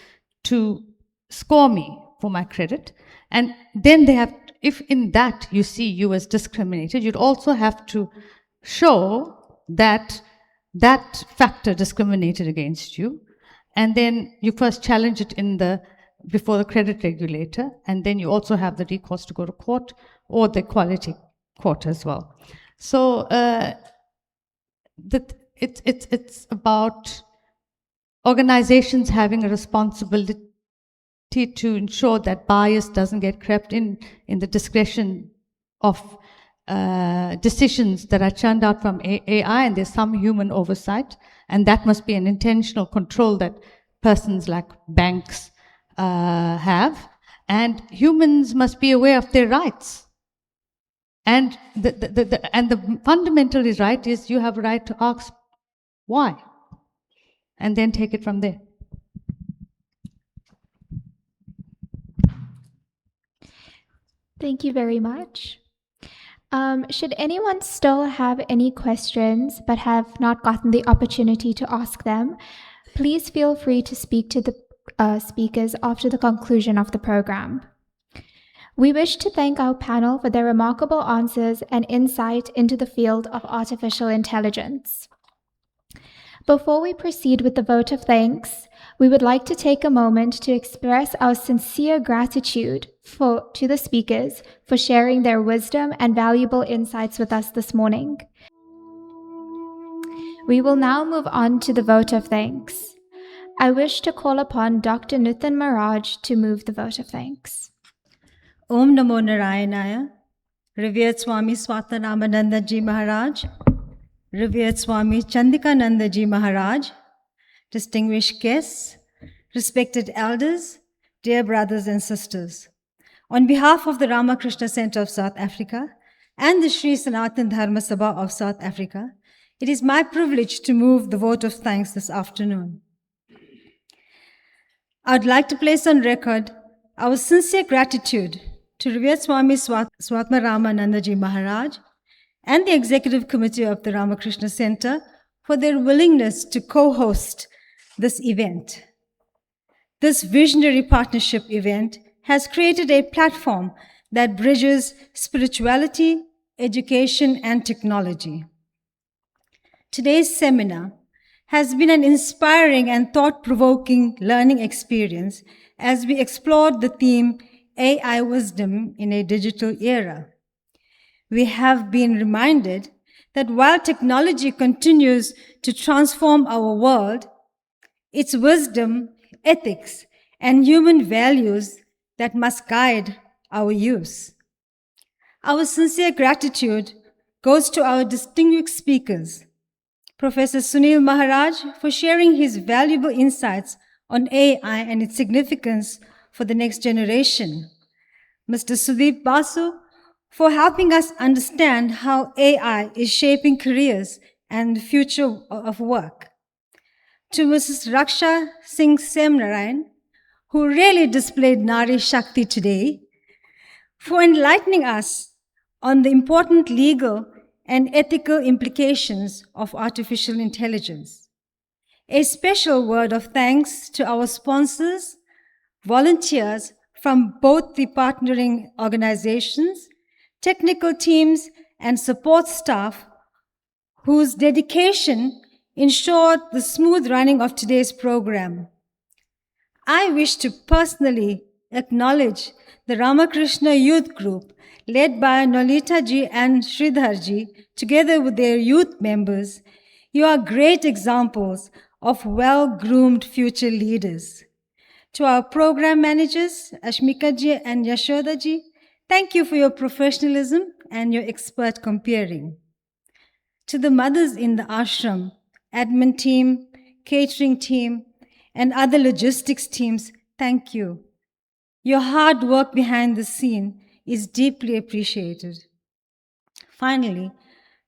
to score me for my credit. And then they have, if in that you see you as discriminated, you'd also have to show that that factor discriminated against you. And then you first challenge it before the credit regulator, and then you also have the recourse to go to court or the equality court as well. So it's about organizations having a responsibility to ensure that bias doesn't get crept in the discretion of decisions that are churned out from AI, and there's some human oversight, and that must be an intentional control that persons like banks have, and humans must be aware of their rights. And the fundamental right is you have a right to ask why, and then take it from there. Thank you very much. Should anyone still have any questions but have not gotten the opportunity to ask them, please feel free to speak to the speakers after the conclusion of the program. We wish to thank our panel for their remarkable answers and insight into the field of artificial intelligence. Before we proceed with the vote of thanks, we would like to take a moment to express our sincere gratitude to the speakers for sharing their wisdom and valuable insights with us this morning. We will now move on to the vote of thanks. I wish to call upon Dr. Nithin Maharaj to move the vote of thanks. Om Namo Narayanaya, Revered Swami Swatmaramananda Ji Maharaj, Revered Swami Chandikananda Ji Maharaj, distinguished guests, respected elders, dear brothers and sisters. On behalf of the Ramakrishna Center of South Africa and the Shree Sanathan Dharma Sabha of South Africa, it is my privilege to move the vote of thanks this afternoon. I would like to place on record our sincere gratitude to Revered Swami Swatmaramananda Ji Maharaj and the Executive Committee of the Ramakrishna Center for their willingness to co-host this event. This visionary partnership event has created a platform that bridges spirituality, education, and technology. Today's seminar has been an inspiring and thought-provoking learning experience as we explored the theme AI Wisdom in a Digital Era. We have been reminded that while technology continues to transform our world, it's wisdom, ethics, and human values that must guide our use. Our sincere gratitude goes to our distinguished speakers, Professor Sunil Maharaj for sharing his valuable insights on AI and its significance for the next generation, Mr. Sudeep Basu for helping us understand how AI is shaping careers and the future of work, to Mrs. Raksha Singh Semnarayan, who really displayed Nari Shakti today, for enlightening us on the important legal and ethical implications of artificial intelligence. A special word of thanks to our sponsors, volunteers from both the partnering organizations, technical teams, and support staff whose dedication ensured the smooth running of today's program. I wish to personally acknowledge the Ramakrishna Youth Group led by Nolita ji and Sridhar ji, together with their youth members. You are great examples of well-groomed future leaders. To our program managers, Ashmika ji and Yashoda ji, thank you for your professionalism and your expert comparing. To the mothers in the ashram, admin team, catering team, and other logistics teams, thank you. Your hard work behind the scene is deeply appreciated. Finally,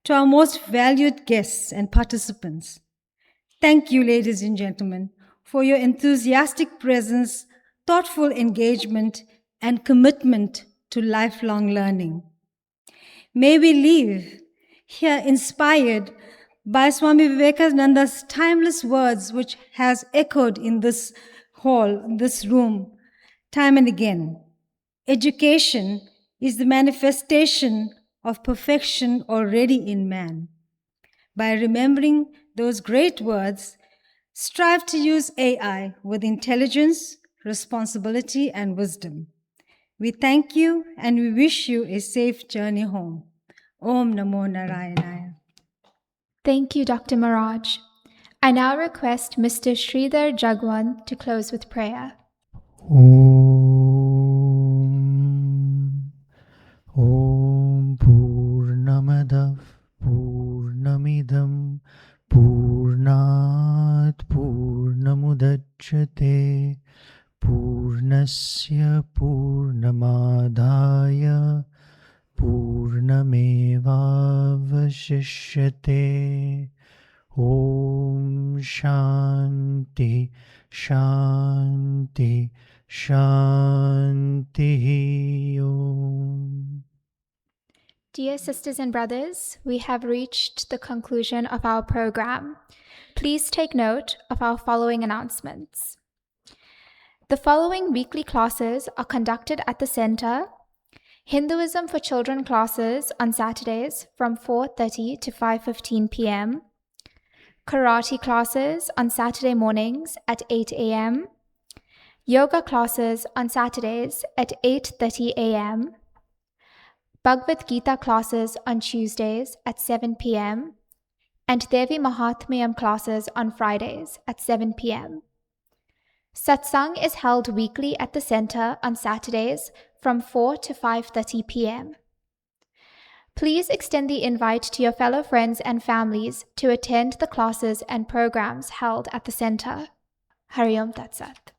to our most valued guests and participants, thank you, ladies and gentlemen, for your enthusiastic presence, thoughtful engagement, and commitment to lifelong learning. May we leave here inspired by Swami Vivekananda's timeless words, which has echoed in this hall, this room, time and again. Education is the manifestation of perfection already in man. By remembering those great words, strive to use AI with intelligence, responsibility, and wisdom. We thank you and we wish you a safe journey home. Om Namo Narayanaya. Thank you, Dr. Maharaj. I now request Mr. Sridhar Jagwan to close with prayer. Om Purnamadav Purnamidam Purnat Purnamudachyate Purnasya Purnamadhaya Purnamevavashishyate. Om Shanti Shanti Shanti Om. Dear sisters and brothers, we have reached the conclusion of our program. Please take note of our following announcements. The following weekly classes are conducted at the center. Hinduism for Children classes on Saturdays from 4:30 to 5:15 p.m. Karate classes on Saturday mornings at 8 a.m. Yoga classes on Saturdays at 8:30 a.m. Bhagavad Gita classes on Tuesdays at 7 p.m. and Devi Mahatmyam classes on Fridays at 7 p.m. Satsang is held weekly at the center on Saturdays from 4 to 5:30 p.m. Please extend the invite to your fellow friends and families to attend the classes and programs held at the center. Hari Om Tat Sat.